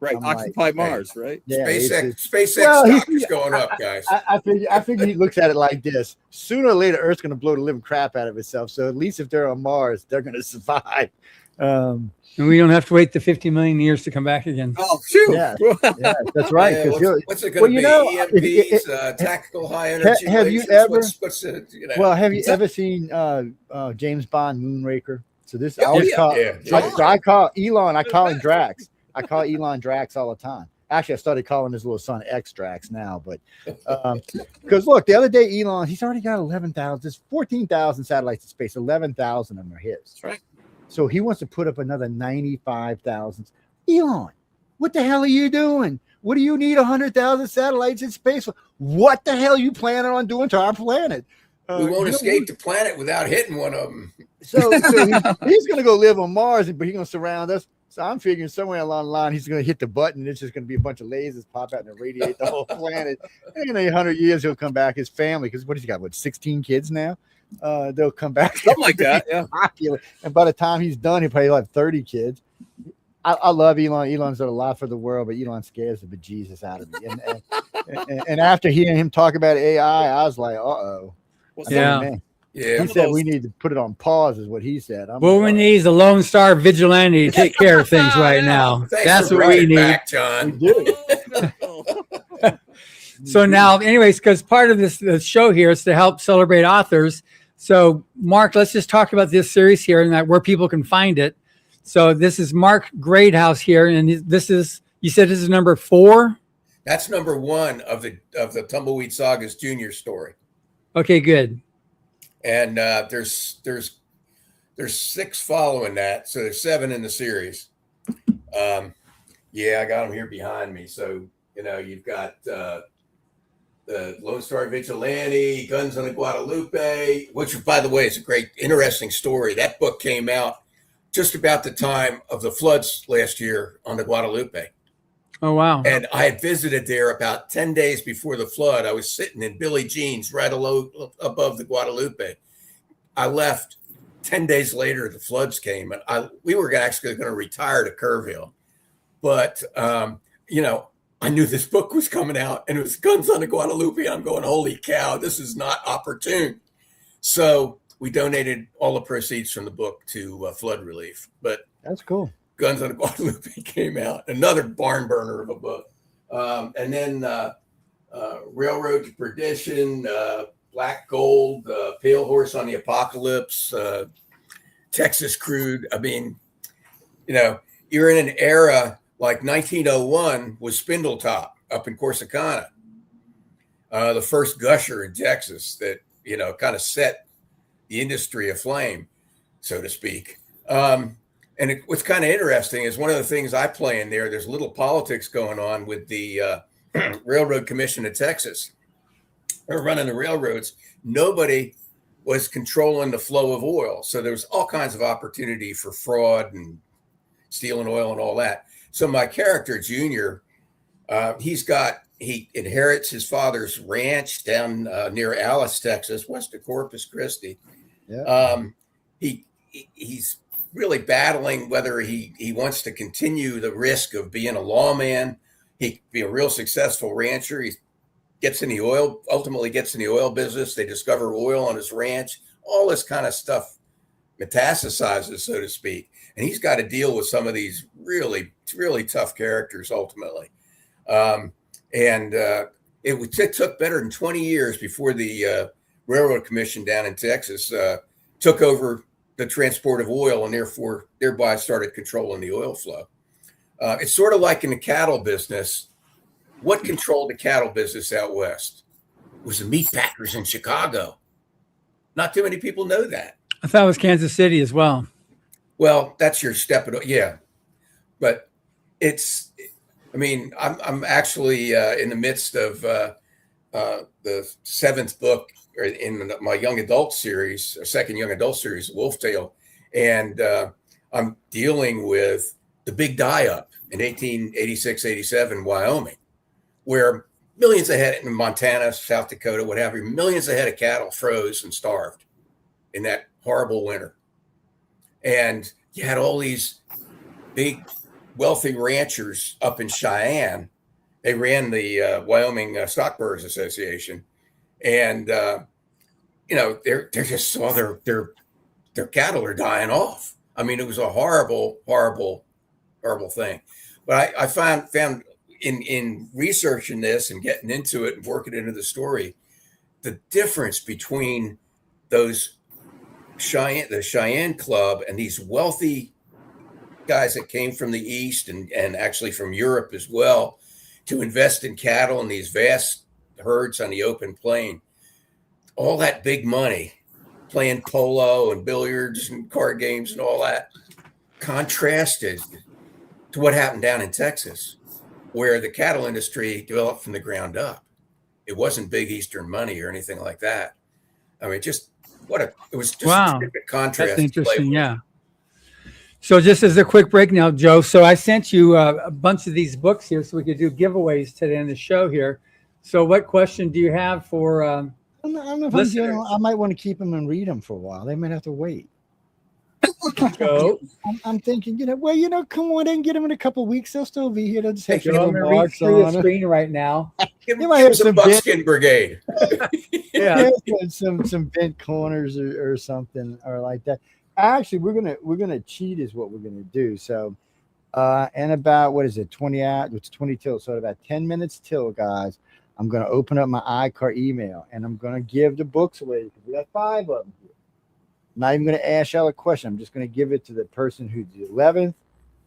Right, I'm occupy like, Mars, right? Yeah, SpaceX Well, stock is going up, guys. I figure he looks at it like this: sooner or later, Earth's going to blow the living crap out of itself. So at least if they're on Mars, they're going to survive. And we don't have to wait the 50 million years to come back again. Oh, shoot. Yeah, that's right. Yeah, 'Cause what's it going to be? EMPs, tactical high energy. have you lasers? ever- What's it, you know? Well, have you ever seen James Bond Moonraker? So this I Yeah, always yeah, call yeah. so I call Elon. I call him Drax. I call Elon Drax all the time. Actually, I started calling his little son X Drax now, but because look, the other day Elon, he's already got 11,000. There's 14,000 satellites in space. 11,000 of them are his. That's right. So he wants to put up another 95,000. Elon, what the hell are you doing? What do you need 100,000 satellites in space for? What the hell are you planning on doing to our planet? We won't escape the planet without hitting one of them. So he's going to go live on Mars, but he's going to surround us. So I'm figuring somewhere along the line, he's going to hit the button. And it's just going to be a bunch of lasers pop out and irradiate the whole planet. And in 100 years, he'll come back, his family, because what he's got, 16 kids now? They'll come back. Something like that, yeah. Popular. And by the time he's done, he'll probably have 30 kids. I love Elon. Elon's done a lot for the world, but Elon scares the bejesus out of me. And after hearing him talk about AI, I was like, uh-oh. Yeah. He said we need to put it on pause, is what he said. What we need is a Lone Star vigilante to take care of things right now. Thanks That's for what we bringing need. it back, John. We do. So now, anyways, because part of the show here is to help celebrate authors. So, Mark, let's just talk about this series here and where people can find it. So this is Mark Greathouse here, and this is, you said this is number 4? That's number 1 of the Tumbleweed Saga's junior story. Okay, good. And there's 6 following that, so there's 7 in the series. I got them here behind me. So you've got the Lone Star Vigilante, Guns on the Guadalupe, which, by the way, is a great, interesting story. That book came out just about the time of the floods last year on the Guadalupe. Oh, wow. And I had visited there about 10 days before the flood. I was sitting in Billie Jean's right above the Guadalupe. I left 10 days later, the floods came, and we were actually going to retire to Kerrville. But, I knew this book was coming out, and it was Guns on the Guadalupe. I'm going, holy cow, this is not opportune. So we donated all the proceeds from the book to flood relief. But that's cool. Guns on the Guadalupe came out, another barn burner of a book. And then Railroad to Perdition, Black Gold, Pale Horse on the Apocalypse, Texas Crude. I mean, you're in an era like 1901 was Spindletop up in Corsicana, the first gusher in Texas that, kind of set the industry aflame, so to speak. And what's kind of interesting is one of the things I play in there's a little politics going on with the Railroad Commission of Texas. They're running the railroads. Nobody was controlling the flow of oil. So there was all kinds of opportunity for fraud and stealing oil and all that. So my character, Junior, he inherits his father's ranch down near Alice, Texas, west of Corpus Christi. Yeah. He's really battling whether he wants to continue the risk of being a lawman. He could be a real successful rancher. He ultimately gets in the oil business. They discover oil on his ranch. All this kind of stuff metastasizes, so to speak. And he's got to deal with some of these really, really tough characters ultimately. It took better than 20 years before the Railroad Commission down in Texas took over the transport of oil and thereby started controlling the oil flow. It's sort of like in the cattle business. What controlled the cattle business out west? It was the meat packers in Chicago. Not too many people know that. I thought it was Kansas City as well. Well, that's your step. Yeah. But I'm actually in the midst of the seventh book in my young adult series, or second young adult series, Wolf Tale. And I'm dealing with the big die-up in 1886, 87, Wyoming, where millions of head in Montana, South Dakota, what have you, millions of head of cattle froze and starved in that horrible winter. And you had all these big, wealthy ranchers up in Cheyenne. They ran the Wyoming Stockbrokers Association, and they're just saw their cattle are dying off. I mean, it was a horrible, horrible, horrible thing. But I found in researching this and getting into it and working into the story, the difference between the Cheyenne Club and these wealthy guys that came from the East and actually from Europe as well to invest in cattle in these vast herds on the open plain. All that big money, playing polo and billiards and card games and all that, contrasted to what happened down in Texas, where the cattle industry developed from the ground up. It wasn't big Eastern money or anything like that. I mean, it was just Wow. a terrific contrast. That's interesting. Yeah. So just as a quick break now, Joe. So I sent you a bunch of these books here so we could do giveaways today in the show here. So what question do you have for I don't know if listeners? I might want to keep them and read them for a while. They might have to wait. Joe? I'm thinking, come on in, get them in a couple of weeks. They'll still be here. They'll just have Joe, I'm little going to read marks through the on them. screen right now. Give You might have some some buckskin brigade. Yeah. some bent corners or something or like that. Actually, we're gonna cheat is what we're gonna do. So, and about 20 hours? It's 20 till. So about 10 minutes till, guys. I'm gonna open up my iCar email and I'm gonna give the books away because we got 5 of them here. I'm not even gonna ask y'all a question. I'm just gonna give it to the person who's the 11th,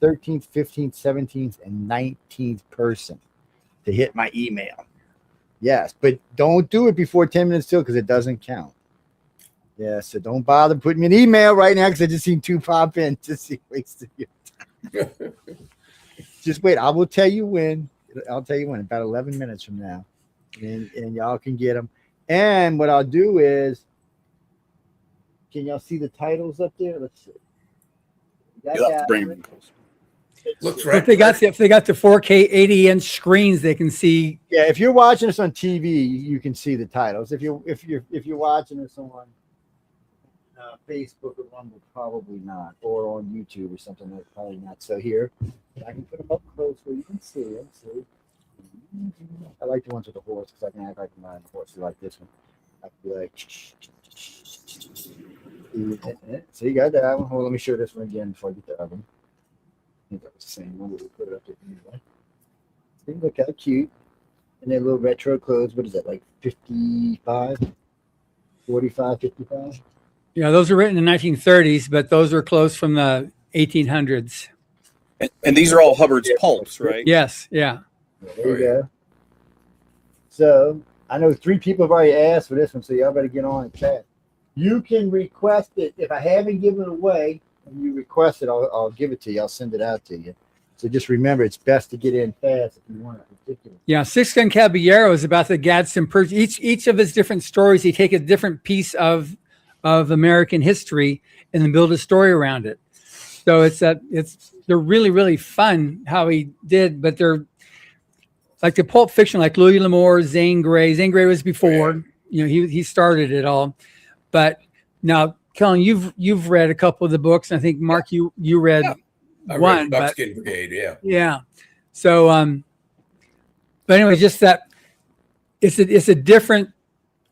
13th, 15th, 17th, and 19th person to hit my email. Yes, but don't do it before 10 minutes till because it doesn't count. Yeah, so don't bother putting me an email right now because I just seen 2 pop in. Just wasting your time. Just wait. I will tell you when. I'll tell you when. About 11 minutes from now, and y'all can get them. And what I'll do is, can y'all see the titles up there? Let's see. You'll have to bring them. Looks If right. they got the 4K 80-inch screens, they can see. Yeah, if you're watching us on TV, you can see the titles. If you're watching us on Facebook or Rumble, probably not, or on YouTube or something, that's probably not. So here, I can put them up close where you can see them. See, I like the ones with the horse because I can act like I'm riding the horse. I like this one. I feel like. So you got that one. Hold, let me show this one again before I get the other one. I think that was the same one. We'll put it up there anyway. See, look how cute. And they're little retro clothes. What is that, like 55? 45, 55? Yeah, those were written in the 1930s, but those are close from the 1800s. And these are all Hubbard's pulps, right? Yes, yeah. There you go. So I know 3 people have already asked for this one, so y'all better get on and chat. You can request it. If I haven't given it away and you request it, I'll give it to you. I'll send it out to you. So just remember, it's best to get in fast if you want it. Particular. Yeah, Six Gun Caballero is about the Gadsden Purge. Each of his different stories, he take a different piece of American history and then build a story around it. So they're really, really fun how he did, but they're like the pulp fiction, like Louis L'Amour, Zane Grey. Zane Grey was before, he started it all. But now, Kellen, you've read a couple of the books. And I think Mark, you read I one. read Buckskin Brigade, yeah. Yeah. So, but anyway, just that it's a different.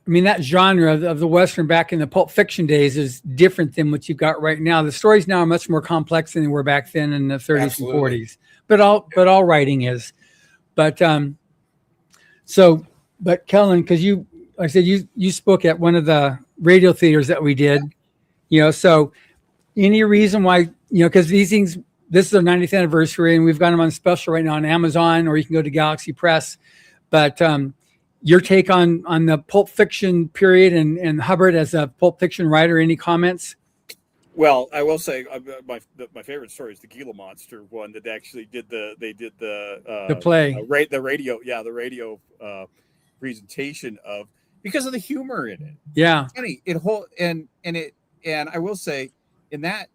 I mean, that genre of the Western back in the pulp fiction days is different than what you've got right now. The stories now are much more complex than they were back then in the 30s Absolutely. and 40s. But all writing is. But but Kellen, because like I said, you spoke at one of the radio theaters that we did, so any reason why, because these things, this is their 90th anniversary and we've got them on special right now on Amazon, or you can go to Galaxy Press. But your take on the pulp fiction period and Hubbard as a pulp fiction writer. Any comments? Well, I will say my favorite story is the Gila Monster one that actually did the play, the radio presentation of, because of the humor in it. Yeah, Funny, and I will say in that.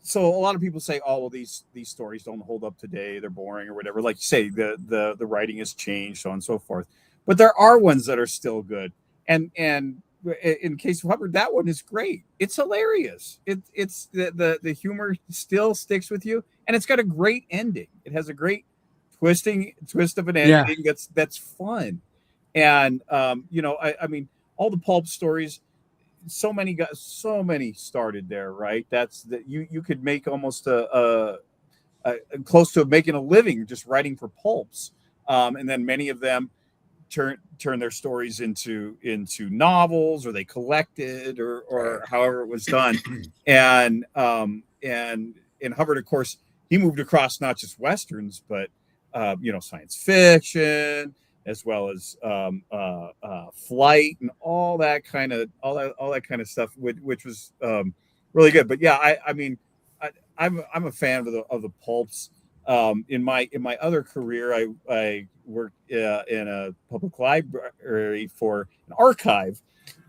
So a lot of people say, "Oh, well, these stories don't hold up today; they're boring or whatever." Like you say, the writing has changed, so on and so forth. But there are ones that are still good. And in case of Hubbard, that one is great. It's hilarious. It's the humor still sticks with you, and it's got a great ending. It has a great twist of an ending that's fun. And I mean, all the pulp stories. So many started there, right? That's that you could make almost a close to making a living just writing for pulps, and then many of them turn their stories into novels, or they collected, or however it was done. And Hubbard, of course, he moved across not just westerns, but science fiction, as well as flight and all that kind of stuff, which was really good. But yeah, I'm a fan of the pulps. In my other career, I worked in a public library for an archive,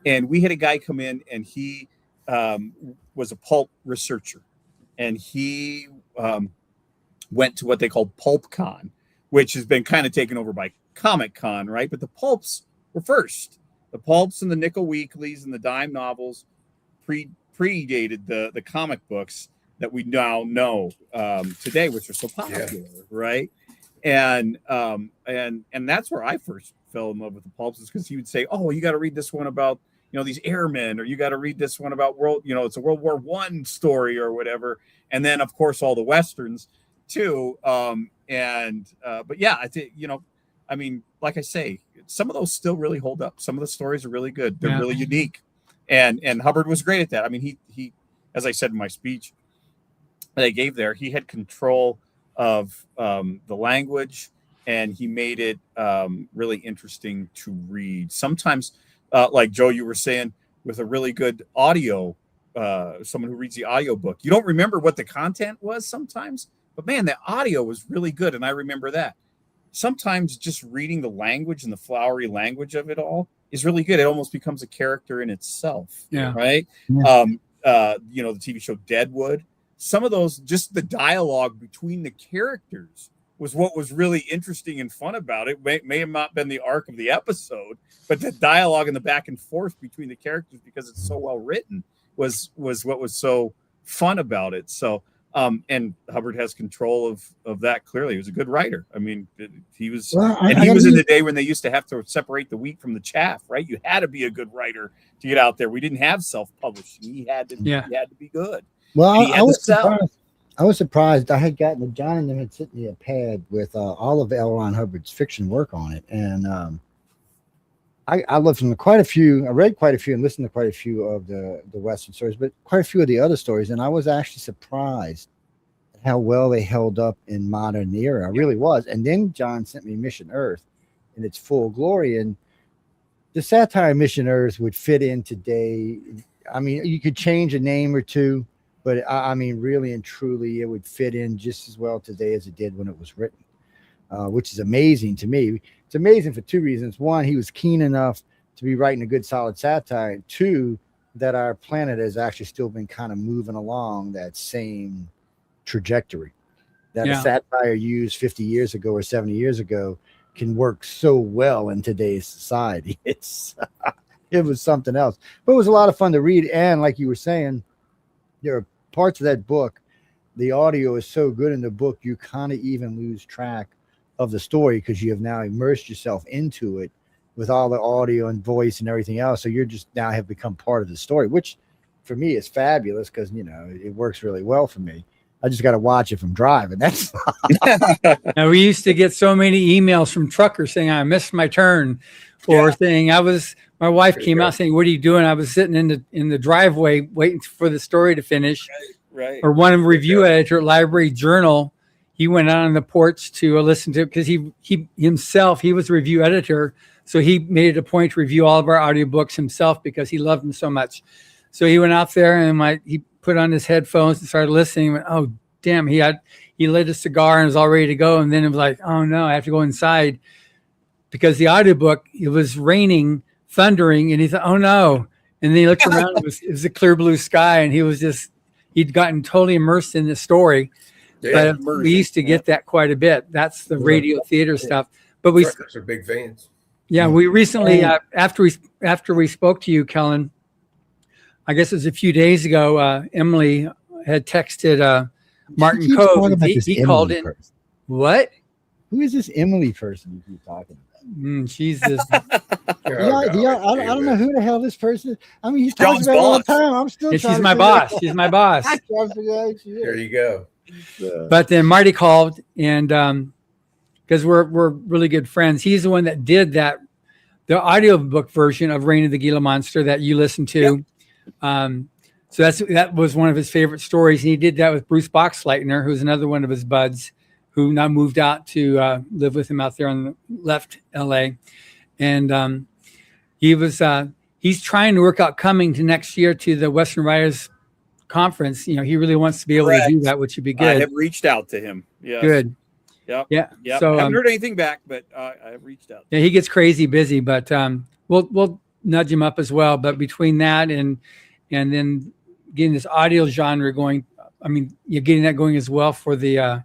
and we had a guy come in, and he was a pulp researcher, and he went to what they called PulpCon, which has been kind of taken over by Comic Con, right? But the pulps were first. The pulps and the nickel weeklies and the dime novels predated the comic books that we now know today, which are so popular, right? And that's where I first fell in love with the pulps, is because he would say, "Oh, you got to read this one about these airmen, or you got to read this one about it's a World War I story or whatever." And then, of course, all the westerns too. But yeah, I think I mean, like I say, some of those still really hold up. Some of the stories are really good. They're really unique. And Hubbard was great at that. I mean, he, as I said in my speech that I gave there, he had control of the language, and he made it really interesting to read. Sometimes, like Joe, you were saying, with a really good audio, someone who reads the audio book, you don't remember what the content was sometimes, but man, the audio was really good. And I remember that. Sometimes just reading the language and the flowery language of it all is really good. It almost becomes a character in itself. Yeah. Right. Yeah. The TV show Deadwood, some of those, just the dialogue between the characters was what was really interesting and fun about it. May have not been the arc of the episode, but the dialogue and the back and forth between the characters, because it's so well written, was what was so fun about it. So, and Hubbard has control of that. Clearly, he was a good writer. I mean, he was, he was in the day when they used to have to separate the wheat from the chaff, right? You had to be a good writer to get out there. We didn't have self-publishing. He had to be good. Well, I was surprised. I had gotten John and them had sent me a pad with all of L. Ron Hubbard's fiction work on it, and I listened to quite a few. I read quite a few and listened to quite a few of the Western stories, but quite a few of the other stories. And I was actually surprised at how well they held up in modern era. I really was. And then John sent me Mission Earth in its full glory. And the satire Mission Earth would fit in today. I mean, you could change a name or two, but I mean, really and truly, it would fit in just as well today as it did when it was written, which is amazing to me. It's amazing for two reasons. One, he was keen enough to be writing a good, solid satire. And two, that our planet has actually still been kind of moving along that same trajectory. That a satire used 50 years ago or 70 years ago can work so well in today's society. It was something else. But it was a lot of fun to read. And like you were saying, there are parts of that book, the audio is so good in the book, you kind of even lose track of the story because you have now immersed yourself into it with all the audio and voice and everything else. So you're just now have become part of the story, which for me is fabulous because, it works really well for me. I just got to watch it from driving. That's Now, we used to get so many emails from truckers saying I missed my turn, or saying my wife came out saying, "What are you doing?" I was sitting in the driveway waiting for the story to finish. Right. Or one review editor at Library Journal, he went out on the porch to listen to it because he himself was a review editor So he made it a point to review all of our audiobooks himself because he loved them so much. So he went out there and he put on his headphones and started listening. Went, oh, damn, he lit a cigar and was all ready to go. And then it was like, oh no, I have to go inside because the audiobook, it was raining, thundering. And he thought, oh no. And then he looked around, it was a clear blue sky. And he'd gotten totally immersed in the story. Yeah, But we used to get that quite a bit. That's the radio theater stuff. But we are big fans. Yeah, we recently, after we spoke to you, Kellen, I guess it was a few days ago, Emily had texted Martin Cove. He called in. Person. What? Who is this Emily person you keep talking about? She's this. I don't know who the hell this person is. I mean, he's talking John's about it all the boss. time. I'm still. She's my boss. She's my boss. There you go. But then Marty called, and because we're really good friends, he's the one that did the audiobook version of Reign of the Gila Monster that you listened to. Yep. So that was one of his favorite stories. And he did that with Bruce Boxleitner, who's another one of his buds, who now moved out to live with him out there left LA. And he's trying to work out coming to next year to the Western Writers Conference. He really wants to be able to do that, which would be good. I have reached out to him. Yeah. Good. Yep. Yeah. Yep. So I haven't heard anything back, but I have reached out. Yeah, he gets crazy busy, but we'll nudge him up as well. But between that and then getting this audio genre going, I mean, you're getting that going as well for the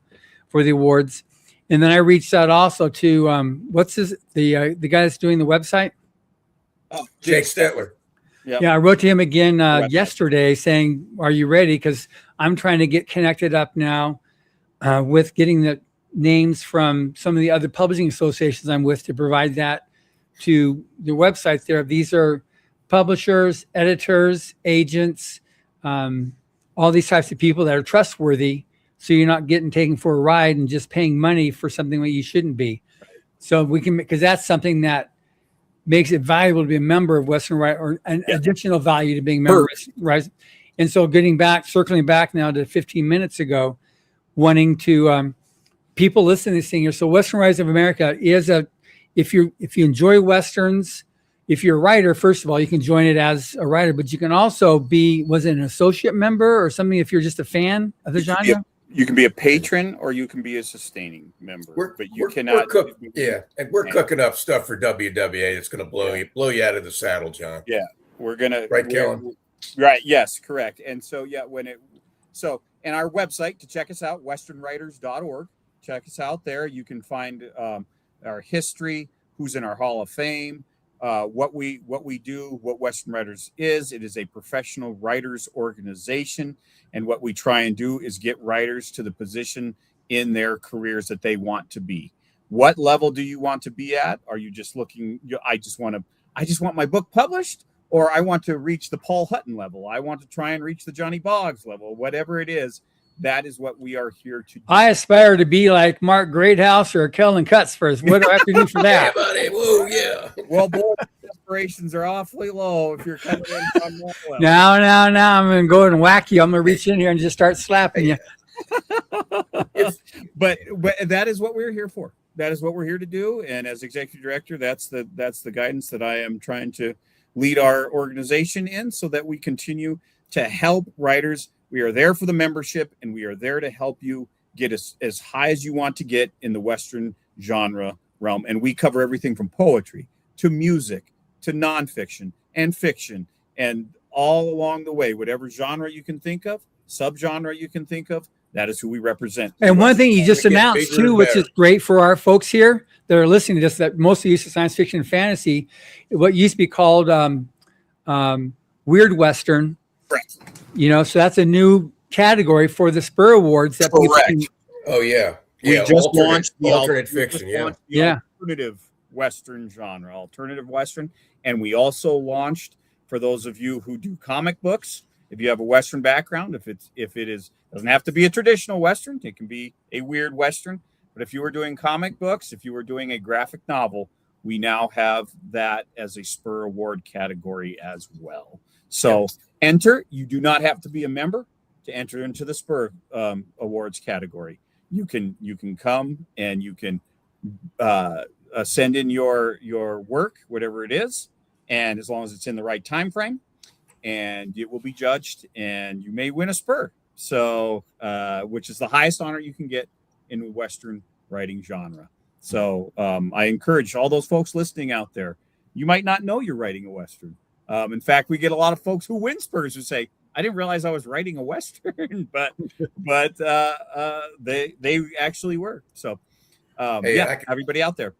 awards. And then I reached out also to the guy that's doing the website. Oh, Jake Stetler. Yep. Yeah, I wrote to him again yesterday saying, "Are you ready?" Because I'm trying to get connected up now with getting the names from some of the other publishing associations I'm with to provide that to the website there. These are publishers, editors, agents, all these types of people that are trustworthy. So you're not getting taken for a ride and just paying money for something that you shouldn't be. Right. So we can, because that's something that makes it valuable to be a member of Western Writer, or an additional value to being a member. Right. And so circling back now to 15 minutes ago, wanting to, people listening to this thing here. So Western Writers of America is if you enjoy Westerns, if you're a writer, first of all, you can join it as a writer, but you can also be, was it an associate member or something if you're just a fan of the genre? You can be a patron or you can be a sustaining member, but you cannot. And we're cooking up stuff for WWA that's going to blow you out of the saddle, John. Yeah, we're gonna Kellen. Right. Yes, correct. And so and our website to check us out, westernwriters.org. Check us out there. You can find our history, who's in our Hall of Fame, what we do, what Western Writers is. It is a professional writers organization. And what we try and do is get writers to the position in their careers that they want to be. What level do you want to be at? Are you just looking, I just want my book published, or I want to reach the Paul Hutton level. I want to try and reach the Johnny Boggs level, whatever it is. That is what we are here to do. I aspire to be like Mark Greathouse or Kellen Cutsworth. What do I have to do for that? Yeah, buddy. Whoa, yeah. Well, boy, aspirations are awfully low if you're coming in from that level. Now, I'm going to go and whack you. I'm going to reach in here and just start slapping you. but that is what we're here for. That is what we're here to do. And as executive director, that's the guidance that I am trying to lead our organization in, so that we continue to help writers. We are there for the membership, and we are there to help you get as high as you want to get in the Western genre realm. And we cover everything from poetry to music to nonfiction and fiction, and all along the way, whatever genre you can think of, subgenre you can think of, that is who we represent. And one thing you just announced too, which is great for our folks here that are listening to this, that mostly used to science fiction and fantasy, what used to be called Weird Western. Correct. So that's a new category for the Spur Awards. That We just launched the alternate fiction. Alternative Western genre, alternative Western. And we also launched, for those of you who do comic books, if you have a Western background, if it is, doesn't have to be a traditional Western, it can be a weird Western. But if you were doing comic books, if you were doing a graphic novel, we now have that as a Spur Award category as well. So enter. You do not have to be a member to enter into the Spur Awards category. You can come and you can send in your work, whatever it is, and as long as it's in the right time frame, and it will be judged, and you may win a spur. So, which is the highest honor you can get in the Western writing genre. So, I encourage all those folks listening out there. You might not know you're writing a Western. In fact, we get a lot of folks who win spurs who say, "I didn't realize I was writing a Western," but they actually were. So, hey, everybody out there.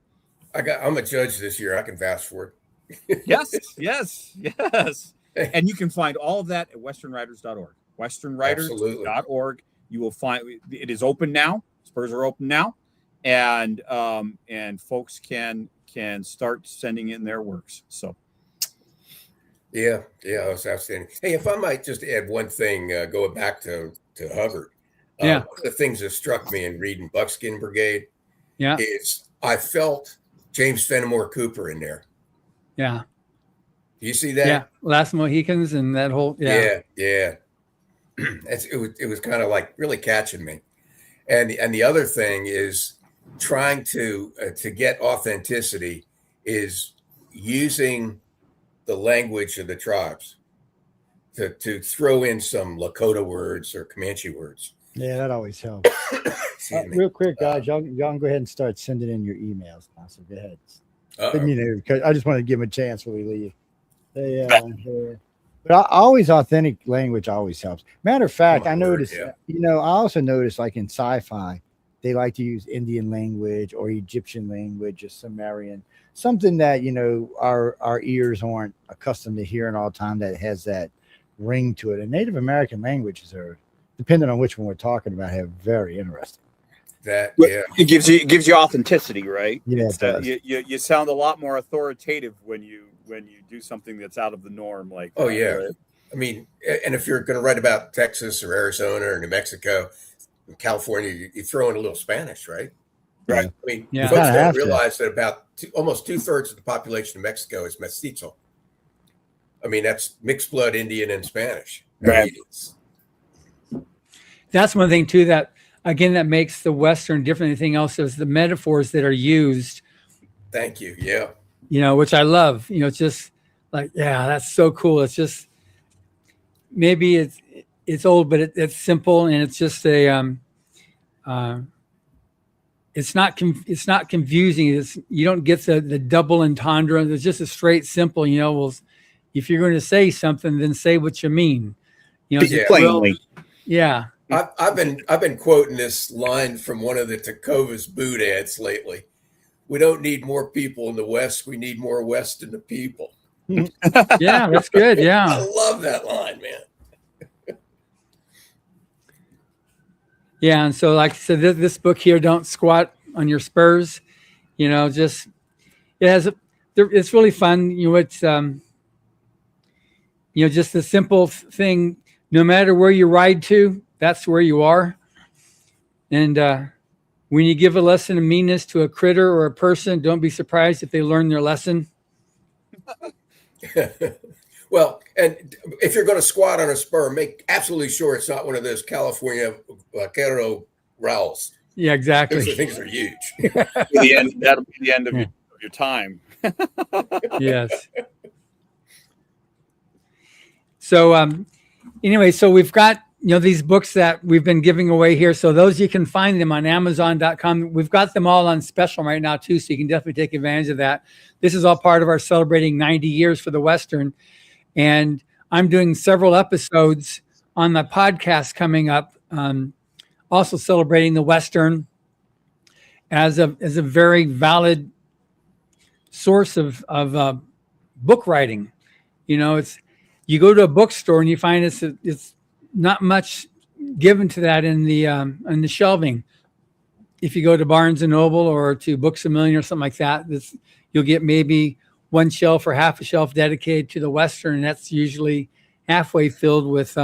I'm a judge this year. I can vouch for it. yes. And you can find all of that at westernwriters.org. Westernwriters.org. You will find it is open now. Spurs are open now, and folks can start sending in their works. So, yeah, that's outstanding. Hey, if I might just add one thing, going back to Hubbard. One of the things that struck me in reading Buckskin Brigade, is I felt James Fenimore Cooper in there. Yeah. Do you see that? Yeah. Last Mohicans and that whole. Yeah. It was kind of like really catching me. And the other thing is trying to get authenticity is using the language of the tribes to throw in some Lakota words or Comanche words. Yeah, that always helps. Real quick, guys, y'all go ahead and start sending in your emails now. So go ahead. Because I just want to give them a chance when we leave. But always authentic language always helps. Matter of fact, I noticed, I also noticed like in sci-fi, they like to use Indian language or Egyptian language or Sumerian, something that, our ears aren't accustomed to hearing all the time that has that ring to it. And Native American languages are, depending on which one we're talking about, have very interesting. It gives you authenticity, right? Yeah, you sound a lot more authoritative when you do something that's out of the norm. Like, right? I mean, and if you're going to write about Texas or Arizona or New Mexico, California, you throw in a little Spanish, right? Right. I mean, folks don't realize that about almost 2/3 of the population of Mexico is mestizo. I mean, that's mixed blood Indian and Spanish. Right. That's one thing too that makes the Western different than anything else is the metaphors that are used. Thank you. Yeah. Which I love. It's just like, that's so cool. It's just maybe it's old, but it's simple, and it's just a it's not confusing. You don't get the double entendre. It's just a straight, simple. Well, if you're going to say something, then say what you mean. Plainly. Yeah. I've been quoting this line from one of the Tecovas boot ads lately. We don't need more people in the West. We need more West in the people. Yeah, that's good. Yeah. I love that line, man. Yeah. And so, like I said, this book here, Don't Squat on Your Spurs, it's really fun. It's, just a simple thing. No matter where you ride to, that's where you are. And when you give a lesson of meanness to a critter or a person, don't be surprised if they learn their lesson. Well, and if you're going to squat on a spur, make absolutely sure it's not one of those California vaquero rowels. Yeah, exactly. Those things are huge. That'll be the end of your time. Yes. So anyway, so we've got these books that we've been giving away here. So those, you can find them on Amazon.com. We've got them all on special right now too, so you can definitely take advantage of that. This is all part of our celebrating 90 years for the Western, and I'm doing several episodes on the podcast coming up, also celebrating the Western as a very valid source of book writing. You go to a bookstore and you find it's not much given to that in the shelving. If you go to Barnes and Noble or to Books A Million or something like that, you'll get maybe one shelf or half a shelf dedicated to the Western, and that's usually halfway filled with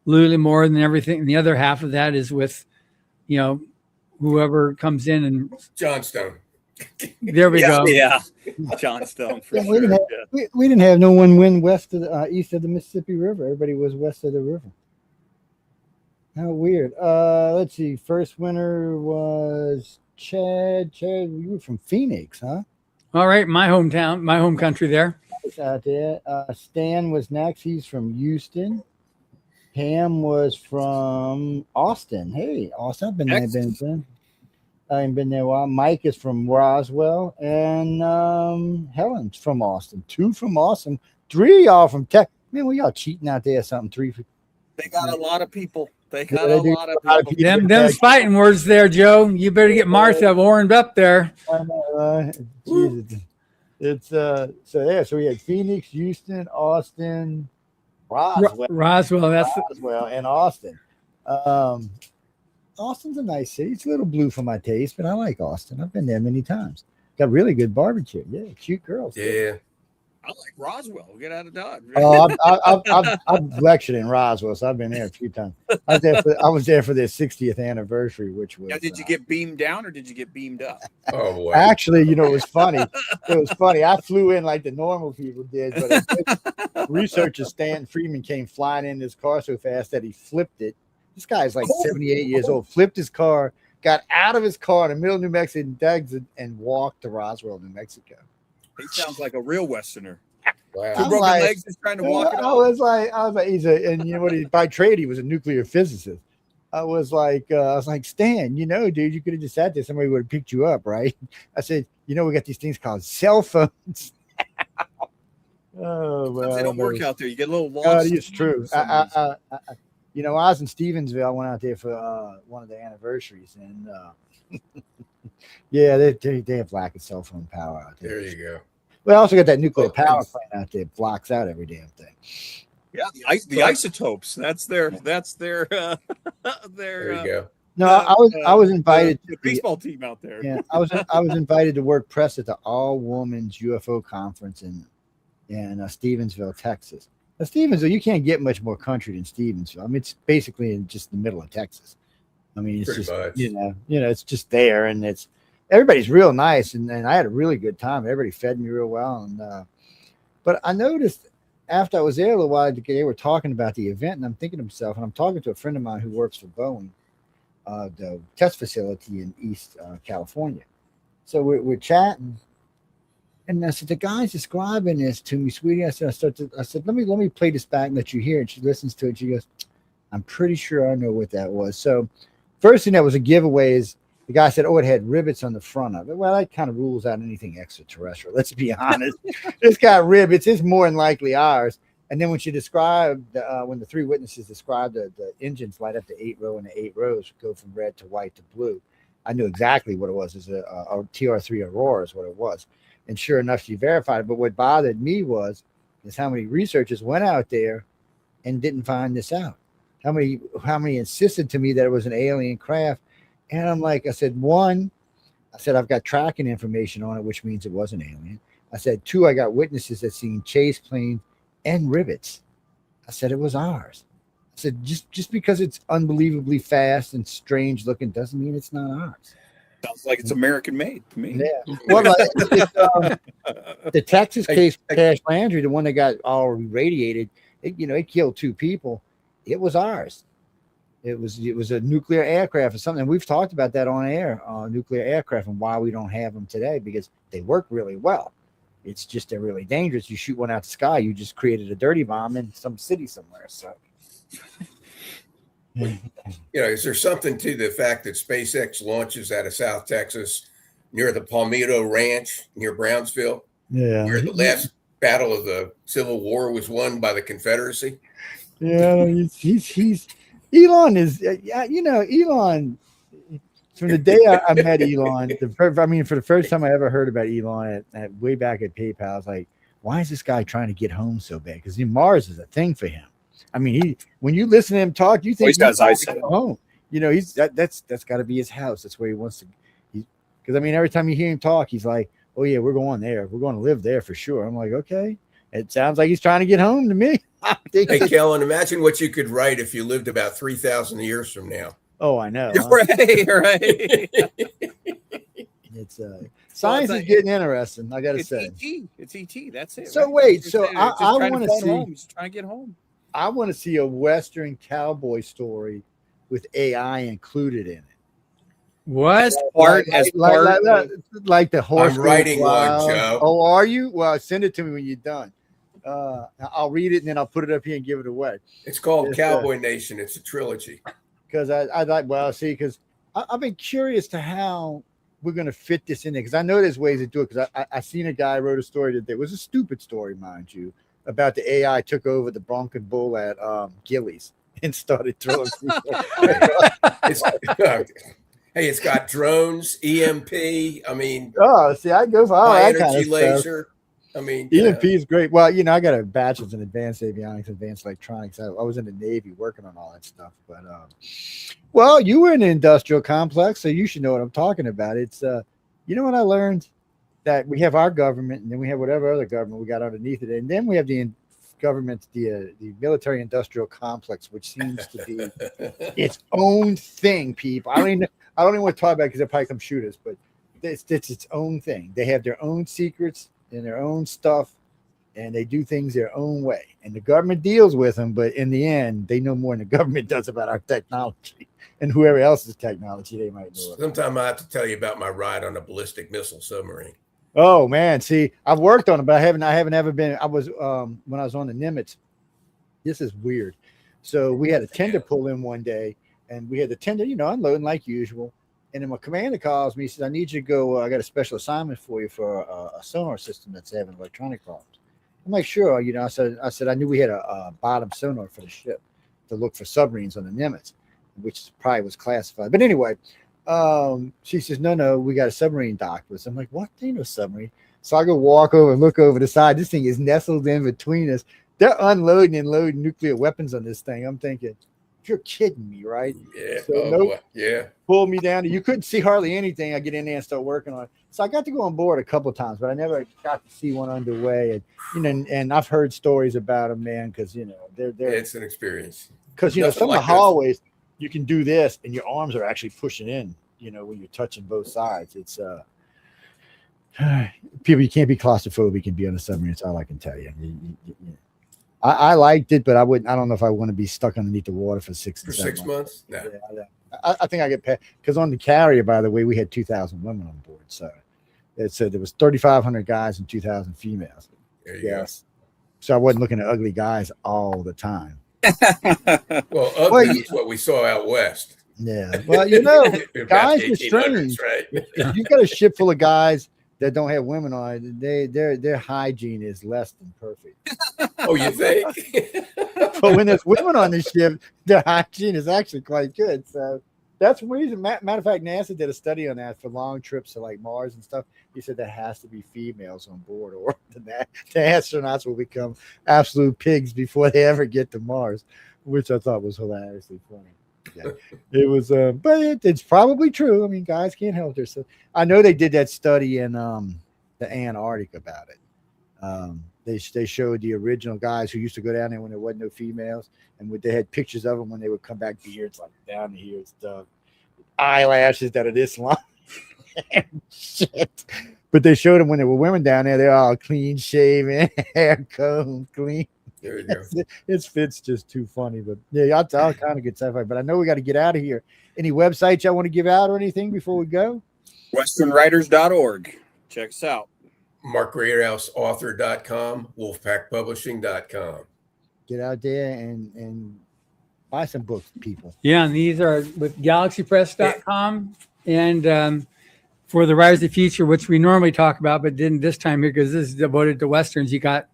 Lily more than everything. And the other half of that is with, whoever comes in and Johnstone. There we go. Yeah, Johnstone. We didn't have no one win west of east of the Mississippi River. Everybody was west of the river. How weird. Let's see. First winner was Chad, you were from Phoenix, huh? All right, my hometown, my home country there. It's out there. Stan was next. He's from Houston. Pam was from Austin. Hey, Austin. I've been there. I ain't been there a while. Mike is from Roswell, and Helen's from Austin. 2 from Austin. 3 of y'all from Tech. Man, we y'all cheating out there or something? 3. They got a lot of people. They Yeah, got they a do. lot of people. Them's fighting words there, Joe. You better get Martha warmed up there. I know, Jesus. It's so yeah. So we had Phoenix, Houston, Austin, Roswell. That's Roswell, and Austin. Austin's a nice city. It's a little blue for my taste, but I like Austin. I've been there many times. Got really good barbecue. Yeah, cute girls. Yeah. I like Roswell. Get out of Dodge. I've lectured in Roswell, so I've been there a few times. I was there for their 60th anniversary, which was. Now, did you get beamed down or did you get beamed up? Oh boy. Actually, it was funny. I flew in like the normal people did, but researcher Stan Freeman came flying in his car so fast that he flipped it. This guy's like 78 years old. Flipped his car, got out of his car in the middle of New Mexico and walked to Roswell, New Mexico. He sounds like a real Westerner. Wow. Two broken legs, just trying to walk it I off. was like, and you know what? By trade, he was a nuclear physicist. I was like, Stan, dude, you could have just sat there. Somebody would have picked you up, right? I said, we got these things called cell phones. Oh, well, They don't work out there. You get a little lost. It's true. I was in Stevensville. I went out there for one of the anniversaries, and yeah, they have lack of cell phone power out there. There you go. We also got that nuclear power plant out there. It blocks out every damn thing. Yeah, the isotopes. That's their. There you go. No, I was invited to the baseball team out there. Yeah, I was invited to work press at the all women's UFO conference in Stevensville, Texas. Now, Stevensville, you can't get much more country than Stevensville. I mean, it's basically in just the middle of Texas. I mean, it's Pretty just much. It's just there, and everybody's real nice, and I had a really good time. Everybody fed me real well, and but I noticed after I was there a little while, they were talking about the event, and I'm thinking to myself, and I'm talking to a friend of mine who works for Boeing, the test facility in East California. So we're chatting, and I said, the guy's describing this to me, sweetie. I said, let me play this back and let you hear it. She listens to it. She goes, I'm pretty sure I know what that was. So first thing that was a giveaway is the guy said, it had rivets on the front of it. Well, that kind of rules out anything extraterrestrial. Let's be honest. It's got rivets. It's more than likely ours. And then when she described, when the 3 witnesses described the engines light up to 8 row and the 8 rows go from red to white to blue, I knew exactly what it was. It's a TR3 Aurora is what it was. And sure enough, she verified it. But what bothered me is how many researchers went out there and didn't find this out. How many insisted to me that it was an alien craft. And I'm like, I said, I've got tracking information on it, which means it was an alien. I said, 2, I got witnesses that seen chase planes and rivets. I said, it was ours. I said, just because it's unbelievably fast and strange looking doesn't mean it's not ours. Sounds like it's American made to me. Yeah. Well, the Texas case, Cash Landry, the one that got all irradiated, it killed 2 people. It was ours. It was a nuclear aircraft or something. We've talked about that on air, nuclear aircraft, and why we don't have them today, because they work really well. It's just they're really dangerous. You shoot one out the sky, you just created a dirty bomb in some city somewhere. So, is there something to the fact that SpaceX launches out of South Texas near the Palmito Ranch near Brownsville, where the last battle of the Civil War was won by the Confederacy? Yeah, he's Elon is, Elon. From the day I met Elon, for the first time I ever heard about Elon at way back at PayPal, I was like, why is this guy trying to get home so bad? Because Mars is a thing for him. I mean, when you listen to him talk, you think he's got his eyes set home. That's got to be his house. That's where he wants to. Because every time you hear him talk, he's like, "Oh yeah, we're going there. We're going to live there for sure." I'm like, okay. It sounds like he's trying to get home to me. Hey, Kellen, imagine what you could write if you lived about 3,000 years from now. Oh, I know. Right. It's science is getting interesting. I got to say, it's ET. That's it. So right? wait, so I want to see. He's trying to get home. I want to see a Western cowboy story with AI included in it. What? Like the horse. I'm writing goes wild. one, Joe. Oh, are you? Well, send it to me when you're done. I'll read it and then I'll put it up here and give it away. It's called Cowboy Nation. It's a trilogy. Because I like, well, see, because I've been curious to how we're going to fit this in there. Because I know there's ways to do it. Because I seen a guy wrote a story that there was a stupid story, mind you, about the AI took over the Bronco Bull at Gillies and started throwing people. Hey, it's got drones, EMP. I mean, see, I go for all that kind of laser. Stuff. I mean, EMP is great. Well, I got a bachelor's in advanced avionics, advanced electronics. I was in the Navy working on all that stuff. But, well, you were in the industrial complex, so you should know what I'm talking about. It's, you know what I learned? That we have our government, and then we have whatever other government we got underneath it, and then we have the government, the military industrial complex, which seems to be its own thing. People, I don't even want to talk about it because they'll probably come shoot us, but it's its own thing. They have their own secrets and their own stuff, and they do things their own way. And the government deals with them, but in the end, they know more than the government does about our technology and whoever else's technology they might know. Sometime I have to tell you about my ride on a ballistic missile submarine. Oh man, see, I've worked on it, but I haven't ever been. I was when I was on the Nimitz. This is weird. So we had a tender pull in one day, and we had the tender, unloading like usual. And then my commander calls me. He says, "I need you to go. I got a special assignment for you for a sonar system that's having electronic problems." I'm like, "Sure." I said I knew we had a bottom sonar for the ship to look for submarines on the Nimitz, which probably was classified. But anyway. She says, no, we got a submarine docked with us. I'm like, what? There ain't no submarine. So I go walk over and look over the side. This thing is nestled in between us. They're unloading and loading nuclear weapons on this thing. I'm thinking, you're kidding me, right? Yeah. So yeah. Pulled me down. You couldn't see hardly anything. I get in there and start working on it. So I got to go on board a couple of times, but I never got to see one underway. And and I've heard stories about them, man, because they're it's an experience. Because some of the hallways. You can do this and your arms are actually pushing in, when you're touching both sides. It's people, you can't be claustrophobic and be on a submarine. That's all I can tell you. I liked it, but I don't know if I want to be stuck underneath the water for 6 months. No. Yeah, I think I get past, because on the carrier, by the way, we had 2,000 women on board. So there was 3,500 guys and 2,000 females. There you go. So I wasn't looking at ugly guys all the time. Well, ugly is what we saw out west. Yeah. Well, guys are strange. Right? If you've got a ship full of guys that don't have women on it, their hygiene is less than perfect. Oh, you think? But when there's women on the ship, their hygiene is actually quite good. So that's the reason. Matter of fact, NASA did a study on that for long trips to like Mars and stuff. He said there has to be females on board, or the astronauts will become absolute pigs before they ever get to Mars, which I thought was hilariously funny. Yeah. It was, but it's probably true. I mean, guys can't help themselves. I know they did that study in the Antarctic about it. They showed the original guys who used to go down there when there wasn't no females, and they had pictures of them when they would come back, beards like down here and stuff, eyelashes that are this long. Shit. But they showed them when there were women down there, they're all clean shaven, hair combed, clean. There you go. It fits just too funny. But yeah, I'll kind of get sci-fi. But I know we got to get out of here. Any websites y'all want to give out or anything before we go? westernwriters.org. Check us out. MarkGreathouseAuthor.com, WolfPackPublishing.com. Get out there and buy some books, people. Yeah, and these are with GalaxyPress.com and for the Writers of the Future, which we normally talk about, but didn't this time here because this is devoted to Westerns. You got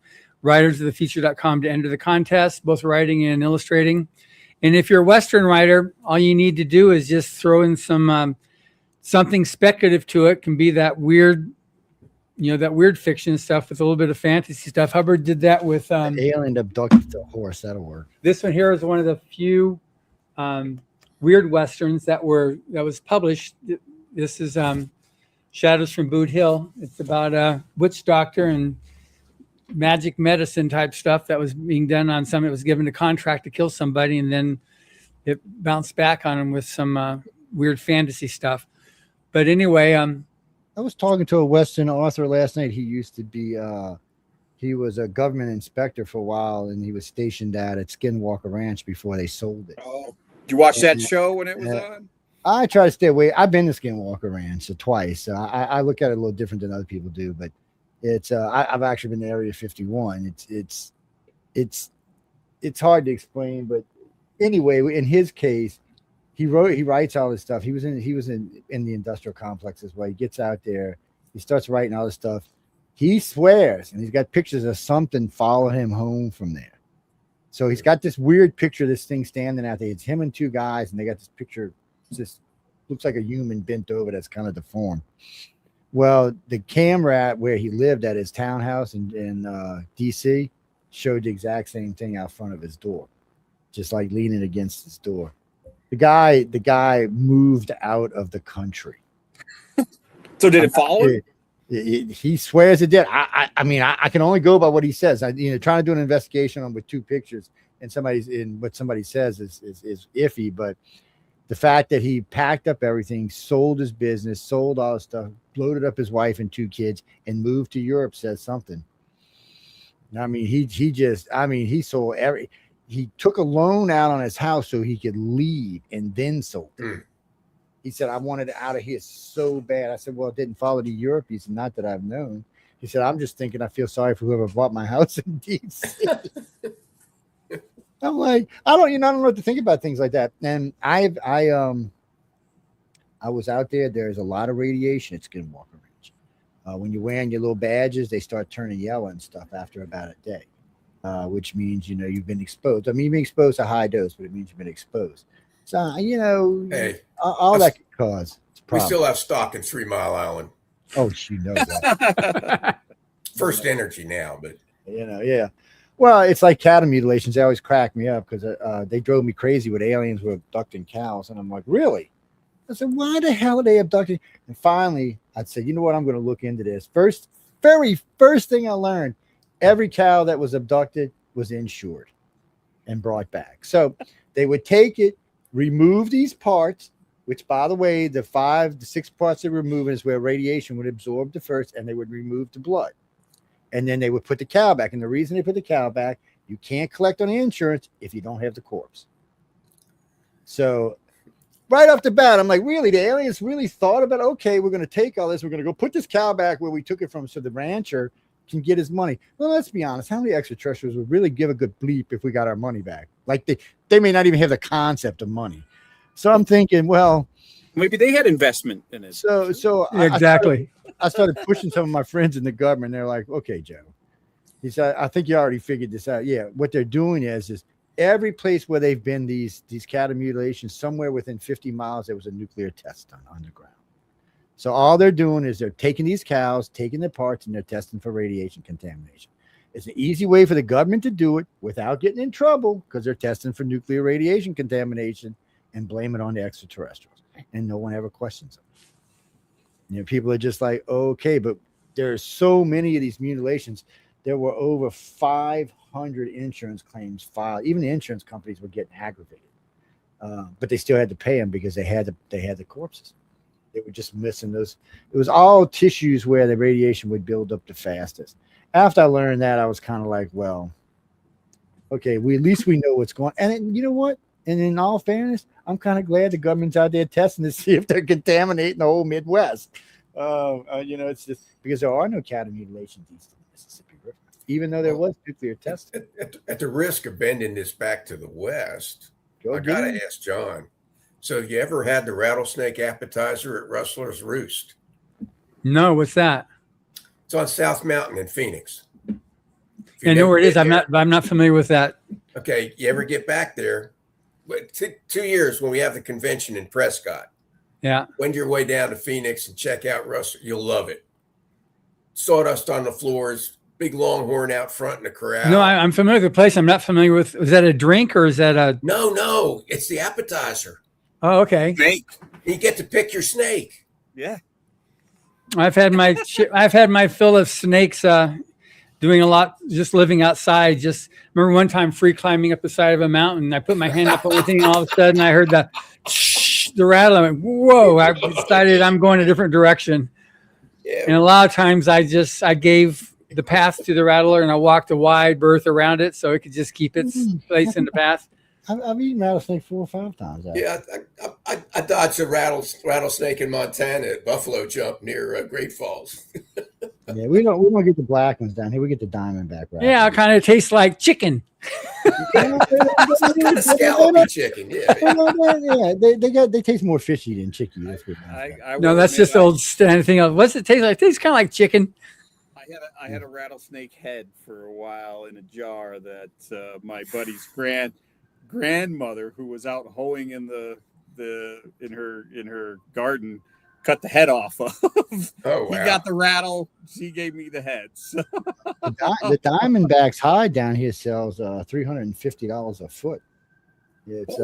WritersOfTheFuture.com to enter the contest, both writing and illustrating. And if you're a Western writer, all you need to do is just throw in some something speculative to it. Can be that weird, that weird fiction stuff with a little bit of fantasy stuff. Hubbard did that with Alien abducted the horse. That'll work. This one here is one of the few weird Westerns that was published. This is Shadows from Boot Hill. It's about a witch doctor and magic medicine type stuff that was being done on someone. It was given a contract to kill somebody, and then it bounced back on him with some weird fantasy stuff. But anyway, I was talking to a Western author last night. He used to be he was a government inspector for a while, and he was stationed out at Skinwalker Ranch before they sold it. Oh, did you watch that show when it was on? I try to stay away. I've been to Skinwalker Ranch twice, so I look at it a little different than other people do. But it's I've actually been to Area 51. It's hard to explain, but anyway, in his case, he writes all this stuff. He was in the industrial complex as well. He gets out there, he starts writing all this stuff. He swears, and he's got pictures of something following him home from there. So he's got this weird picture of this thing standing out there. It's him and two guys, and they got this picture. Just looks like a human bent over that's kind of deformed. Well, the camera where he lived at his townhouse in DC showed the exact same thing out front of his door, just like leaning against his door. The guy moved out of the country. So did it follow him? He swears it did. I mean, I can only go by what he says. Trying to do an investigation on with two pictures and what somebody says is iffy. But the fact that he packed up everything, sold his business, sold all his stuff, loaded up his wife and two kids, and moved to Europe says something. I mean, he sold he took a loan out on his house so he could leave and then sold it. He said, I wanted out of here so bad. I said, well, it didn't follow to Europe. He said, not that I've known. He said, I'm just thinking I feel sorry for whoever bought my house in DC. I'm like, I don't know what to think about things like that. And I was out there. There's a lot of radiation at Skinwalker Ranch. When you're wearing your little badges, they start turning yellow and stuff after about a day, which means, you've been exposed. I mean, you've been exposed to high dose, but it means you've been exposed. So, hey, all that could cause. We still have stock in 3 Mile Island. Oh, she knows that. First Energy now, but yeah. Well, it's like cattle mutilations. They always crack me up because they drove me crazy with aliens were abducting cows, and I'm like, really? I said, why the hell are they abducting? And finally, I'd say, you know what? I'm going to look into this. Very first thing I learned, every cow that was abducted was insured and brought back. So they would take it, remove these parts, which, by the way, the 6 parts they're removing is where radiation would absorb the first, and they would remove the blood. And then they would put the cow back. And the reason they put the cow back, you can't collect on the insurance if you don't have the corpse. So right off the bat, I'm like, really? The aliens really thought about, okay, we're going to take all this. We're going to go put this cow back where we took it from so the rancher can get his money. Well, let's be honest. How many extraterrestrials would really give a good bleep if we got our money back? Like they may not even have the concept of money. So I'm thinking, well, maybe they had investment in it. So exactly. I started pushing some of my friends in the government. They're like, okay, Joe. He said, I think you already figured this out. Yeah. What they're doing is every place where they've been these cattle mutilations, somewhere within 50 miles, there was a nuclear test done underground. So all they're doing is they're taking these cows, taking their parts, and they're testing for radiation contamination. It's an easy way for the government to do it without getting in trouble because they're testing for nuclear radiation contamination and blame it on the extraterrestrials. And no one ever questions them. People are just like, okay, but there's so many of these mutilations. There were over 500 insurance claims filed. Even the insurance companies were getting aggravated, but they still had to pay them because they had the corpses. They were just missing those. It was all tissues where the radiation would build up the fastest. After I learned that, I was kind of like, well, okay, at least we know what's going on. And you know what? And in all fairness, I'm kind of glad the government's out there testing to see if they're contaminating the whole Midwest. It's just because there are no cattle mutilations east of the Mississippi River, even though there was nuclear testing. At the risk of bending this back to the West, I got to ask John. So you ever had the rattlesnake appetizer at Rustler's Roost? No, what's that? It's on South Mountain in Phoenix. I know where it is. I'm not familiar with that. Okay, you ever get back there? 2 years when we have the convention in Prescott. Yeah. Wend your way down to Phoenix and check out Rustler. You'll love it. Sawdust on the floors, big longhorn out front in the corral. No, I'm familiar with the place. I'm not familiar with. Is that a drink or is that a? No, it's the appetizer. Oh, okay. Snake. You get to pick your snake. Yeah. I've had my fill of snakes. Doing a lot, just living outside. Just remember one time free climbing up the side of a mountain. I put my hand up on the thing, and all of a sudden I heard the rattle. I went, whoa! I decided I'm going a different direction. Yeah. And a lot of times I gave the path to the rattler, and I walked a wide berth around it so it could just keep its place in the path. I've eaten rattlesnake 4 or 5 times. Actually. Yeah, I dodged a rattlesnake in Montana at Buffalo Jump near Great Falls. Yeah, we don't get the black ones down here. We get the diamondback. Yeah, it kind of tastes like chicken. Kind of scallopy chicken. Yeah. They taste more fishy than chicky. That's what No, that's just old anything else. What's it taste like? It tastes kind of like chicken. I had a rattlesnake head for a while in a jar that my buddy's grandmother, who was out hoeing in in her garden, cut the head off of. Oh, wow. He got the rattle. She gave me the head. So. The diamondback's hide down here sells $350 a foot. It's,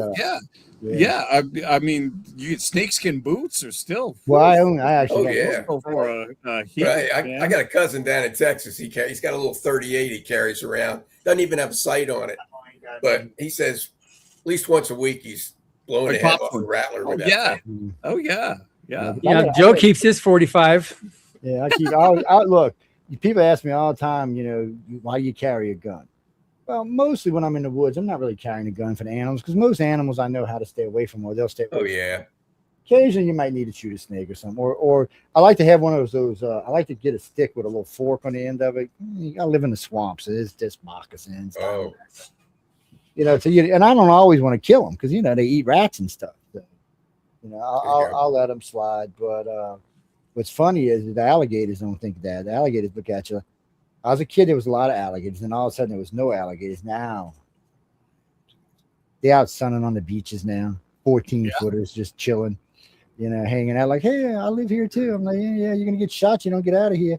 I mean, snakeskin boots are still. Well, I actually. I got a cousin down in Texas. He's got a little 38 he carries around. Doesn't even have a sight on it, but he says at least once a week he's blowing the head off a rattler. With that thing. Oh yeah. Yeah, Joe keeps his 45. Yeah, I keep. Look, people ask me all the time, why you carry a gun? Well, mostly when I'm in the woods, I'm not really carrying a gun for the animals because most animals I know how to stay away from, or they'll stay away. Oh yeah. Occasionally, you might need to shoot a snake or something, or I like to have one of those. I like to get a stick with a little fork on the end of it. I live in the swamps, so it's just moccasins. Oh. And I don't always want to kill them because they eat rats and stuff. So, I'll let them slide. But what's funny is the alligators don't think that. The alligators look at you. I was a kid, there was a lot of alligators, and all of a sudden there was no alligators. Now they're out sunning on the beaches now, 14-footers just chilling, hanging out like, hey, I live here too. I'm like, yeah, you're gonna get shot. You don't get out of here.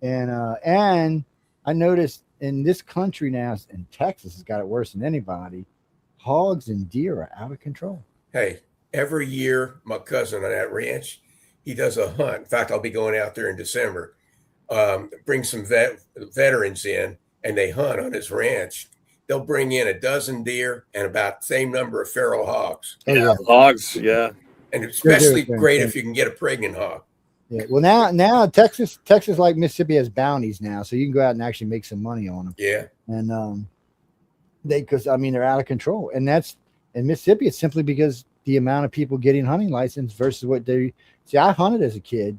And I noticed in this country now, in Texas, has got it worse than anybody. Hogs and deer are out of control. Hey, every year, my cousin on that ranch, he does a hunt. In fact, I'll be going out there in December. Bring some veterans in, and they hunt on his ranch. They'll bring in a dozen deer and about the same number of feral hogs. Hogs, yeah. And especially great if you can get a pregnant hog. Yeah. Well, now Texas, like Mississippi, has bounties now, so you can go out and actually make some money on them. Yeah. And they're out of control, and that's in Mississippi. It's simply because the amount of people getting hunting license versus what they see. I hunted as a kid.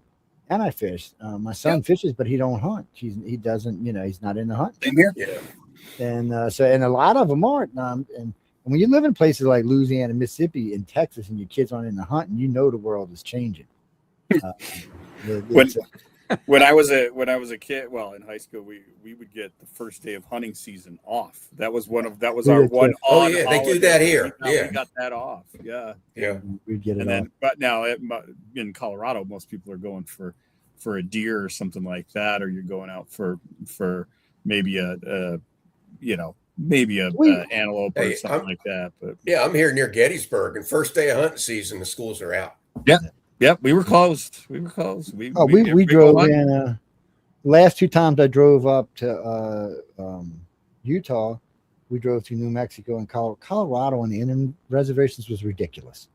And I fish. My son fishes, but he don't hunt. He doesn't. He's not in the hunt. Same here. Yeah. And and a lot of them aren't. And when you live in places like Louisiana, Mississippi, and Texas, and your kids aren't in the hunt, and the world is changing. When I was a kid, well, in high school, we would get the first day of hunting season off. That was our one. Oh yeah, they do that here. We got that off. Yeah. We'd get it off. But now in Colorado, most people are going for a deer or something like that, or you're going out for maybe an antelope or something like that. But yeah, I'm here near Gettysburg, and first day of hunting season, the schools are out. Yeah. Yep, we were closed. We drove in. Last 2 times I drove up to Utah, we drove to New Mexico and Colorado, and the Indian reservations was ridiculous.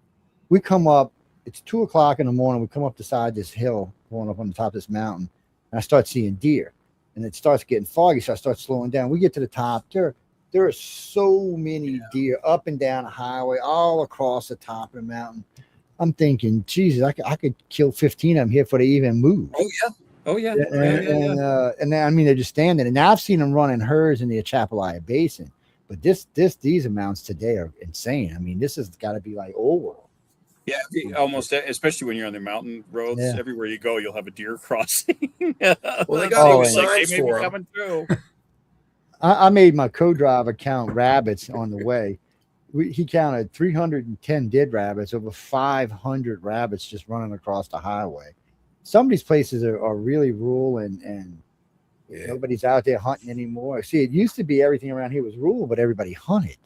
We come up, it's 2:00 in the morning. We come up the side of this hill, going up on the top of this mountain, and I start seeing deer, and it starts getting foggy, so I start slowing down. We get to the top. There are so many deer up and down the highway, all across the top of the mountain. I'm thinking, Jesus, I could kill 15 of them here before they even move. Oh yeah. And then, they're just standing. And now I've seen them run in herds in the Atchafalaya Basin, but these amounts today are insane. This has got to be like old world. Yeah, almost, especially when you're on the mountain roads. Yeah. Everywhere you go, you'll have a deer crossing. Well, they got signs for them. Coming through. I made my co-driver count rabbits on the way. He counted 310 dead rabbits, over 500 rabbits just running across the highway. Some of these places are really rural and nobody's out there hunting anymore. See, it used to be everything around here was rural, but everybody hunted.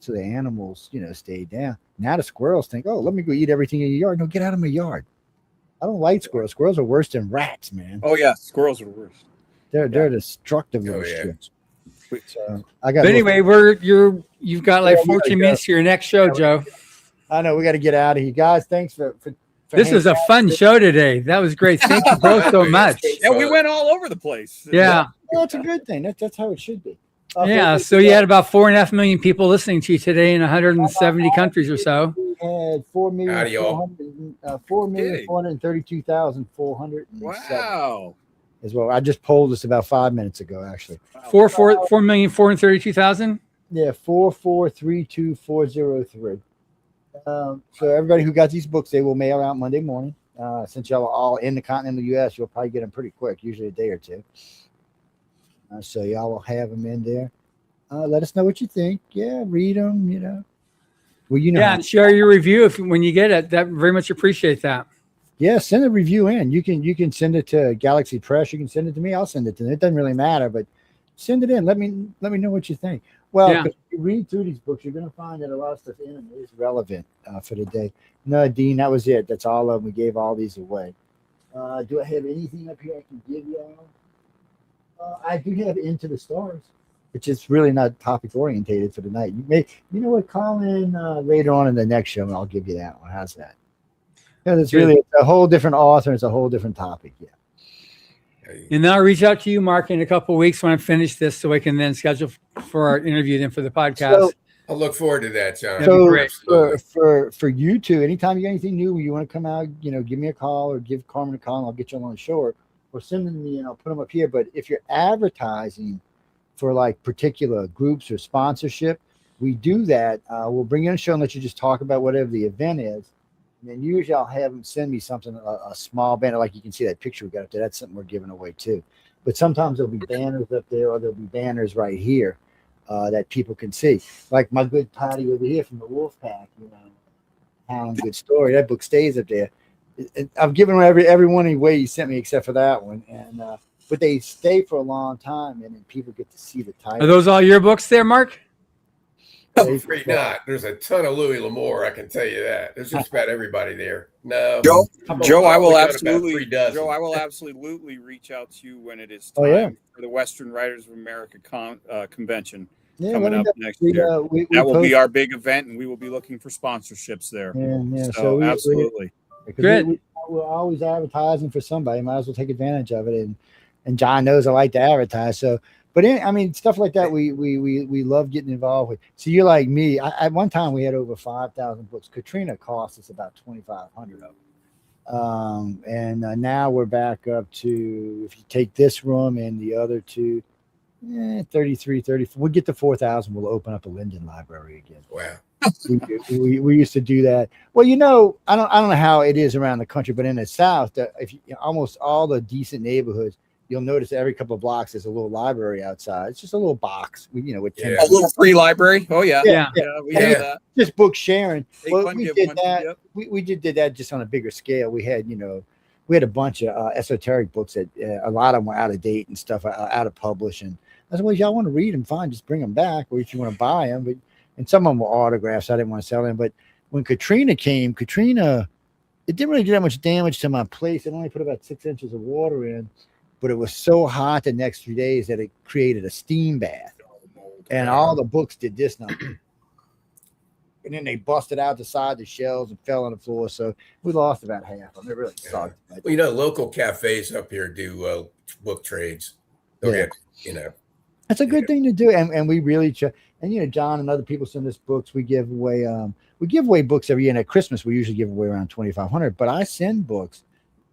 So the animals, stayed down. Now the squirrels think, oh, let me go eat everything in your yard. No, get out of my yard. I don't like squirrels. Squirrels are worse than rats, man. Oh, yeah. Squirrels are worse. They're destructive little shits. So but anyway, you've got like 14 minutes to your next show, Joe. I know we got to get out of here, guys. Thanks for this was a fun show today. That was great. Thank you both so much. Yeah, we went all over the place. Yeah, well, that's a good thing. That's how it should be. Yeah, so you had about 4.5 million people listening to you today in 170 countries or so. We had 4,432,407 Wow. as well. I just polled this about 5 minutes ago, actually. 4,432,000. Yeah, 4,432,403. So everybody who got these books, they will mail out Monday morning. Since y'all are all in the continental U.S., you'll probably get them pretty quick, usually a day or two. So y'all will have them in there. Let us know what you think. Yeah, read them. Well, Yeah, and share your review when you get it. That very much appreciate that. Yeah, send a review in. You can send it to Galaxy Press. You can send it to me. I'll send it to them. It doesn't really matter, but send it in. Let me know what you think. Well, Yeah. if you read through these books, you're going to find that a lot of stuff in them is relevant for the day. No, Dean, that was it. That's all of them. We gave all these away. Do I have anything up here I can give y'all? I do have Into the Stars, which is really not topic orientated for the night. You know what? Call in later on in the next show, and I'll give you that one. How's that? Yeah, it's really a whole different author. It's a whole different topic. Yeah. And then I'll reach out to you, Mark, in a couple of weeks when I finish this, so I can then schedule for our interview then for the podcast. So, I'll look forward to that, John. So for you two, anytime you got anything new, you want to come out, give me a call or give Carmen a call, and I'll get you on the show, or send them to me and I'll put them up here. But if you're advertising for like particular groups or sponsorship, we do that. We'll bring you on the show and let you just talk about whatever the event is. And then usually I'll have them send me something, a small banner, like you can see that picture we got up there. That's something we're giving away too. But sometimes there'll be banners up there, or there'll be banners right here that people can see. Like my good Patty over here from the Wolf Pack, Howling Good Story. That book stays up there. I've given every one away you sent me except for that one. And but they stay for a long time, and then people get to see the title. Are those all your books there, Mark? I'm afraid not. There's a ton of Louis L'Amour, I can tell you that. There's just about everybody there. No, Joe, I will about absolutely, 3 dozen. Joe, I will absolutely reach out to you when it is time for the Western Writers of America convention coming up next year. That will be our big event, and we will be looking for sponsorships there. Yeah. So absolutely. Good. We're always advertising for somebody. Might as well take advantage of it. And John knows I like to advertise. So, but stuff like that, we love getting involved with. So you're like me. At one time we had over 5,000 books. Katrina cost us about 2,500 of them. And now we're back up to, if you take this room and the other two, 33, 34. We'll get to 4,000. We'll open up a Linden library again. Wow. we used to do that. Well, I don't know how it is around the country, but in the South, almost all the decent neighborhoods, you'll notice every couple of blocks there's a little library outside. It's just a little box, with a little free library. Oh yeah, we have that. Just book sharing. Well, we did that. Yep. We did that just on a bigger scale. We had a bunch of esoteric books that a lot of them were out of date and stuff, out of publish. And I said, well, y'all want to read them, fine, just bring them back, or if you want to buy them. And some of them were autographs. I didn't want to sell them. But when Katrina came, it didn't really do that much damage to my place. It only put about 6 inches of water in. But it was so hot the next 3 days that it created a steam bath. And all the books did this now. And then they busted out the side, the shelves, and fell on the floor. So we lost about half of them. It really sucked. Well, local cafes up here do book trades. They'll get, That's a good thing to do. And we really and John and other people send us books. We give away books every year. And at Christmas we usually give away around 2,500. But I send books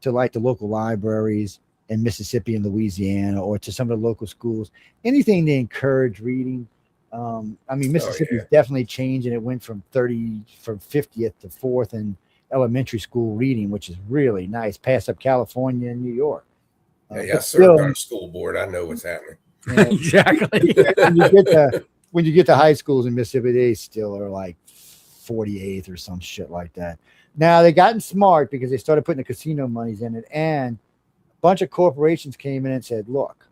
to like the local libraries in Mississippi and Louisiana, or to some of the local schools, anything to encourage reading. Mississippi is definitely changing. It went from 50th to 4th in elementary school reading, which is really nice. Pass up California and New York. I served on a school board. I know what's happening. Exactly. when you get to high schools in Mississippi, they still are like 48th or some shit like that. Now they gotten smart because they started putting the casino monies in it, and bunch of corporations came in and said, look,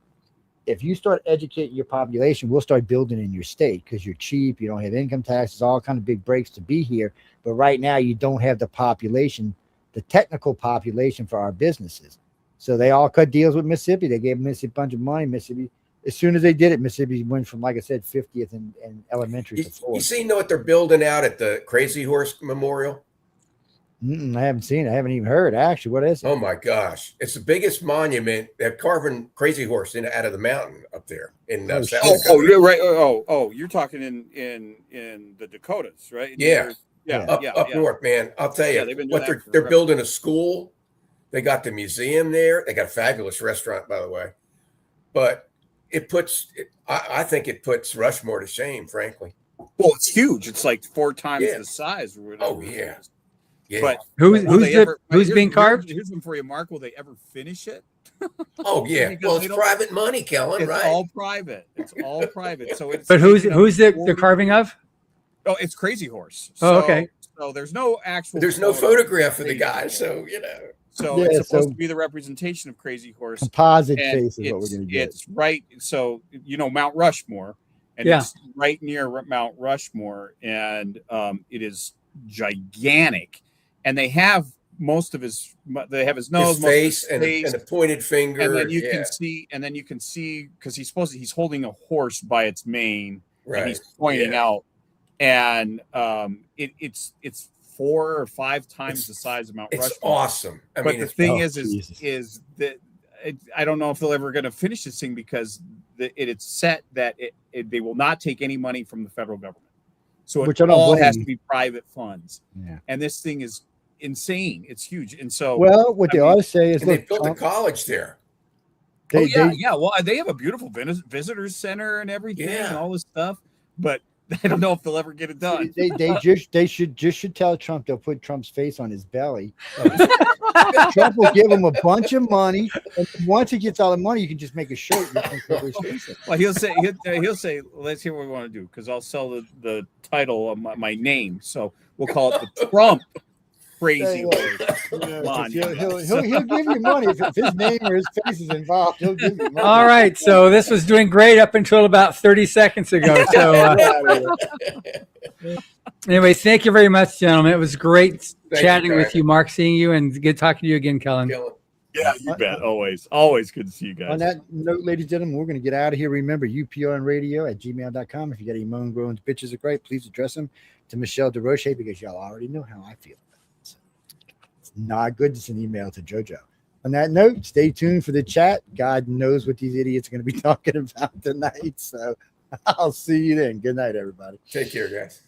if you start educating your population, we'll start building in your state because you're cheap, you don't have income taxes, all kind of big breaks to be here. But right now you don't have the population, the technical population for our businesses. So they all cut deals with Mississippi. They gave Mississippi a bunch of money. Mississippi, as soon as they did it, Mississippi went from, like I said, 50th and elementary to 4th. You see what they're building out at the Crazy Horse Memorial? I haven't seen it. I haven't even heard. Actually, what is it? Oh my gosh, it's the biggest monument. They're carving Crazy Horse out of the mountain up there in South Dakota. You're right. You're talking in the Dakotas, right? Yeah. Up north, man. I'll tell you, they're building a school. They got the museum there. They got a fabulous restaurant, by the way. But I think it puts Rushmore to shame, frankly. Well, it's huge. It's like 4 times the size or whatever. Oh yeah. Yeah. But who's being carved? Here's one for you, Mark. Will they ever finish it? Oh yeah. Well, it's private money, Kellen. It's right? all private. It's all private. So it's. But who's the carving of? Oh, it's Crazy Horse. Okay. So there's no actual. There's no photograph of the guy, so you know. So it's supposed to be the representation of Crazy Horse. Composite face is what we're going to get. It's right. So Mount Rushmore, and it's right near Mount Rushmore, and it is gigantic. And they have most of his. They have his nose, his face, and a pointed finger, and then you can see, because he's holding a horse by its mane, right? And he's pointing out, and it's 4 or 5 times the size of Mount Rushmore. It's awesome. But the thing is that I don't know if they're ever going to finish this thing, because it's set that they will not take any money from the federal government. So it all has to be private funds. Yeah. And this thing is insane. It's huge. And so, what they ought to say is, they built a college there. Well, they have a beautiful visitors center and everything and all this stuff, but I don't know if they'll ever get it done. They should tell Trump they'll put Trump's face on his belly. Trump will give him a bunch of money, and once he gets all the money, you can just make a shirt. Well, he'll say, let's hear what we want to do, because I'll sell the title of my name, so we'll call it the Trump Crazy Horse. He'll give you money if his name or his face is involved. He'll give you money. All right, so this was doing great up until about 30 seconds ago. So, anyway, thank you very much, gentlemen. It was great chatting with you, Mark, seeing you, and good talking to you again, Kellen. Yeah, you bet. Always good to see you guys. On that note, ladies and gentlemen, we're going to get out of here. Remember, uponradio@gmail.com. If you got any moan, groans, bitches, or gripe, please address them to Michelle DeRoche, because y'all already know how I feel. It's not good to send email to JoJo. On that note, stay tuned for the chat. God knows what these idiots are going to be talking about tonight. So I'll see you then. Good night, everybody. Take care, guys.